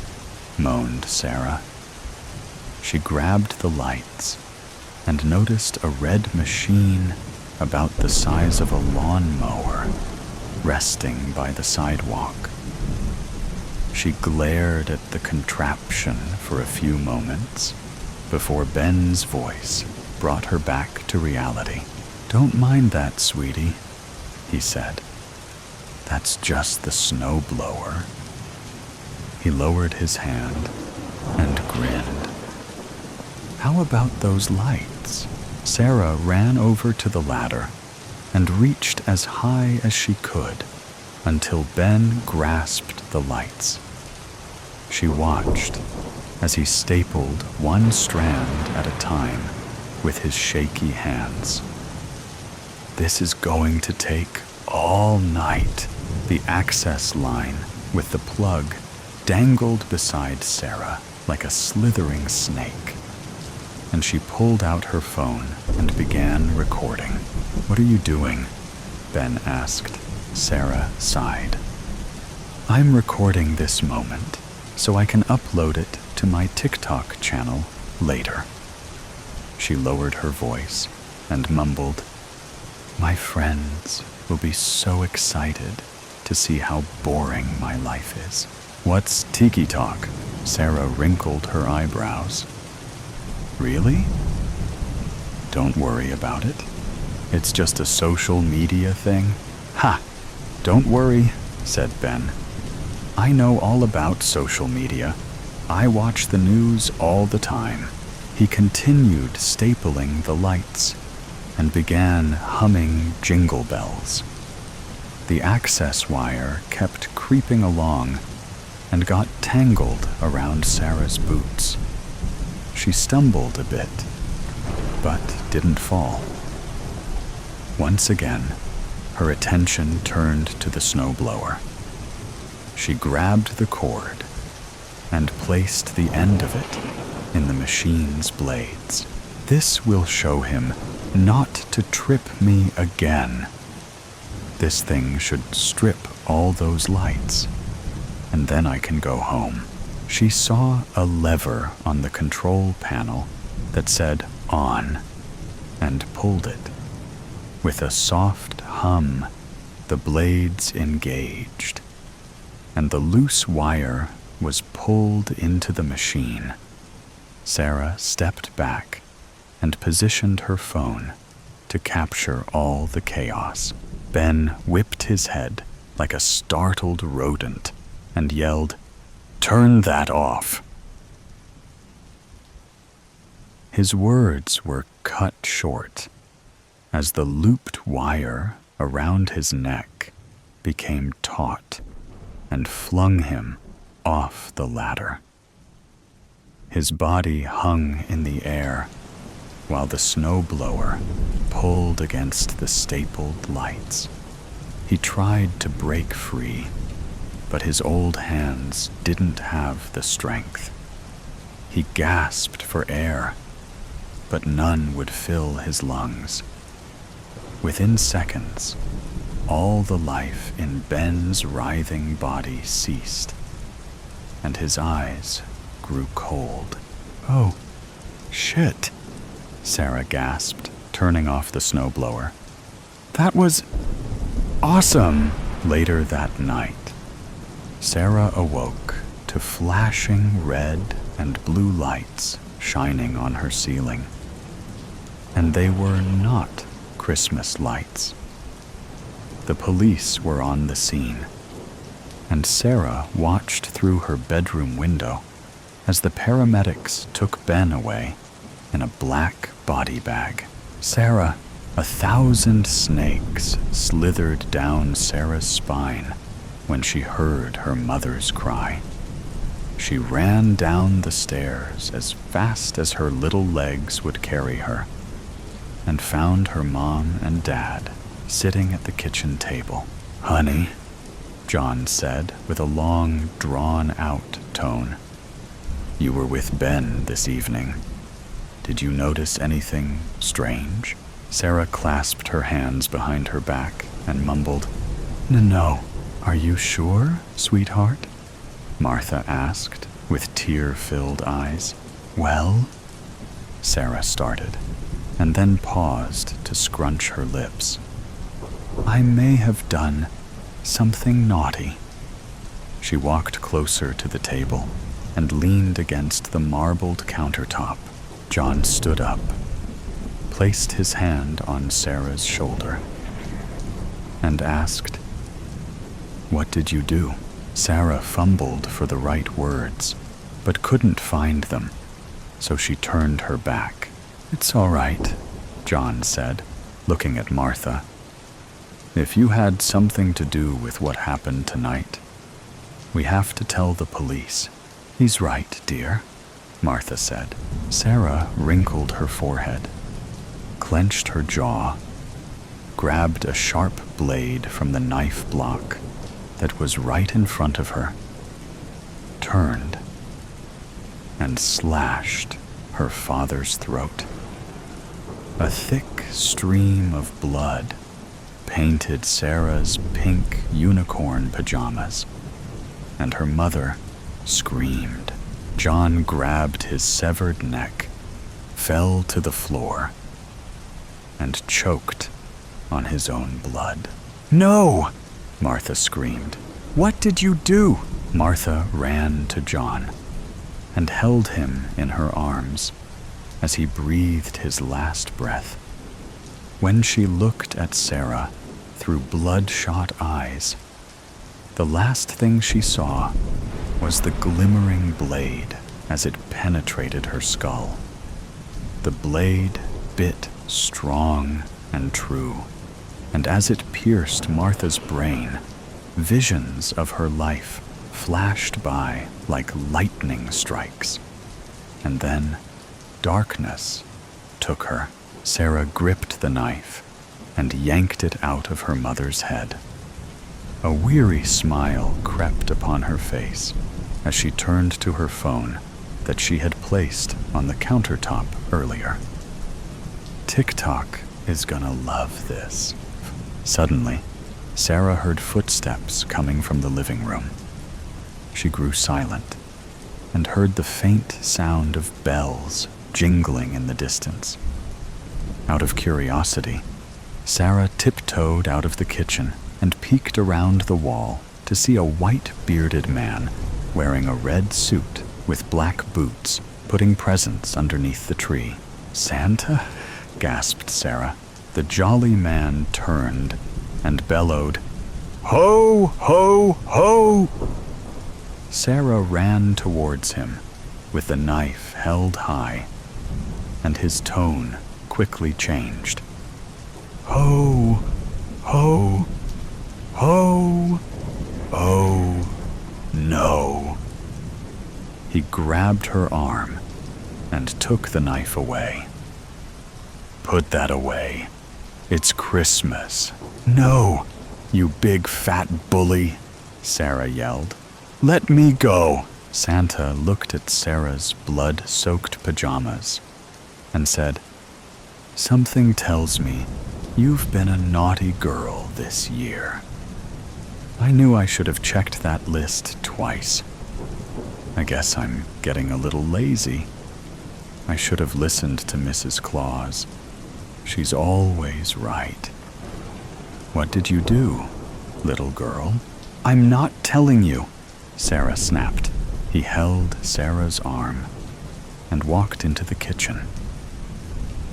moaned Sarah. She grabbed the lights and noticed a red machine about the size of a lawnmower resting by the sidewalk. She glared at the contraption for a few moments before Ben's voice brought her back to reality. Don't mind that, sweetie, he said. That's just the snowblower. He lowered his hand and grinned. How about those lights? Sarah ran over to the ladder and reached as high as she could until Ben grasped the lights. She watched as he stapled one strand at a time with his shaky hands. This is going to take all night. The access line with the plug dangled beside Sarah like a slithering snake, and she pulled out her phone and began recording. What are you doing? Ben asked. Sarah sighed. I'm recording this moment so I can upload it to my TikTok channel later. She lowered her voice and mumbled, My friends will be so excited to see how boring my life is. What's tiki talk? Sarah wrinkled her eyebrows. Really? Don't worry about it. It's just a social media thing. Ha! Don't worry, said Ben. I know all about social media. I watch the news all the time. He continued stapling the lights and began humming jingle bells. The access wire kept creeping along and got tangled around Sarah's boots. She stumbled a bit, but didn't fall. Once again, her attention turned to the snowblower. She grabbed the cord and placed the end of it in the machine's blades. This will show him not to trip me again. This thing should strip all those lights, and then I can go home. She saw a lever on the control panel that said on and pulled it. With a soft hum, the blades engaged, and the loose wire was pulled into the machine. Sarah stepped back and positioned her phone to capture all the chaos. Ben whipped his head like a startled rodent and yelled, "Turn that off!" His words were cut short as the looped wire around his neck became taut and flung him off the ladder. His body hung in the air while the snowblower pulled against the stapled lights. He tried to break free, but his old hands didn't have the strength. He gasped for air, but none would fill his lungs. Within seconds, all the life in Ben's writhing body ceased, and his eyes grew cold. "Oh, shit," Sarah gasped, turning off the snowblower. "That was awesome!" Later that night, Sarah awoke to flashing red and blue lights shining on her ceiling. And they were not Christmas lights. The police were on the scene, and Sarah watched through her bedroom window as the paramedics took Ben away in a black body bag. Sarah, 1,000 snakes slithered down Sarah's spine when she heard her mother's cry. She ran down the stairs as fast as her little legs would carry her and found her mom and dad sitting at the kitchen table. "Honey," John said with a long, drawn-out tone, "you were with Ben this evening. Did you notice anything strange?" Sarah clasped her hands behind her back and mumbled, "No. Are you sure, sweetheart?" Martha asked with tear-filled eyes. "Well," Sarah started, and then paused to scrunch her lips. "I may have done something naughty." She walked closer to the table and leaned against the marbled countertop. John stood up, placed his hand on Sarah's shoulder, and asked, "What did you do?" Sarah fumbled for the right words, but couldn't find them, so she turned her back. "It's all right," John said, looking at Martha. "If you had something to do with what happened tonight, we have to tell the police." "He's right, dear," Martha said. Sarah wrinkled her forehead, clenched her jaw, grabbed a sharp blade from the knife block that was right in front of her, turned, and slashed her father's throat. A thick stream of blood painted Sarah's pink unicorn pajamas, and her mother screamed. John grabbed his severed neck, fell to the floor, and choked on his own blood. "No!" Martha screamed. "What did you do?" Martha ran to John and held him in her arms as he breathed his last breath. When she looked at Sarah through bloodshot eyes, the last thing she saw was the glimmering blade as it penetrated her skull. The blade bit strong and true, and as it pierced Martha's brain, visions of her life flashed by like lightning strikes. And then darkness took her. Sarah gripped the knife and yanked it out of her mother's head. A weary smile crept upon her face as she turned to her phone that she had placed on the countertop earlier. TikTok is gonna love this. Suddenly, Sarah heard footsteps coming from the living room. She grew silent and heard the faint sound of bells jingling in the distance. Out of curiosity, Sarah tiptoed out of the kitchen and peeked around the wall to see a white-bearded man wearing a red suit with black boots putting presents underneath the tree. "Santa?" gasped Sarah. The jolly man turned and bellowed, "Ho, ho, ho!" Sarah ran towards him with the knife held high, and his tone quickly changed. "Ho, ho, ho, oh, no." He grabbed her arm and took the knife away. "Put that away. It's Christmas." "No, you big fat bully," Sarah yelled. "Let me go." Santa looked at Sarah's blood-soaked pajamas and said, "Something tells me you've been a naughty girl this year. I knew I should have checked that list twice. I guess I'm getting a little lazy. I should have listened to Mrs. Claus. She's always right. What did you do, little girl?" "I'm not telling you," Sarah snapped. He held Sarah's arm and walked into the kitchen,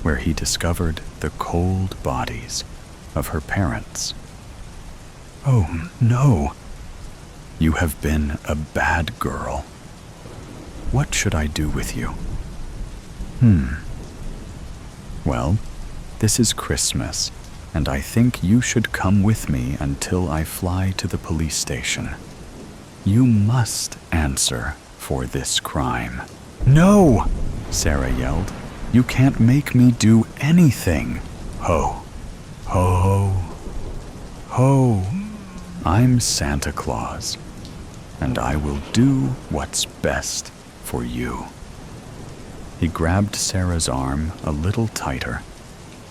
where he discovered the cold bodies of her parents. "Oh, no. You have been a bad girl. What should I do with you?" Well, this is Christmas, and I think you should come with me until I fly to the police station. You must answer for this crime." "No!" Sarah yelled. "You can't make me do anything." Ho, ho, ho. I'm Santa Claus, and I will do what's best for you. He grabbed Sarah's arm a little tighter,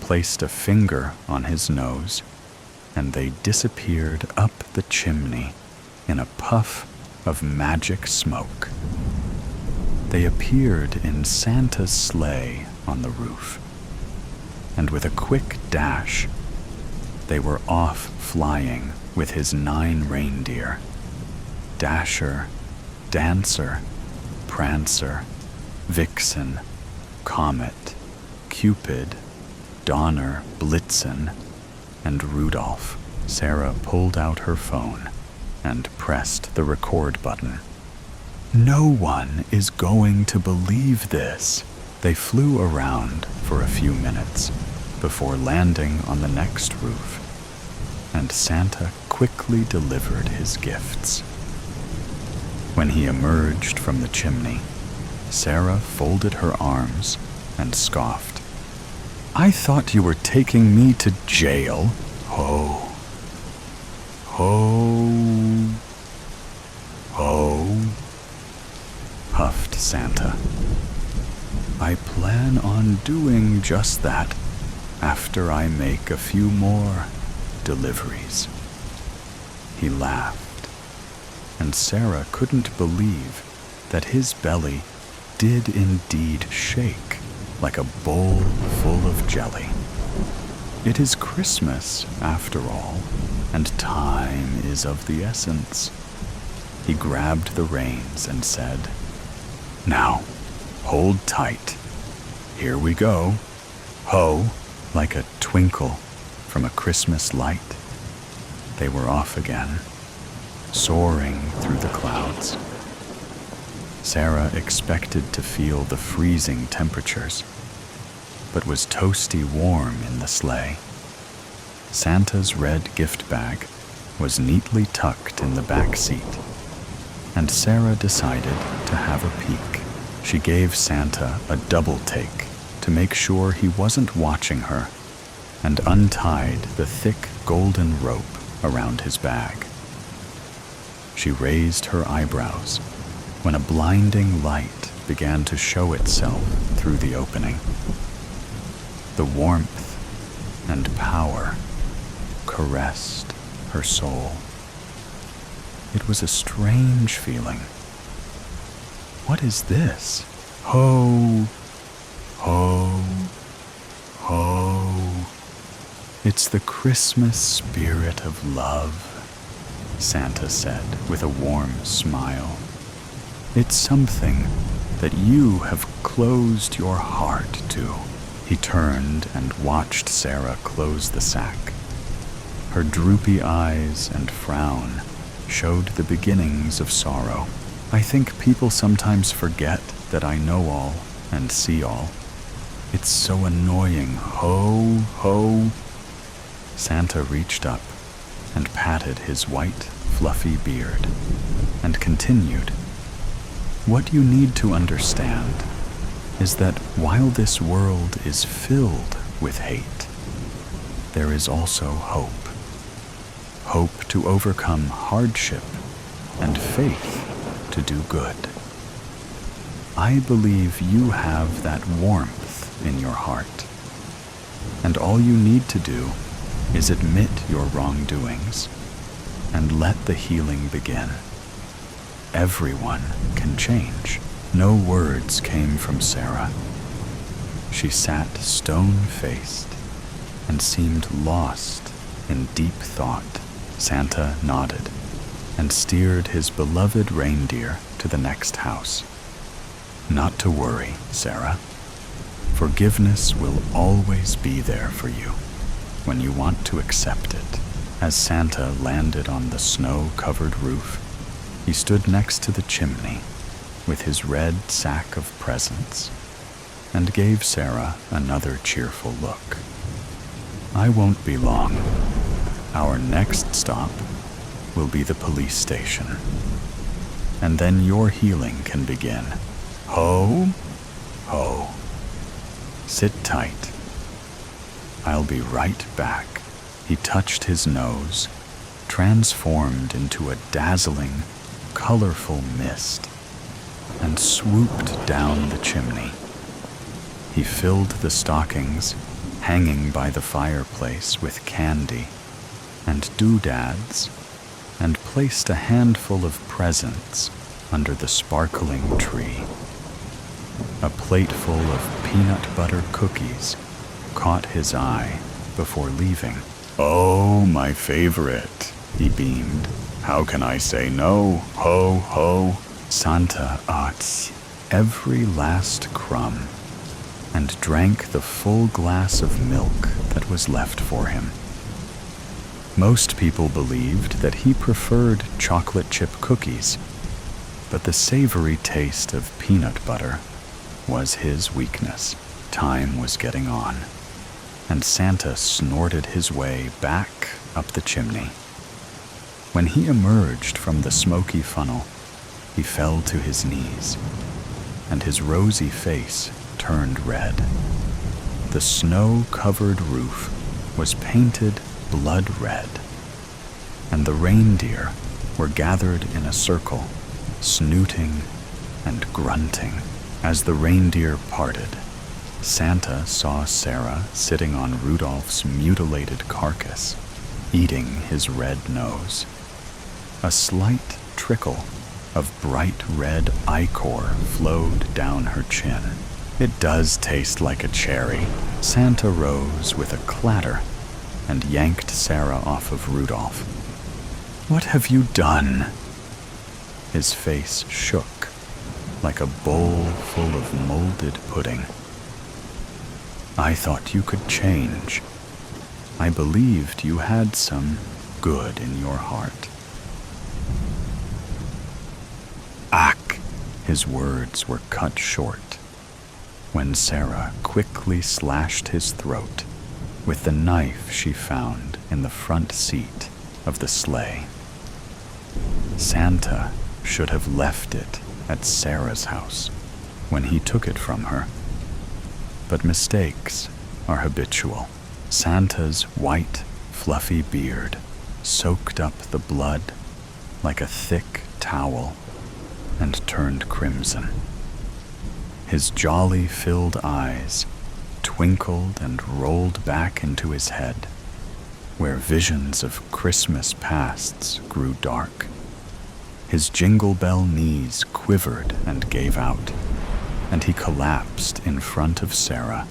placed a finger on his nose, and they disappeared up the chimney in a puff of magic smoke. They appeared in Santa's sleigh on the roof, and with a quick dash, they were off flying with his 9 reindeer: Dasher, Dancer, Prancer, Vixen, Comet, Cupid, Donner, Blitzen, and Rudolph. Sarah pulled out her phone and pressed the record button. "No one is going to believe this." They flew around for a few minutes before landing on the next roof, and Santa quickly delivered his gifts. When he emerged from the chimney, Sarah folded her arms and scoffed. "I thought you were taking me to jail." "Ho, ho, ho," puffed Santa. "I plan on doing just that after I make a few more deliveries." He laughed, and Sarah couldn't believe that his belly did indeed shake like a bowl full of jelly. It is Christmas, after all, and time is of the essence. He grabbed the reins and said, "Now, hold tight. Here we go. Ho!" Like a twinkle from a Christmas light, they were off again, soaring through the clouds. Sarah expected to feel the freezing temperatures, but was toasty warm in the sleigh. Santa's red gift bag was neatly tucked in the back seat, and Sarah decided to have a peek. She gave Santa a double take to make sure he wasn't watching her, and untied the thick golden rope around his bag. She raised her eyebrows when a blinding light began to show itself through the opening. The warmth and power caressed her soul. It was a strange feeling. What is this? Ho! Ho! Ho! It's the Christmas spirit of love, Santa said with a warm smile. It's something that you have closed your heart to. He turned and watched Sarah close the sack. Her droopy eyes and frown showed the beginnings of sorrow. I think people sometimes forget that I know all and see all. It's so annoying. Ho, ho. Santa reached up and patted his white, fluffy beard and continued. What you need to understand is that while this world is filled with hate, there is also hope. Hope to overcome hardship and faith to do good. I believe you have that warmth in your heart, and all you need to do is admit your wrongdoings and let the healing begin. Everyone can change. No words came from Sarah. She sat stone-faced and seemed lost in deep thought. Santa nodded and steered his beloved reindeer to the next house. Not to worry, Sarah. Forgiveness will always be there for you when you want to accept it. As Santa landed on the snow-covered roof, he stood next to the chimney with his red sack of presents and gave Sarah another cheerful look. I won't be long. Our next stop will be the police station, and then your healing can begin. Ho, ho. Sit tight. I'll be right back. He touched his nose, transformed into a dazzling, colorful mist, and swooped down the chimney. He filled the stockings hanging by the fireplace with candy and doodads, and placed a handful of presents under the sparkling tree. A plateful of peanut butter cookies caught his eye before leaving. Oh, my favorite, he beamed. How can I say no? Ho, ho. Santa ate every last crumb and drank the full glass of milk that was left for him. Most people believed that he preferred chocolate chip cookies, but the savory taste of peanut butter was his weakness. Time was getting on, and Santa snorted his way back up the chimney. When he emerged from the smoky funnel, he fell to his knees, and his rosy face turned red. The snow-covered roof was painted blood red, and the reindeer were gathered in a circle, snooting and grunting. As the reindeer parted, Santa saw Sarah sitting on Rudolph's mutilated carcass, eating his red nose. A slight trickle of bright red ichor flowed down her chin. It does taste like a cherry. Santa rose with a clatter and yanked Sarah off of Rudolph. "What have you done?" His face shook like a bowl full of molded pudding. "I thought you could change. I believed you had some good in your heart." "Ack!" His words were cut short when Sarah quickly slashed his throat with the knife she found in the front seat of the sleigh. Santa should have left it at Sarah's house when he took it from her. But mistakes are habitual. Santa's white, fluffy beard soaked up the blood like a thick towel and turned crimson. His jolly-filled eyes twinkled and rolled back into his head, where visions of Christmas pasts grew dark. His jingle bell knees quivered and gave out, and he collapsed in front of Sarah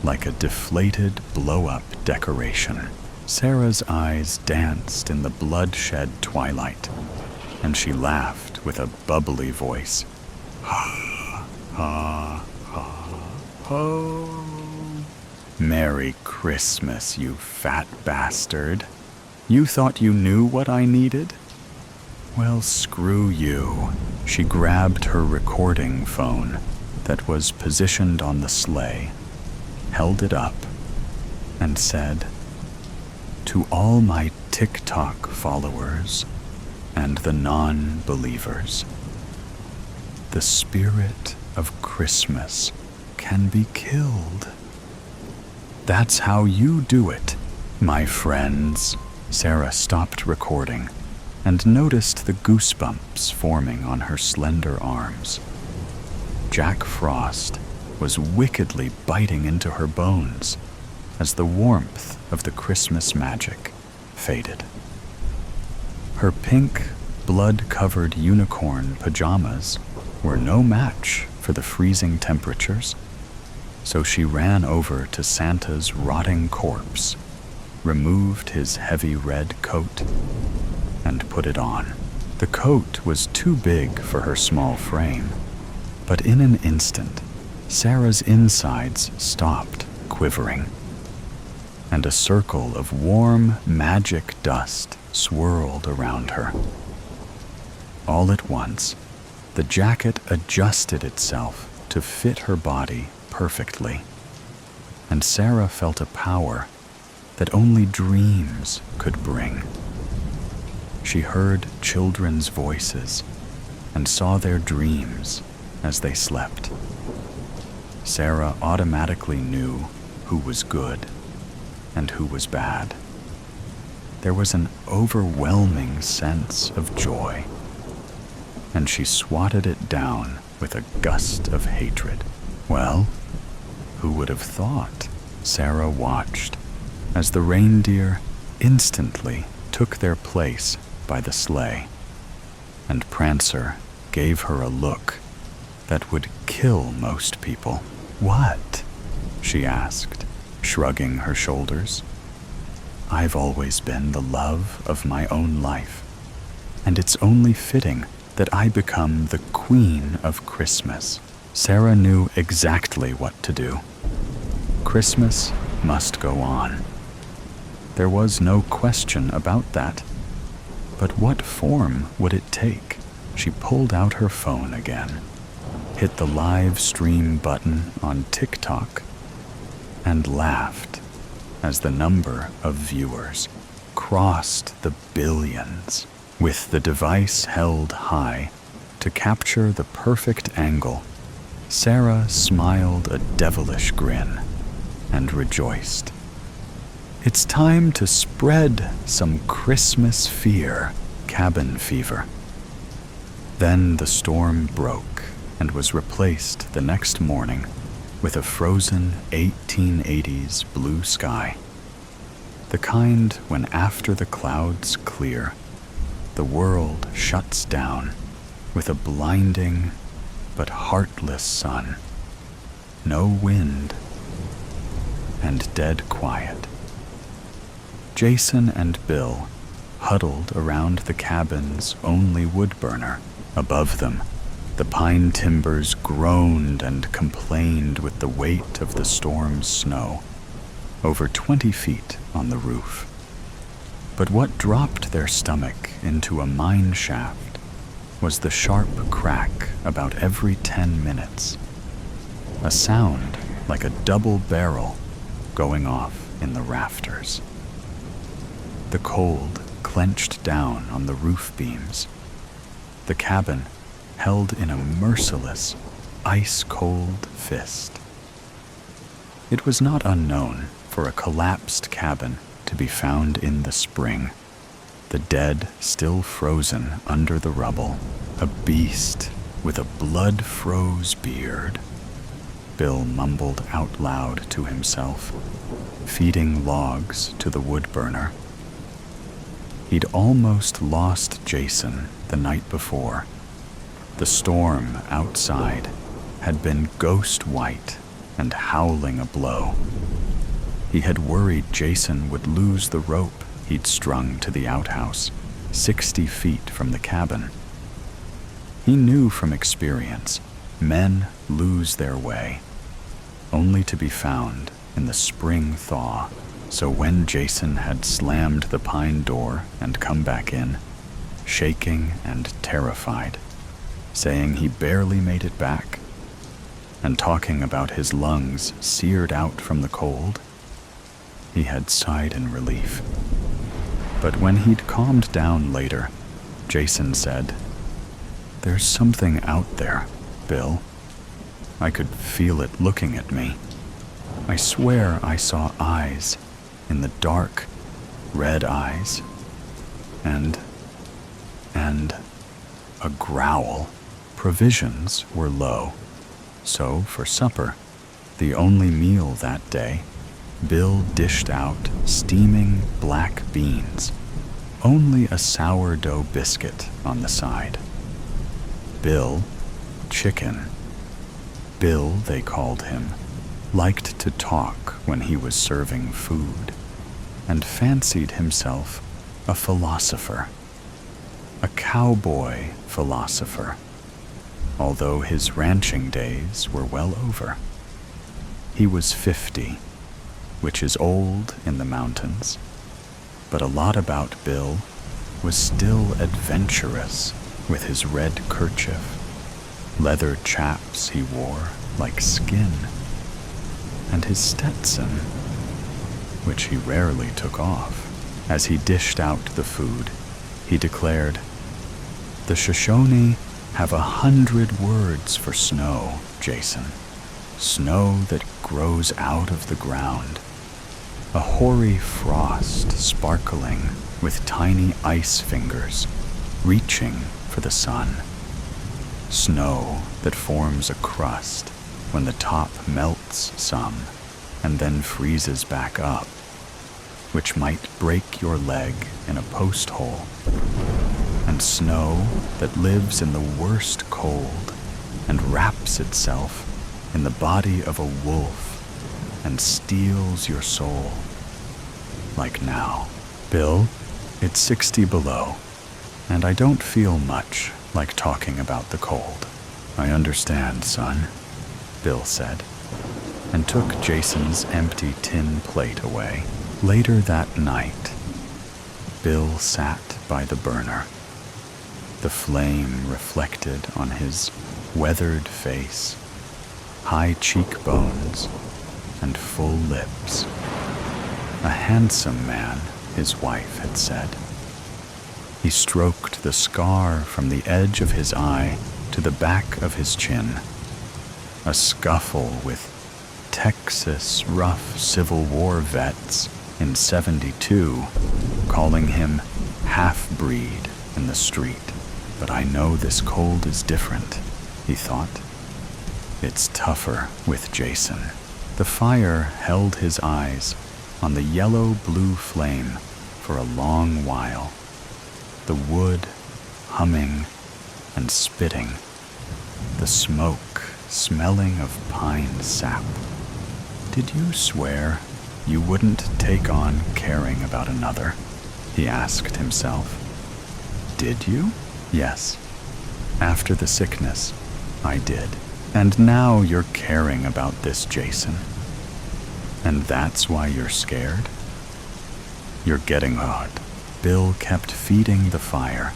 like a deflated blow-up decoration. Sarah's eyes danced in the bloodshed twilight, and she laughed with a bubbly voice. "Ha, ha, ha, ho. Merry Christmas, you fat bastard. You thought you knew what I needed? Well, screw you." She grabbed her recording phone that was positioned on the sleigh, held it up, and said, "To all my TikTok followers and the non-believers, the spirit of Christmas can be killed. That's how you do it, my friends." Sarah stopped recording and noticed the goosebumps forming on her slender arms. Jack Frost was wickedly biting into her bones as the warmth of the Christmas magic faded. Her pink, blood-covered unicorn pajamas were no match for the freezing temperatures, so she ran over to Santa's rotting corpse, removed his heavy red coat, and put it on. The coat was too big for her small frame, but in an instant, Sarah's insides stopped quivering, and a circle of warm, magic dust swirled around her. All at once, the jacket adjusted itself to fit her body perfectly, and Sarah felt a power that only dreams could bring. She heard children's voices and saw their dreams as they slept. Sarah automatically knew who was good and who was bad. There was an overwhelming sense of joy, and she swatted it down with a gust of hatred. Well, who would have thought? Sarah watched as the reindeer instantly took their place by the sleigh, and Prancer gave her a look that would kill most people. "What?" she asked, shrugging her shoulders. "I've always been the love of my own life, and it's only fitting that I become the Queen of Christmas." Sarah knew exactly what to do. Christmas must go on. There was no question about that. But what form would it take? She pulled out her phone again, hit the live stream button on TikTok, and laughed as the number of viewers crossed the billions. With the device held high to capture the perfect angle, Sarah smiled a devilish grin and rejoiced. It's time to spread some Christmas fear, cabin fever. Then the storm broke and was replaced the next morning with a frozen 1880s blue sky. The kind when after the clouds clear, the world shuts down with a blinding but heartless sun, no wind, and dead quiet. Jason and Bill huddled around the cabin's only wood burner. Above them, the pine timbers groaned and complained with the weight of the storm's snow, over 20 feet on the roof. But what dropped their stomach into a mine shaft was the sharp crack about every 10 minutes, a sound like a double barrel going off in the rafters. The cold clenched down on the roof beams. The cabin held in a merciless, ice-cold fist. It was not unknown for a collapsed cabin to be found in the spring, the dead still frozen under the rubble, a beast with a blood-froze beard. Bill mumbled out loud to himself, feeding logs to the wood burner. He'd almost lost Jason the night before. The storm outside had been ghost white and howling a blow. He had worried Jason would lose the rope he'd strung to the outhouse, 60 feet from the cabin. He knew from experience men lose their way, only to be found in the spring thaw. So when Jason had slammed the pine door and come back in, shaking and terrified, saying he barely made it back, and talking about his lungs seared out from the cold, he had sighed in relief. But when he'd calmed down later, Jason said, "There's something out there, Bill. I could feel it looking at me. I swear I saw eyes in the dark, red eyes, and a growl." Provisions were low, so for supper, the only meal that day, Bill dished out steaming black beans, only a sourdough biscuit on the side. Bill, chicken. Bill, they called him, liked to talk when he was serving food, and fancied himself a philosopher, a cowboy philosopher, although his ranching days were well over. He was 50, which is old in the mountains, but a lot about Bill was still adventurous with his red kerchief, leather chaps he wore like skin, and his Stetson, which he rarely took off. As he dished out the food, he declared, "The Shoshone have 100 words for snow, Jason. Snow that grows out of the ground. A hoary frost sparkling with tiny ice fingers, reaching for the sun. Snow that forms a crust when the top melts some and then freezes back up, which might break your leg in a post hole. And snow that lives in the worst cold and wraps itself in the body of a wolf and steals your soul. Like now. Bill, it's 60 below, and I don't feel much like talking about the cold." "I understand, son," Bill said, and took Jason's empty tin plate away. Later that night, Bill sat by the burner, the flame reflected on his weathered face, high cheekbones, and full lips. A handsome man, his wife had said. He stroked the scar from the edge of his eye to the back of his chin. A scuffle with Texas rough Civil War vets in '72, calling him half-breed in the street. But I know this cold is different, he thought. It's tougher with Jason. The fire held his eyes on the yellow-blue flame for a long while, the wood humming and spitting, the smoke smelling of pine sap. "Did you swear you wouldn't take on caring about another, he asked himself. Did you? Yes. After the sickness, I did. And now you're caring about this Jason. And that's why you're scared? You're getting hot. Bill kept feeding the fire,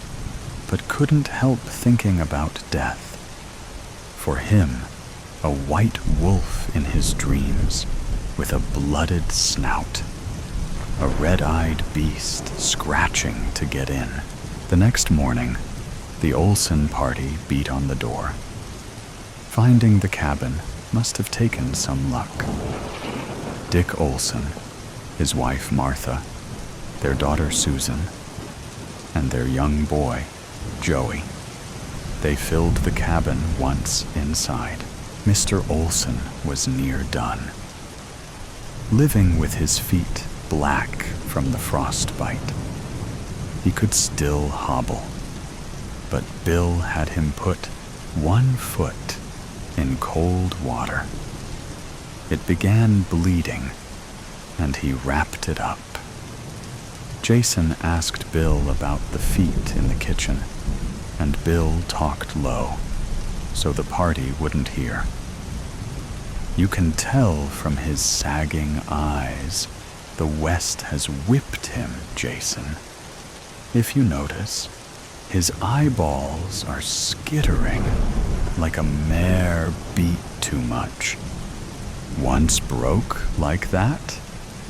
but couldn't help thinking about death. For him, a white wolf in his dreams, with a blooded snout. A red-eyed beast scratching to get in. The next morning, the Olsen party beat on the door. Finding the cabin must have taken some luck. Dick Olsen, his wife Martha, their daughter Susan, and their young boy, Joey. They filled the cabin once inside. Mr. Olsen was near done. Living with his feet black from the frostbite, he could still hobble. But Bill had him put 1 foot in cold water. It began bleeding, and he wrapped it up. Jason asked Bill about the feet in the kitchen, and Bill talked low, so the party wouldn't hear. You can tell from his sagging eyes the West has whipped him, Jason. If you notice, his eyeballs are skittering like a mare beat too much. Once broke like that,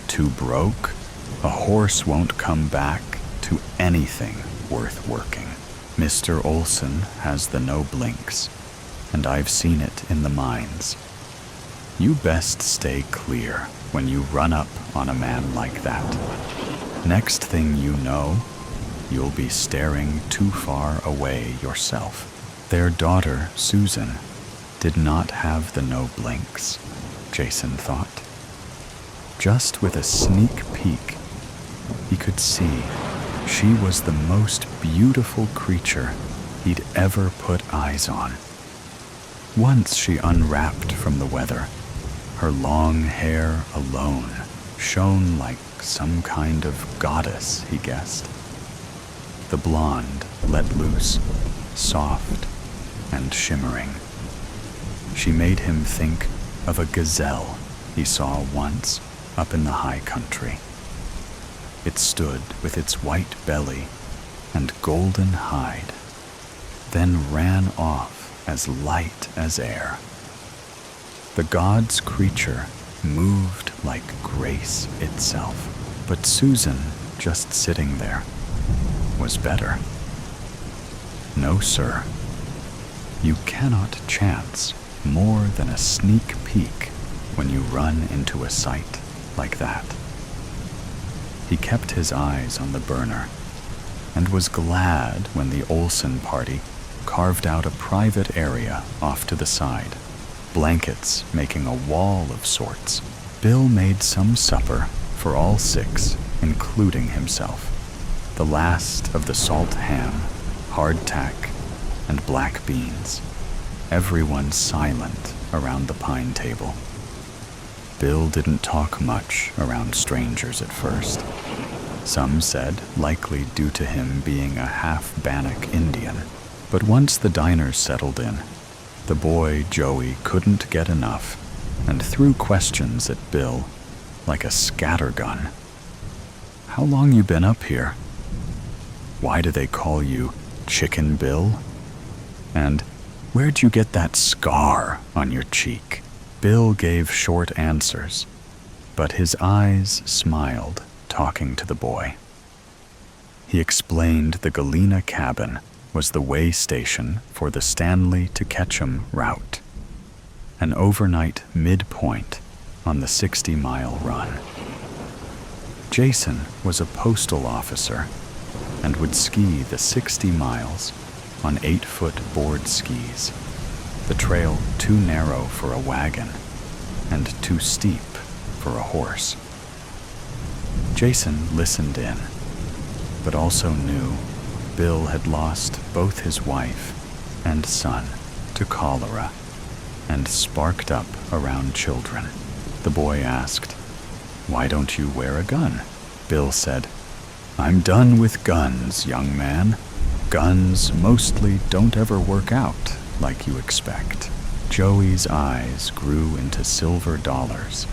too broke, a horse won't come back to anything worth working. Mr. Olsen has the no blinks, and I've seen it in the mines. You best stay clear when you run up on a man like that. Next thing you know, you'll be staring too far away yourself. Their daughter, Susan, did not have the no blinks, Jason thought. Just with a sneak peek, he could see she was the most beautiful creature he'd ever put eyes on. Once she unwrapped from the weather, her long hair alone shone like some kind of goddess, he guessed. The blonde let loose, soft and shimmering. She made him think of a gazelle he saw once up in the high country. It stood with its white belly and golden hide, then ran off as light as air. The god's creature moved like grace itself, but Susan, just sitting there, was better. No, sir. You cannot chance more than a sneak peek when you run into a sight like that. He kept his eyes on the burner and was glad when the Olsen party carved out a private area off to the side, blankets making a wall of sorts. Bill made some supper for all 6, including himself. The last of the salt ham, hardtack, and black beans. Everyone silent around the pine table. Bill didn't talk much around strangers at first. Some said likely due to him being a half Bannock Indian. But once the diners settled in, the boy Joey couldn't get enough and threw questions at Bill like a scattergun. How long you been up here? Why do they call you Chicken Bill? And where'd you get that scar on your cheek? Bill gave short answers, but his eyes smiled, talking to the boy. He explained the Galena cabin was the way station for the Stanley to Ketchum route, an overnight midpoint on the 60-mile run. Jason was a postal officer and would ski the 60 miles on 8-foot board skis, the trail too narrow for a wagon and too steep for a horse. Jason listened in, but also knew Bill had lost both his wife and son to cholera and sparked up around children. The boy asked, "Why don't you wear a gun?" Bill said. "I'm done with guns, young man. Guns mostly don't ever work out like you expect." Joey's eyes grew into silver dollars.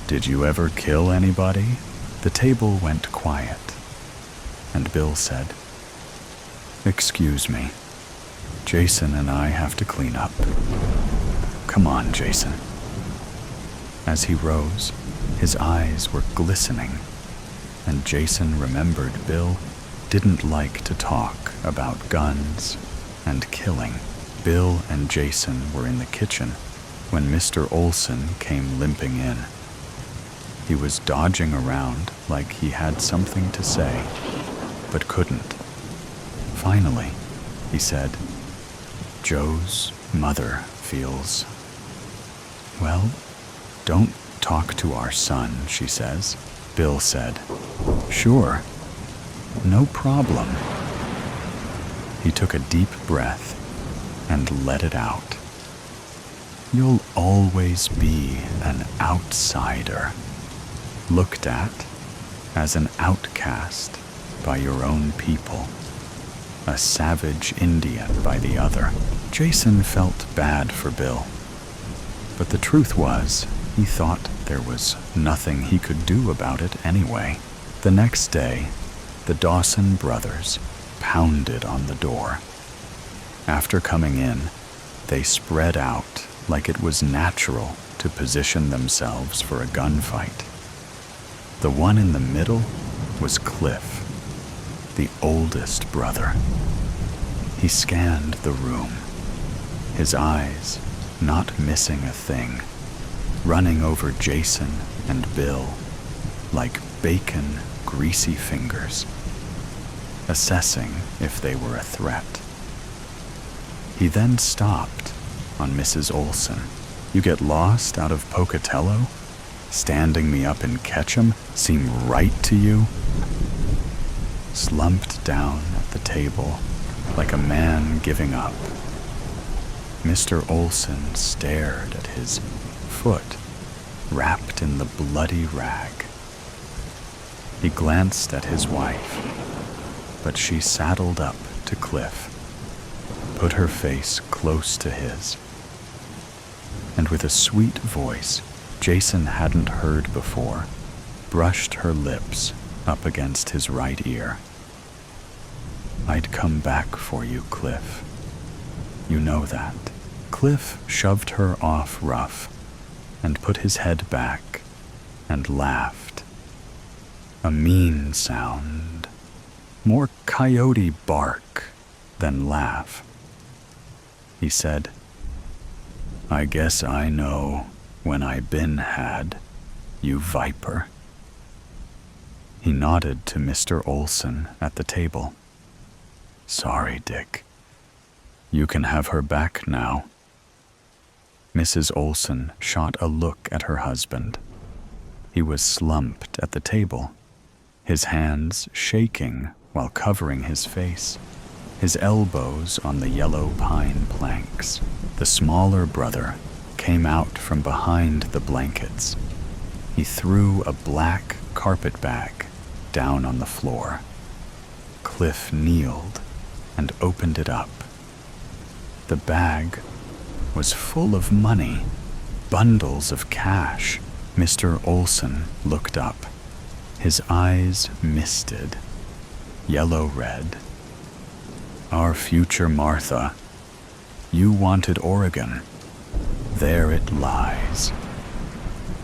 "Did you ever kill anybody?" The table went quiet, and Bill said, "Excuse me. Jason and I have to clean up. Come on, Jason." As he rose, his eyes were glistening, and Jason remembered Bill didn't like to talk about guns and killing. Bill and Jason were in the kitchen when Mr. Olson came limping in. He was dodging around like he had something to say, but couldn't. Finally, he said, "Joe's mother feels... Well, don't talk to our son, she says." Bill said, "Sure, no problem." He took a deep breath and let it out. "You'll always be an outsider, looked at as an outcast by your own people, a savage Indian by the other." Jason felt bad for Bill, but the truth was, he thought there was nothing he could do about it anyway. The next day, the Dawson brothers pounded on the door. After coming in, they spread out like it was natural to position themselves for a gunfight. The one in the middle was Cliff, the oldest brother. He scanned the room, his eyes not missing a thing, running over Jason and Bill like bacon, greasy fingers, assessing if they were a threat. He then stopped on Mrs. Olson. "You get lost out of Pocatello? Standing me up in Ketchum seem right to you?" Slumped down at the table like a man giving up, Mr. Olson stared at his foot wrapped in the bloody rag. He glanced at his wife, but she saddled up to Cliff, put her face close to his, and with a sweet voice Jason hadn't heard before, brushed her lips up against his right ear. "I'd come back for you, Cliff. You know that." Cliff shoved her off rough and put his head back and laughed. A mean sound, more coyote bark than laugh. He said, "I guess I know when I been had, you viper." He nodded to Mr. Olson at the table. "Sorry, Dick. You can have her back now." Mrs. Olson shot a look at her husband. He was slumped at the table, his hands shaking while covering his face, his elbows on the yellow pine planks. The smaller brother came out from behind the blankets. He threw a black carpet bag down on the floor. Cliff kneeled and opened it up. The bag was full of money, bundles of cash. Mr. Olson looked up. His eyes misted, yellow-red. "Our future Martha. You wanted Oregon. There it lies.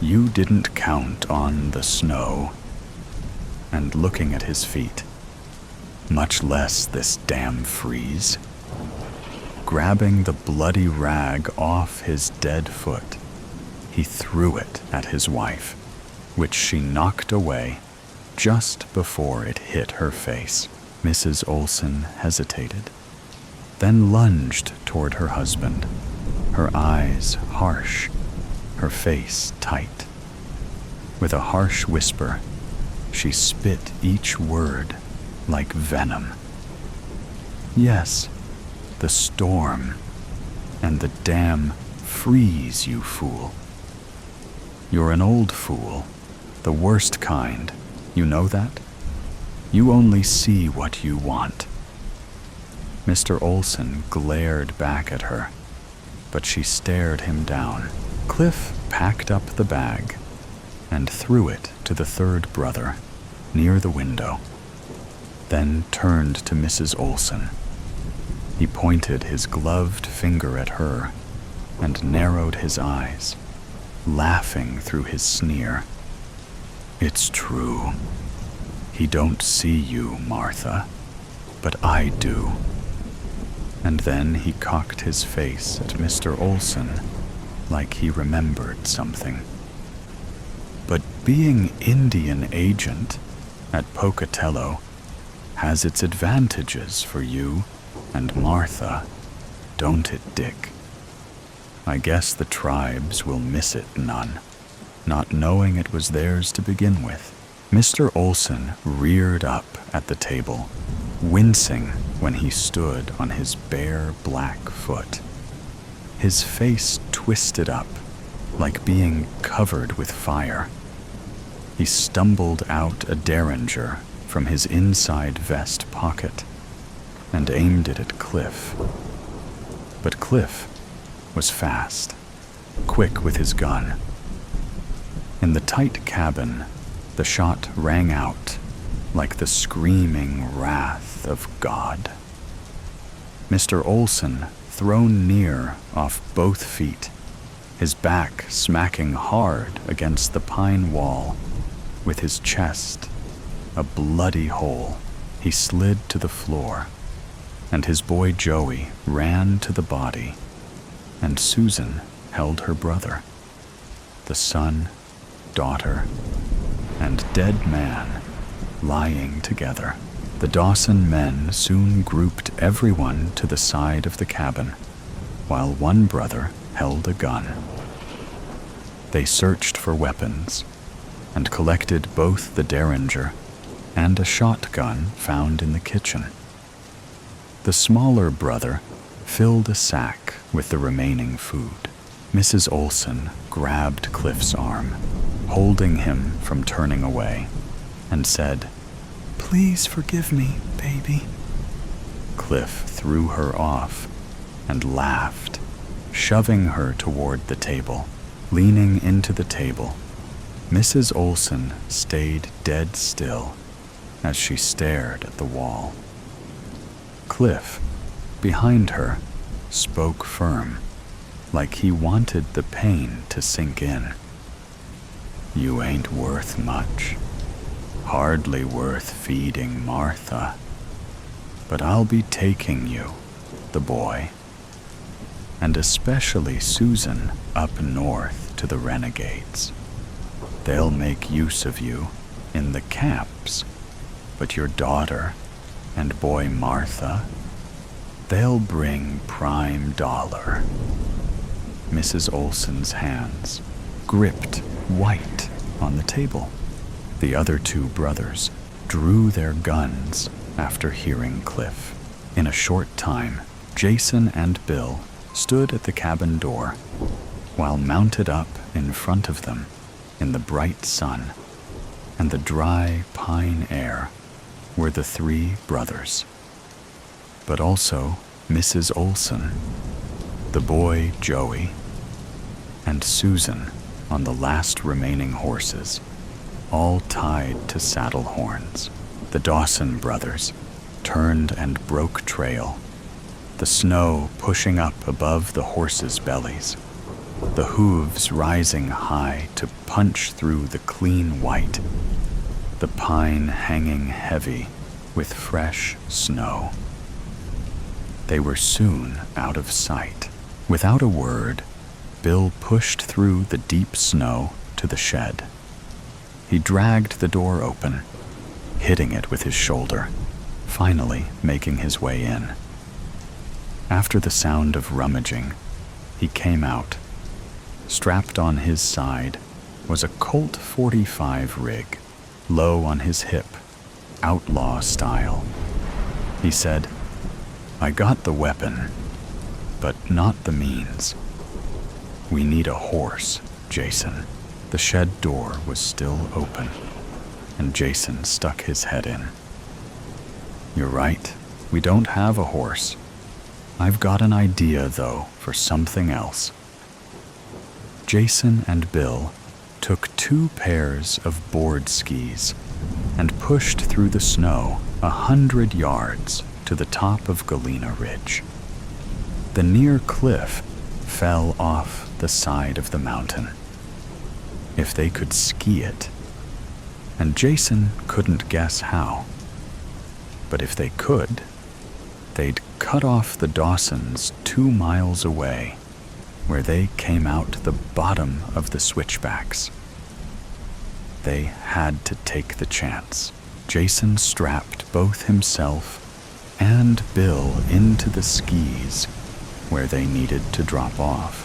You didn't count on the snow." And looking at his feet, "Much less this damn freeze." Grabbing the bloody rag off his dead foot, he threw it at his wife, which she knocked away just before it hit her face. Mrs. Olson hesitated, then lunged toward her husband, her eyes harsh, her face tight. With a harsh whisper, she spit each word like venom. "Yes, the storm and the damn freeze, you fool. You're an old fool The worst kind. You know that? You only see what you want. Mr. Olson glared back at her, but she stared him down. Cliff packed up the bag and threw it to the third brother near the window, then turned to Mrs. Olson. He pointed his gloved finger at her and narrowed his eyes, laughing through his sneer. It's true. He don't see you, Martha, but I do. And then he cocked his face at Mr. Olson like he remembered something. But being Indian agent at Pocatello has its advantages for you and Martha, don't it, Dick? I guess the tribes will miss it none, not knowing it was theirs to begin with. Mr. Olson reared up at the table, wincing when he stood on his bare black foot. His face twisted up, like being covered with fire. He stumbled out a derringer from his inside vest pocket and aimed it at Cliff. But Cliff was fast, quick with his gun. In the tight cabin, the shot rang out like the screaming wrath of God. Mr. Olson, thrown near off both feet, his back smacking hard against the pine wall, with his chest a bloody hole, he slid to the floor, and his boy Joey ran to the body, and Susan held her brother. The son, daughter, and dead man lying together. The Dawson men soon grouped everyone to the side of the cabin, while one brother held a gun. They searched for weapons and collected both the derringer and a shotgun found in the kitchen. The smaller brother filled a sack with the remaining food. Mrs. Olson grabbed Cliff's arm, holding him from turning away, and said, "Please forgive me, baby." Cliff threw her off and laughed, shoving her toward the table. Leaning into the table, Mrs. Olson stayed dead still as she stared at the wall. Cliff, behind her, spoke firm, like he wanted the pain to sink in. "You ain't worth much. Hardly worth feeding Martha. But I'll be taking you, the boy, and especially Susan, up north to the renegades. They'll make use of you in the camps, but your daughter and boy Martha, they'll bring prime dollar." Mrs. Olson's hands gripped white on the table. The other two brothers drew their guns after hearing Cliff. In a short time, Jason and Bill stood at the cabin door, while mounted up in front of them in the bright sun and the dry pine air were the three brothers, but also Mrs. Olson, the boy Joey, and Susan on the last remaining horses, all tied to saddle horns. The Dawson brothers turned and broke trail, the snow pushing up above the horses' bellies, the hooves rising high to punch through the clean white, the pine hanging heavy with fresh snow. They were soon out of sight. Without a word, Bill pushed through the deep snow to the shed. He dragged the door open, hitting it with his shoulder, finally making his way in. After the sound of rummaging, he came out. Strapped on his side was a Colt .45 rig, low on his hip, outlaw style. He said, "I got the weapon, but not the means. We need a horse, Jason." The shed door was still open, and Jason stuck his head in. "You're right, we don't have a horse. I've got an idea, though, for something else." Jason and Bill took 2 pairs of board skis and pushed through the snow 100 yards to the top of Galena Ridge. The near cliff fell off the side of the mountain. If they could ski it, and Jason couldn't guess how, but if they could, they'd cut off the Dawsons 2 miles away, where they came out the bottom of the switchbacks. They had to take the chance. Jason strapped both himself and Bill into the skis where they needed to drop off.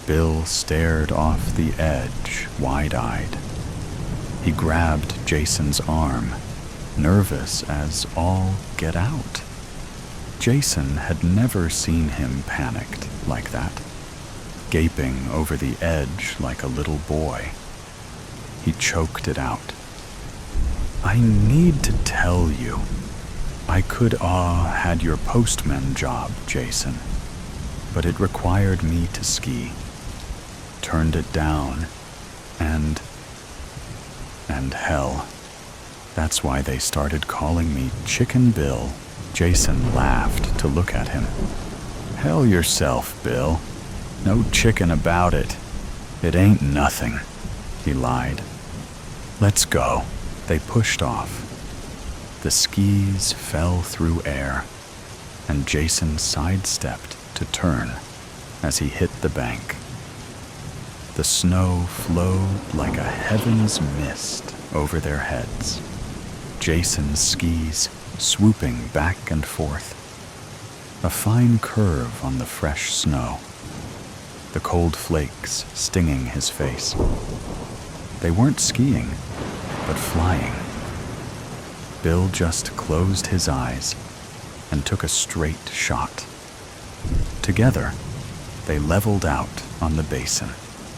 Bill stared off the edge, wide-eyed. He grabbed Jason's arm, nervous as all get out. Jason had never seen him panicked like that, gaping over the edge like a little boy. He choked it out. "I need to tell you. I could had your postman job, Jason, but it required me to ski. Turned it down, and hell, that's why they started calling me Chicken Bill." Jason laughed to look at him. "Hell yourself, Bill. No chicken about it. It ain't nothing," he lied. "Let's go." They pushed off. The skis fell through air, and Jason sidestepped to turn as he hit the bank. The snow flowed like a heaven's mist over their heads, Jason's skis swooping back and forth, a fine curve on the fresh snow, the cold flakes stinging his face. They weren't skiing, but flying. Bill just closed his eyes and took a straight shot. Together, they leveled out on the basin.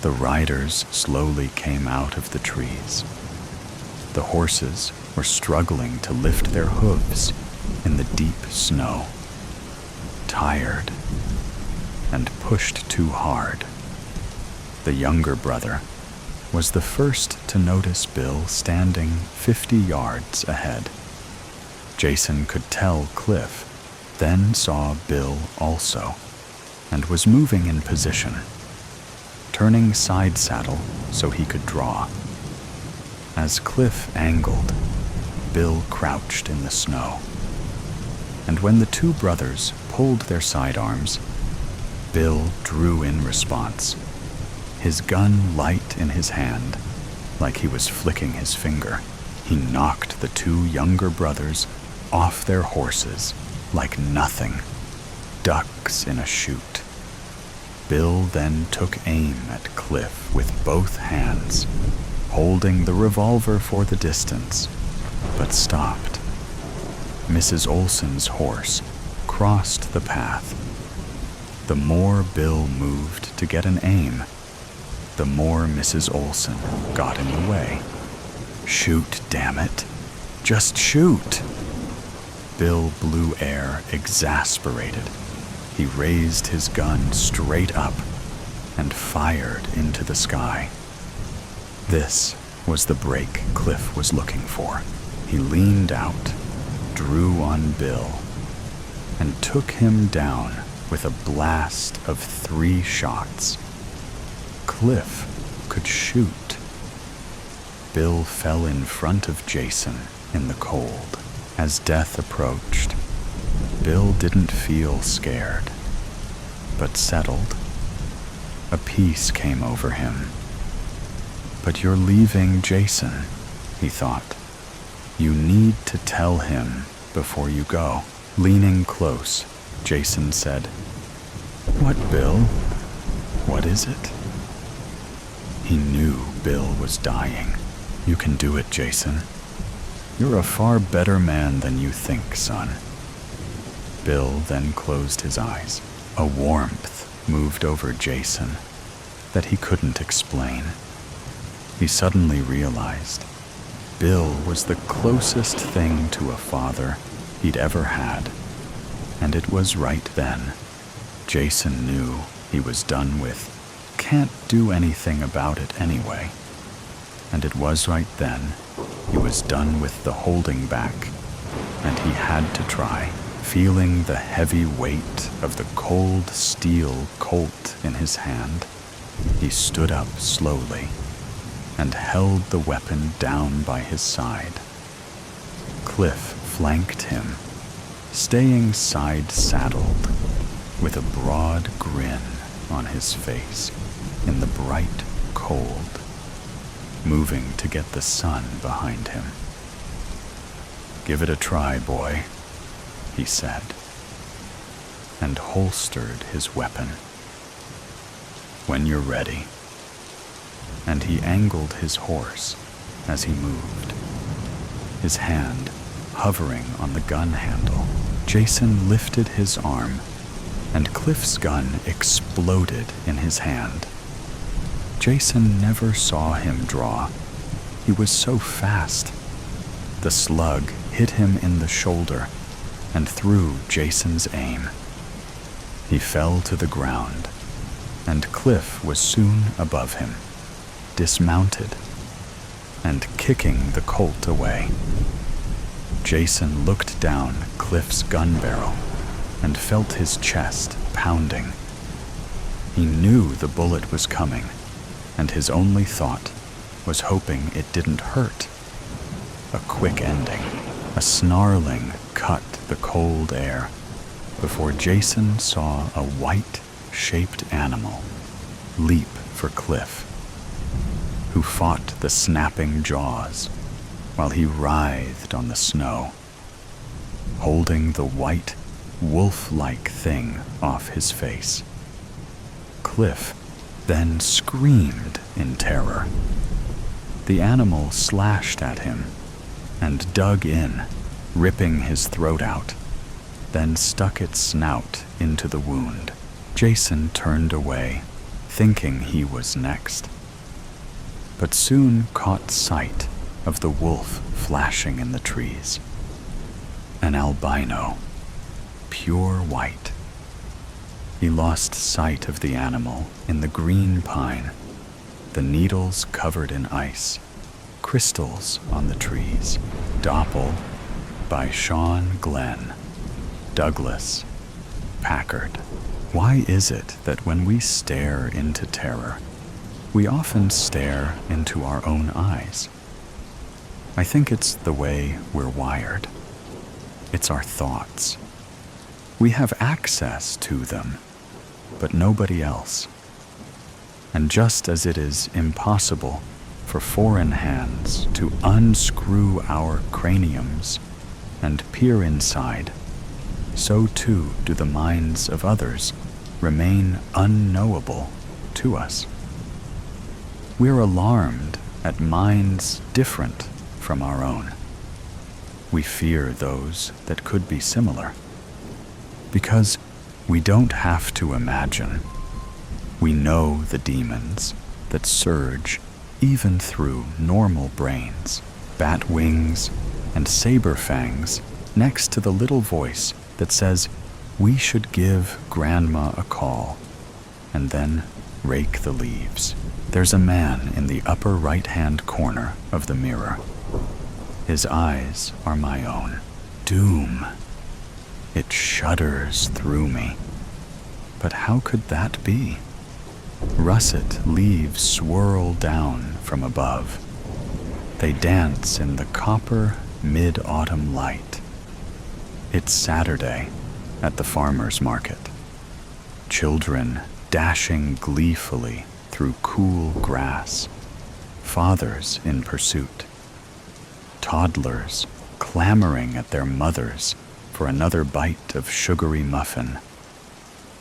The riders slowly came out of the trees. The horses were struggling to lift their hooves in the deep snow, tired and pushed too hard. The younger brother was the first to notice Bill standing 50 yards ahead. Jason could tell Cliff, then saw Bill also, and was moving in position, turning side saddle so he could draw. As Cliff angled, Bill crouched in the snow. And when the 2 brothers pulled their sidearms, Bill drew in response, his gun light in his hand, like he was flicking his finger. He knocked the 2 younger brothers off their horses like nothing, ducks in a chute. Bill then took aim at Cliff with both hands, holding the revolver for the distance, but stopped. Mrs. Olson's horse crossed the path. The more Bill moved to get an aim, the more Mrs. Olson got in the way. "Shoot, damn it. Just shoot." Bill blew air, exasperated. He raised his gun straight up and fired into the sky. This was the break Cliff was looking for. He leaned out, drew on Bill, and took him down with a blast of 3 shots. Cliff could shoot. Bill fell in front of Jason in the cold. As death approached, Bill didn't feel scared, but settled. A peace came over him. "But you're leaving Jason," he thought. "You need to tell him before you go." Leaning close, Jason said, "What, Bill? What is it?" He knew Bill was dying. "You can do it, Jason. You're a far better man than you think, son." Bill then closed his eyes. A warmth moved over Jason, that he couldn't explain. He suddenly realized Bill was the closest thing to a father he'd ever had, and it was right then. Jason knew he was done with can't do anything about it anyway, and it was right then he was done with the holding back, and he had to try. Feeling the heavy weight of the cold steel Colt in his hand, he stood up slowly and held the weapon down by his side. Cliff flanked him, staying side-saddled, with a broad grin on his face in the bright cold, moving to get the sun behind him. "Give it a try, boy," he said, and holstered his weapon. "When you're ready." And he angled his horse as he moved, his hand hovering on the gun handle. Jason lifted his arm, and Cliff's gun exploded in his hand. Jason never saw him draw. He was so fast. The slug hit him in the shoulder and threw Jason's aim. He fell to the ground, and Cliff was soon above him, dismounted, and kicking the Colt away. Jason looked down Cliff's gun barrel and felt his chest pounding. He knew the bullet was coming, and his only thought was hoping it didn't hurt. A quick ending, a snarling cut the cold air before Jason saw a white-shaped animal leap for Cliff, who fought the snapping jaws while he writhed on the snow, holding the white, wolf-like thing off his face. Cliff then screamed in terror. The animal slashed at him and dug in, ripping his throat out, then stuck its snout into the wound. Jason turned away, thinking he was next, but soon caught sight of the wolf flashing in the trees. An albino, pure white. He lost sight of the animal in the green pine, the needles covered in ice, crystals on the trees. Doppel by Sean Glenn, Douglas, Packard. Why is it that when we stare into terror, we often stare into our own eyes? I think it's the way we're wired. It's our thoughts. We have access to them, but nobody else. And just as it is impossible for foreign hands to unscrew our craniums and peer inside, so too do the minds of others remain unknowable to us. We're alarmed at minds different from our own. We fear those that could be similar, because we don't have to imagine. We know the demons that surge even through normal brains, bat wings and saber fangs next to the little voice that says we should give Grandma a call and then rake the leaves. There's a man in the upper right-hand corner of the mirror. His eyes are my own. Doom. It shudders through me. But how could that be? Russet leaves swirl down from above. They dance in the copper mid-autumn light. It's Saturday at the farmer's market. Children dashing gleefully through cool grass. Fathers in pursuit. Toddlers clamoring at their mothers for another bite of sugary muffin.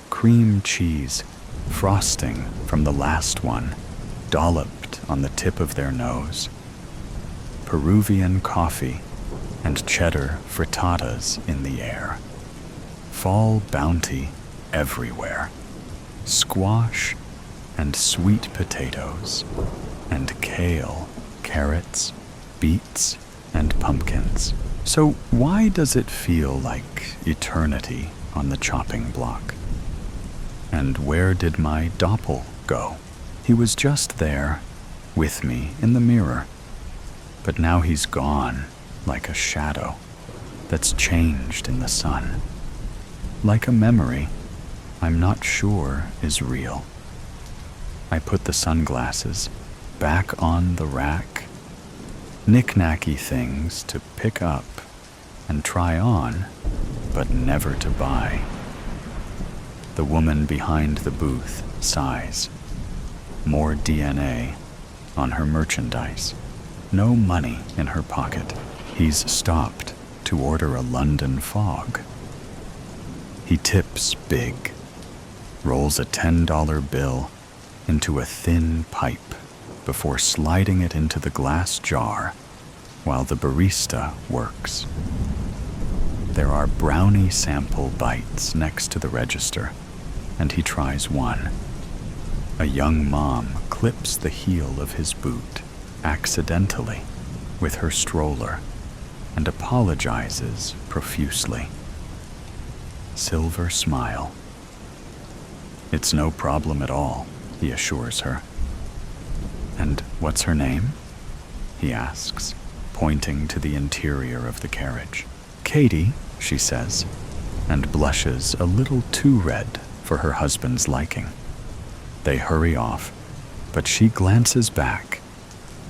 Cream cheese frosting from the last one, dolloped on the tip of their nose. Peruvian coffee and cheddar frittatas in the air. Fall bounty everywhere. Squash and sweet potatoes, and kale, carrots, beets, and pumpkins. So why does it feel like eternity on the chopping block? And where did my Doppel go? He was just there, with me in the mirror. But now he's gone, like a shadow that's changed in the sun. Like a memory I'm not sure is real. I put the sunglasses back on the rack, knick-knacky things to pick up and try on, but never to buy. The woman behind the booth sighs. More DNA on her merchandise. No money in her pocket. He's stopped to order a London fog. He tips big, rolls a $10 bill into a thin pipe before sliding it into the glass jar while the barista works. There are brownie sample bites next to the register, and he tries one. A young mom clips the heel of his boot accidentally with her stroller and apologizes profusely. Silver smile. It's no problem at all, he assures her. And what's her name? He asks, pointing to the interior of the carriage. Katie, she says, and blushes a little too red for her husband's liking. They hurry off, but she glances back,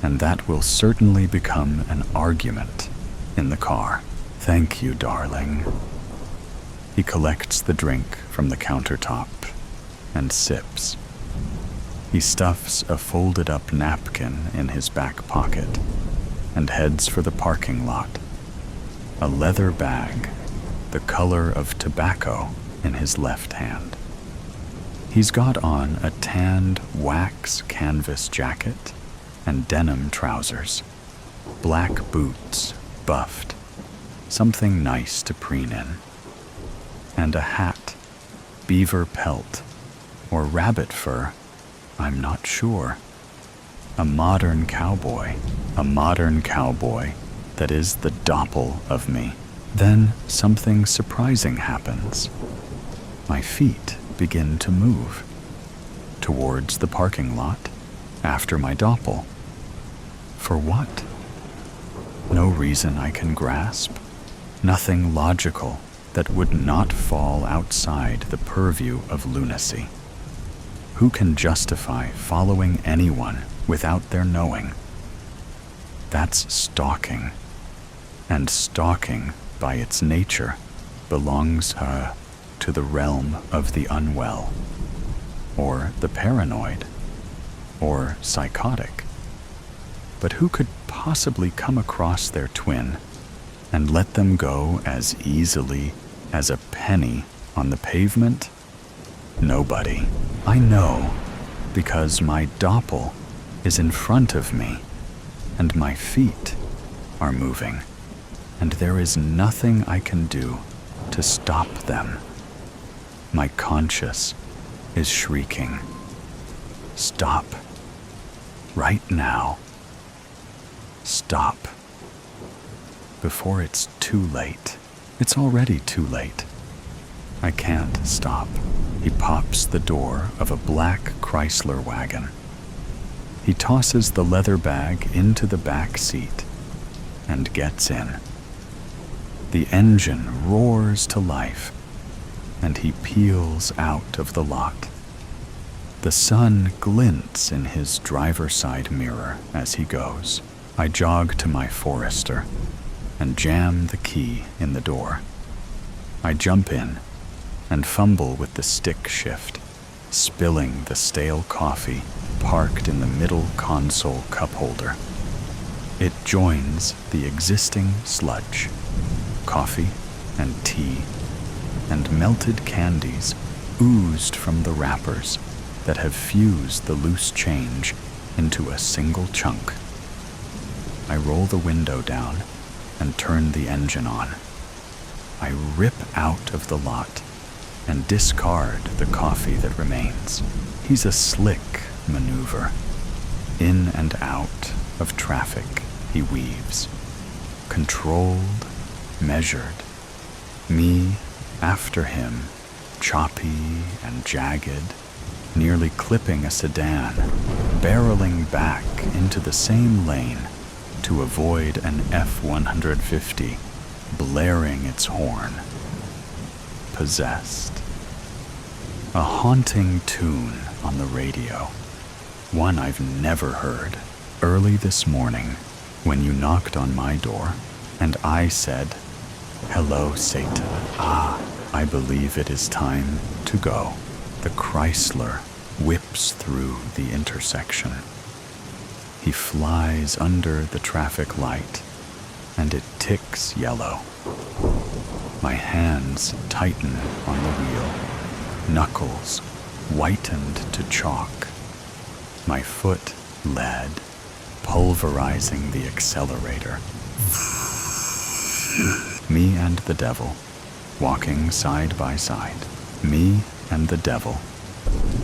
and that will certainly become an argument in the car. Thank you, darling. He collects the drink from the countertop and sips. He stuffs a folded-up napkin in his back pocket and heads for the parking lot, a leather bag the color of tobacco in his left hand. He's got on a tanned wax canvas jacket and denim trousers, black boots, buffed, something nice to preen in, and a hat, beaver pelt, or rabbit fur, I'm not sure. A modern cowboy that is the Doppel of me. Then something surprising happens. My feet begin to move towards the parking lot after my Doppel. For what? No reason I can grasp. Nothing logical that would not fall outside the purview of lunacy. Who can justify following anyone without their knowing? That's stalking. And stalking, by its nature, belongs to the realm of the unwell, or the paranoid, or psychotic. But who could possibly come across their twin and let them go as easily as a penny on the pavement? Nobody. I know, because my Doppel is in front of me, and my feet are moving, and there is nothing I can do to stop them. My conscience is shrieking. Stop. Right now. Stop. Before it's too late. It's already too late. I can't stop. He pops the door of a black Chrysler wagon. He tosses the leather bag into the back seat and gets in. The engine roars to life, and he peels out of the lot. The sun glints in his driver's side mirror as he goes. I jog to my Forester and jam the key in the door. I jump in and fumble with the stick shift, spilling the stale coffee parked in the middle console cup holder. It joins the existing sludge, coffee and tea, and melted candies oozed from the wrappers that have fused the loose change into a single chunk. I roll the window down and turn the engine on. I rip out of the lot and discard the coffee that remains. He's a slick maneuver. In and out of traffic he weaves, controlled, measured. Me after him, choppy and jagged, nearly clipping a sedan, barreling back into the same lane to avoid an F-150 blaring its horn. Possessed. A haunting tune on the radio, one I've never heard. Early this morning, when you knocked on my door, and I said, "Hello, Satan. I believe it is time to go." The Chrysler whips through the intersection. He flies under the traffic light, and it ticks yellow. My hands tighten on the wheel, knuckles whitened to chalk. My foot lead, pulverizing the accelerator. Me and the devil, walking side by side. Me and the devil,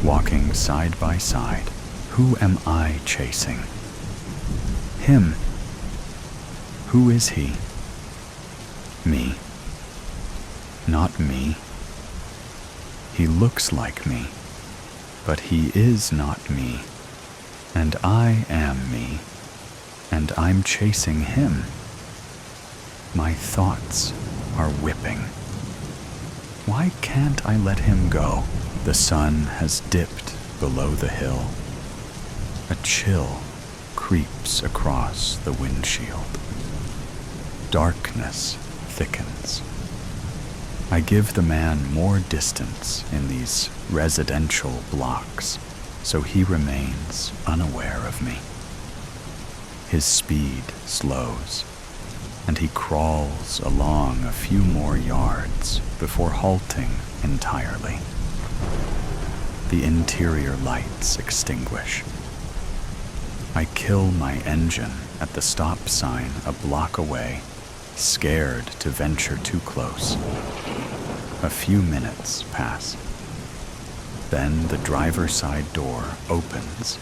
walking side by side. Who am I chasing? Him. Who is he? Me. Not me. He looks like me, but he is not me, and I am me, and I'm chasing him. My thoughts are whipping. Why can't I let him go? The sun has dipped below the hill. A chill creeps across the windshield. Darkness thickens. I give the man more distance in these residential blocks, so he remains unaware of me. His speed slows, and he crawls along a few more yards before halting entirely. The interior lights extinguish. I kill my engine at the stop sign a block away, scared to venture too close. A few minutes pass. Then the driver's side door opens,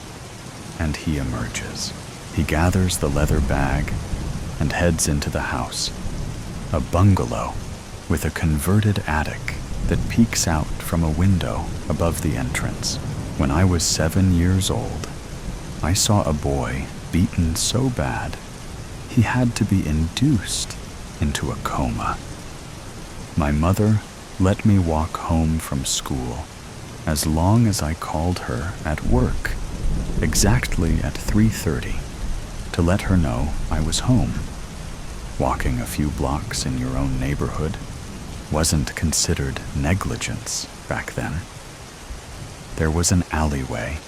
and he emerges. He gathers the leather bag and heads into the house, a bungalow with a converted attic that peeks out from a window above the entrance. When I was 7 years old, I saw a boy beaten so bad he had to be induced into a coma. My mother let me walk home from school as long as I called her at work, exactly at 3:30, to let her know I was home. Walking a few blocks in your own neighborhood wasn't considered negligence back then. There was an alleyway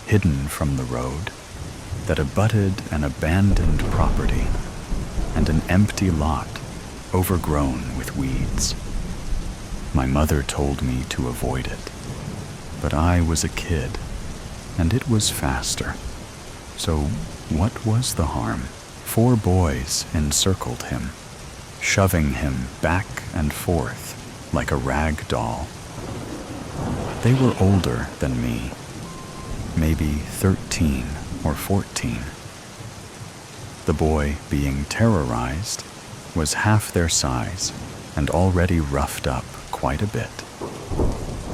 hidden from the road that abutted an abandoned property and an empty lot overgrown with weeds. My mother told me to avoid it, but I was a kid, and it was faster. So what was the harm? 4 boys encircled him, shoving him back and forth like a rag doll. They were older than me, maybe 13 or 14. The boy being terrorized was half their size and already roughed up quite a bit.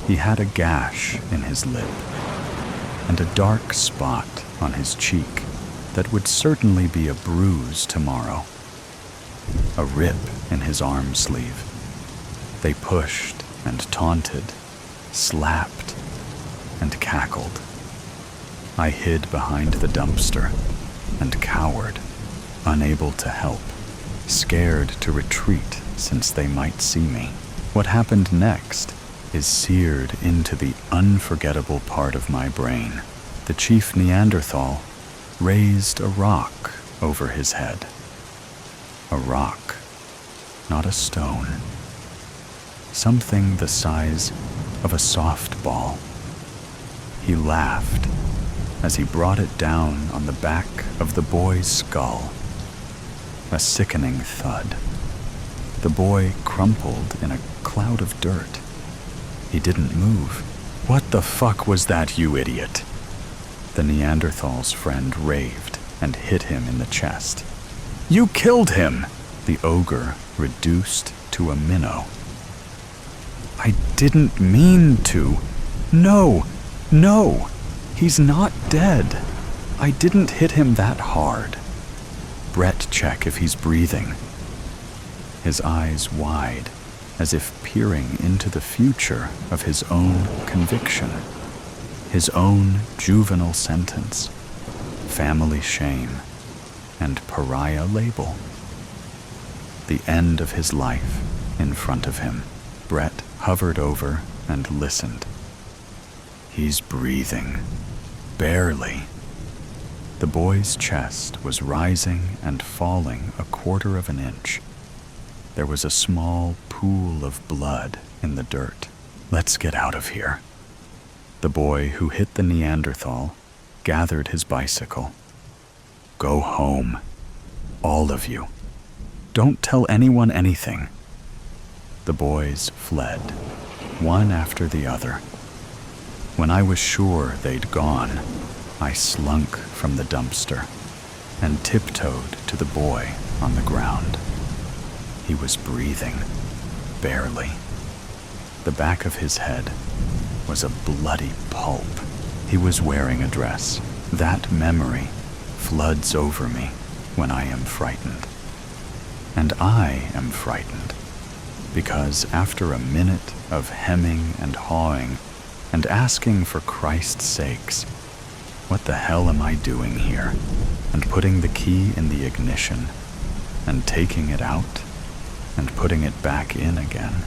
He had a gash in his lip and a dark spot on his cheek that would certainly be a bruise tomorrow. A rip in his arm sleeve. They pushed and taunted, slapped and cackled. I hid behind the dumpster and cowered, unable to help, scared to retreat since they might see me. What happened next is seared into the unforgettable part of my brain. The chief Neanderthal raised a rock over his head. A rock, not a stone. Something the size of a softball. He laughed as he brought it down on the back of the boy's skull. A sickening thud. The boy crumpled in a cloud of dirt. He didn't move. "What the fuck was that, you idiot?" The Neanderthal's friend raved and hit him in the chest. "You killed him!" The ogre reduced to a minnow. "I didn't mean to. No, no, he's not dead. I didn't hit him that hard. Brett, check if he's breathing." His eyes wide, as if peering into the future of his own conviction, his own juvenile sentence, family shame, and pariah label. The end of his life in front of him. Brett hovered over and listened. "He's breathing. Barely." The boy's chest was rising and falling 1/4 of an inch. There was a small pool of blood in the dirt. "Let's get out of here." The boy who hit the Neanderthal gathered his bicycle. "Go home. All of you. Don't tell anyone anything." The boys fled, one after the other. When I was sure they'd gone, I slunk from the dumpster and tiptoed to the boy on the ground. He was breathing, barely. The back of his head was a bloody pulp. He was wearing a dress. That memory floods over me when I am frightened. And I am frightened because after a minute of hemming and hawing and asking for Christ's sakes, what the hell am I doing here? And putting the key in the ignition and taking it out and putting it back in again.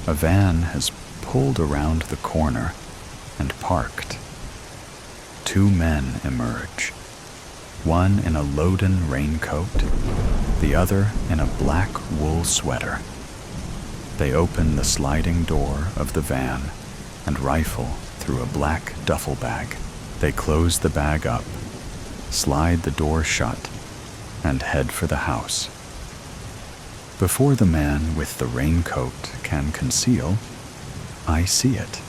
A van has pulled around the corner and parked. 2 men emerge, one in a Loden raincoat, the other in a black wool sweater. They open the sliding door of the van and rifle through a black duffel bag. They close the bag up, slide the door shut, and head for the house. Before the man with the raincoat can conceal, I see it.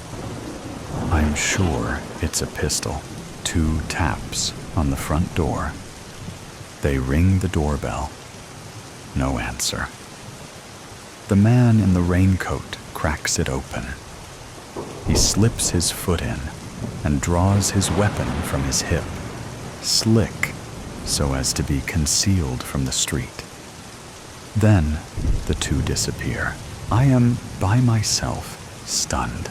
I'm sure it's a pistol. 2 taps on the front door. They ring the doorbell. No answer. The man in the raincoat cracks it open. He slips his foot in and draws his weapon from his hip, slick so as to be concealed from the street. Then the 2 disappear. I am by myself, stunned.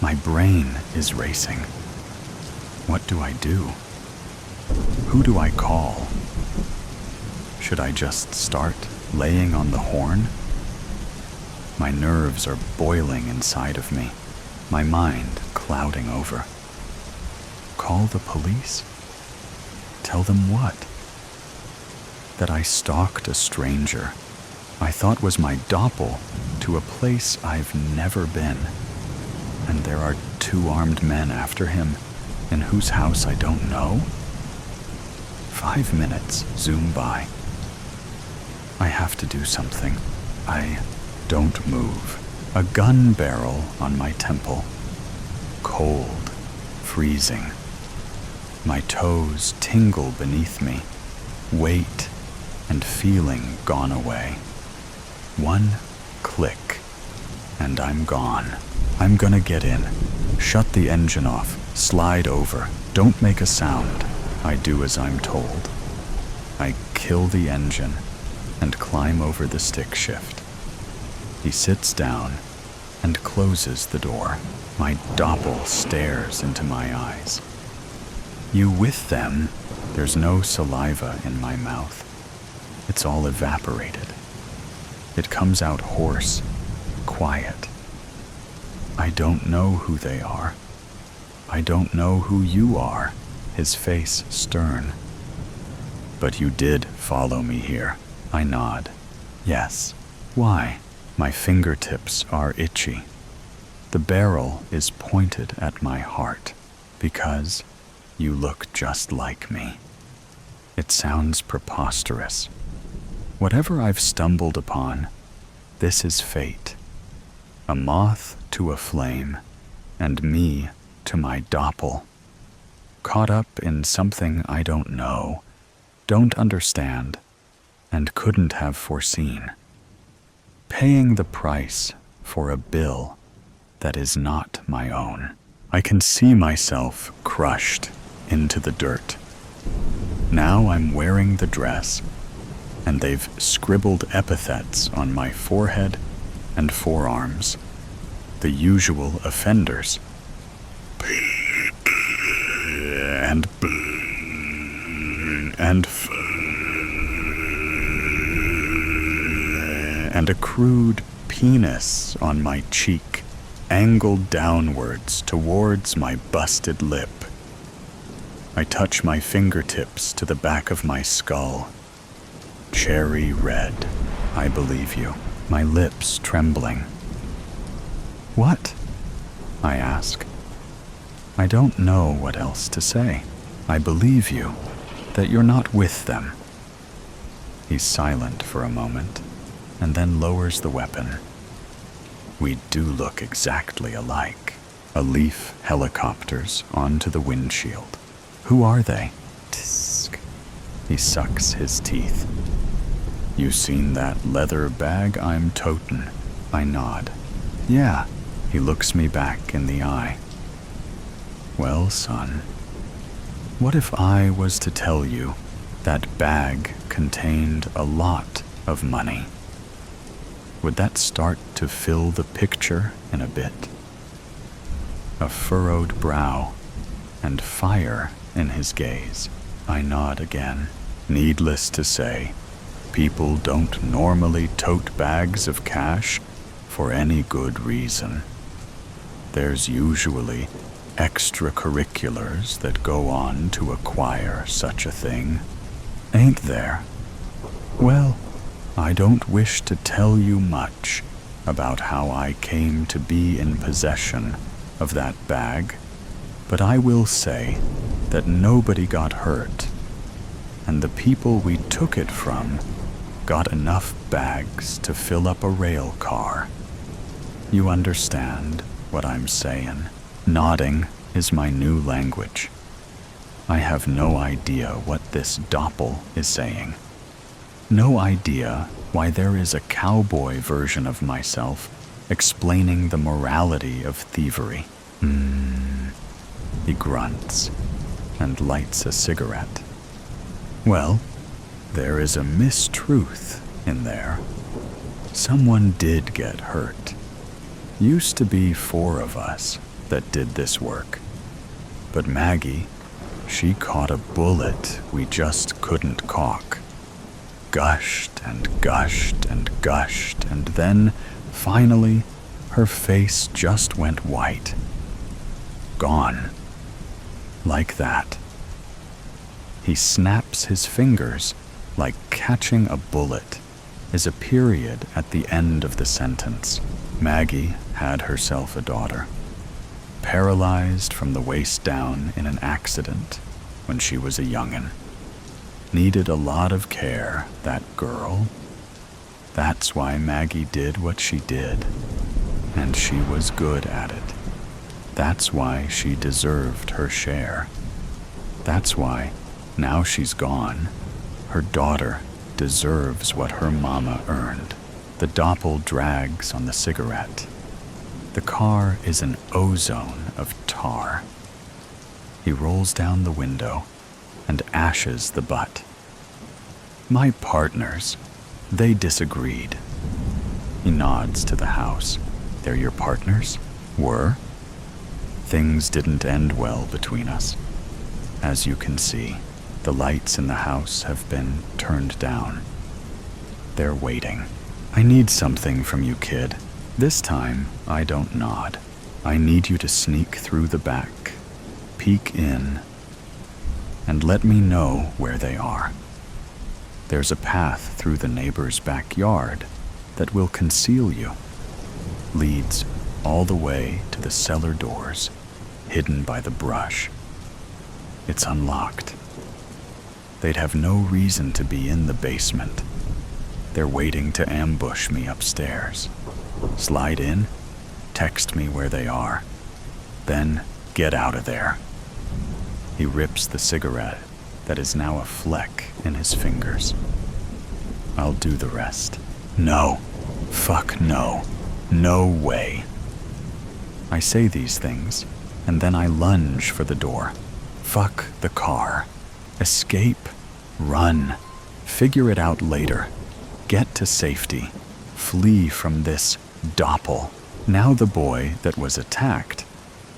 My brain is racing. What do I do? Who do I call? Should I just start laying on the horn? My nerves are boiling inside of me, my mind clouding over. Call the police? Tell them what? That I stalked a stranger I thought was my Doppel to a place I've never been, and there are 2 armed men after him in whose house I don't know? 5 minutes zoom by. I have to do something. I don't move. A gun barrel on my temple. Cold, freezing. My toes tingle beneath me. Weight and feeling gone away. 1 click, and I'm gone. I'm gonna get in. Shut the engine off. Slide over. Don't make a sound. I do as I'm told. I kill the engine and climb over the stick shift. He sits down and closes the door. My Doppel stares into my eyes. You with them? There's no saliva in my mouth. It's all evaporated. It comes out hoarse, quiet. I don't know who they are. I don't know who you are. His face stern. But you did follow me here. I nod. Yes. Why? My fingertips are itchy. The barrel is pointed at my heart because you look just like me. It sounds preposterous. Whatever I've stumbled upon, this is fate. A moth to a flame, and me to my Doppel. Caught up in something I don't know, don't understand, and couldn't have foreseen. Paying the price for a bill that is not my own. I can see myself crushed into the dirt. Now I'm wearing the dress, and they've scribbled epithets on my forehead and forearms, the usual offenders. And a crude penis on my cheek, angled downwards towards my busted lip. I touch my fingertips to the back of my skull. Cherry red, I believe you, my lips trembling. What? I ask. I don't know what else to say. I believe you, that you're not with them. He's silent for a moment, and then lowers the weapon. We do look exactly alike. A Leaf helicopters onto the windshield. Who are they? Tsk. He sucks his teeth. You seen that leather bag I'm totin'? I nod. Yeah. He looks me back in the eye. Well, son, what if I was to tell you that bag contained a lot of money? Would that start to fill the picture in a bit? A furrowed brow and fire in his gaze. I nod again. Needless to say, people don't normally tote bags of cash for any good reason. There's usually extracurriculars that go on to acquire such a thing, ain't there? Well, I don't wish to tell you much about how I came to be in possession of that bag, but I will say that nobody got hurt, and the people we took it from got enough bags to fill up a rail car. You understand what I'm saying? Nodding is my new language. I have no idea what this Doppel is saying. No idea why there is a cowboy version of myself explaining the morality of thievery. He grunts and lights a cigarette. Well, there is a mistruth in there. Someone did get hurt. Used to be 4 of us that did this work. But Maggie, she caught a bullet we just couldn't caulk. Gushed and gushed and gushed, and then, finally, her face just went white. Gone. Like that. He snaps his fingers like catching a bullet is a period at the end of the sentence. Maggie had herself a daughter, paralyzed from the waist down in an accident when she was a young'un. Needed a lot of care, that girl. That's why Maggie did what she did, and she was good at it. That's why she deserved her share. That's why, now she's gone, her daughter deserves what her mama earned. The Doppel drags on the cigarette. The car is an ozone of tar. He rolls down the window and ashes the butt. My partners, they disagreed. He nods to the house. They're your partners? Were? Things didn't end well between us. As you can see, the lights in the house have been turned down. They're waiting. I need something from you, kid. This time, I don't nod. I need you to sneak through the back, peek in, and let me know where they are. There's a path through the neighbor's backyard that will conceal you. Leads all the way to the cellar doors, hidden by the brush. It's unlocked. They'd have no reason to be in the basement. They're waiting to ambush me upstairs. Slide in Text me where they are. Then get out of there. He rips the cigarette that is now a fleck in his fingers. I'll do the rest. No. Fuck no. No way. I say these things, and then I lunge for the door. Fuck the car. Escape. Run. Figure it out later. Get to safety. Flee from this Doppel. Now the boy that was attacked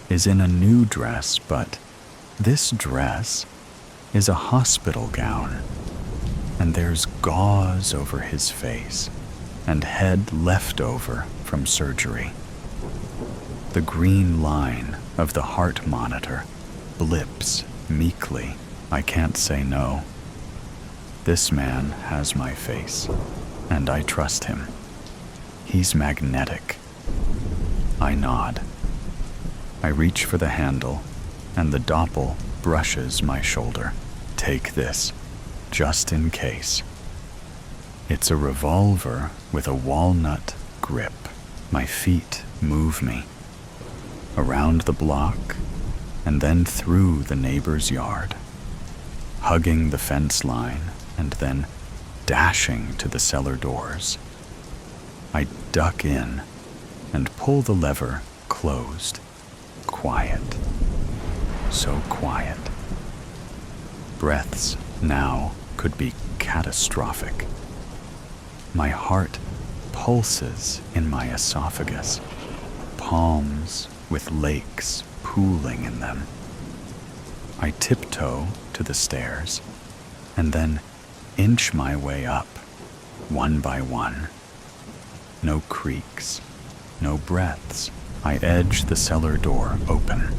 is in a new dress, but this dress is a hospital gown, and there's gauze over his face and head left over from surgery. The green line of the heart monitor blips meekly. I can't say no. This man has my face, and I trust him. He's magnetic. I nod. I reach for the handle, and the Doppel brushes my shoulder. Take this, just in case. It's a revolver with a walnut grip. My feet move me. Around the block, and then through the neighbor's yard. Hugging the fence line, and then dashing to the cellar doors. I duck in and pull the lever closed. Quiet. So quiet. Breaths now could be catastrophic. My heart pulses in my esophagus, palms with lakes pooling in them. I tiptoe to the stairs and then inch my way up, one by one. No creaks, no breaths. I edge the cellar door open,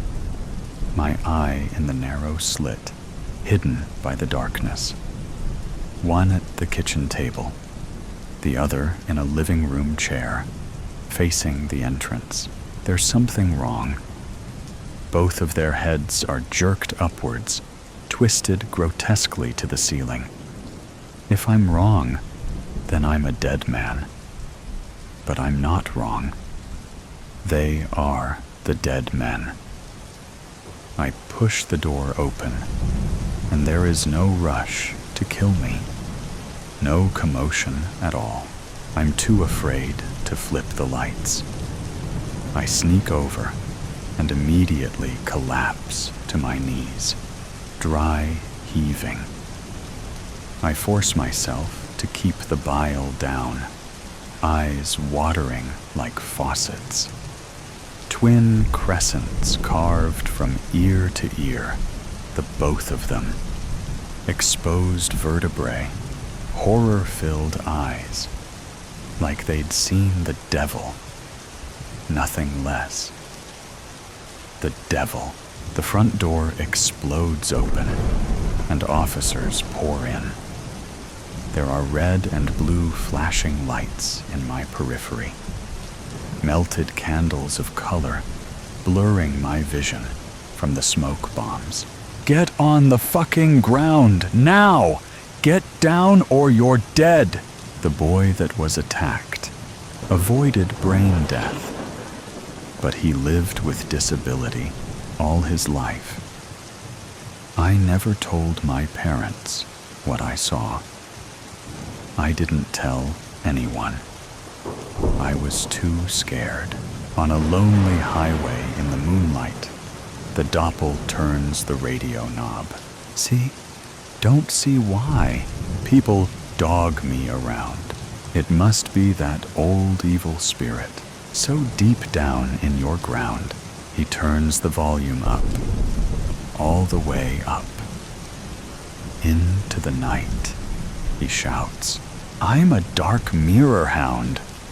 my eye in the narrow slit, hidden by the darkness. One at the kitchen table, the other in a living room chair, facing the entrance. There's something wrong. Both of their heads are jerked upwards, twisted grotesquely to the ceiling. If I'm wrong, then I'm a dead man. But I'm not wrong. They are the dead men. I push the door open, and there is no rush to kill me. No commotion at all. I'm too afraid to flip the lights. I sneak over and immediately collapse to my knees, dry heaving. I force myself to keep the bile down, eyes watering like faucets. Twin crescents carved from ear to ear, the both of them. Exposed vertebrae, horror-filled eyes, like they'd seen the devil. Nothing less. The devil. The front door explodes open, and officers pour in. There are red and blue flashing lights in my periphery. Melted candles of color, blurring my vision from the smoke bombs. Get on the fucking ground, now! Get down or you're dead! The boy that was attacked avoided brain death, but he lived with disability all his life. I never told my parents what I saw. I didn't tell anyone. I was too scared. On a lonely highway in the moonlight, the Doppel turns the radio knob. See? Don't see why. People dog me around. It must be that old evil spirit, so deep down in your ground. He turns the volume up, all the way up. Into the night, he shouts. I'm a dark mirror hound.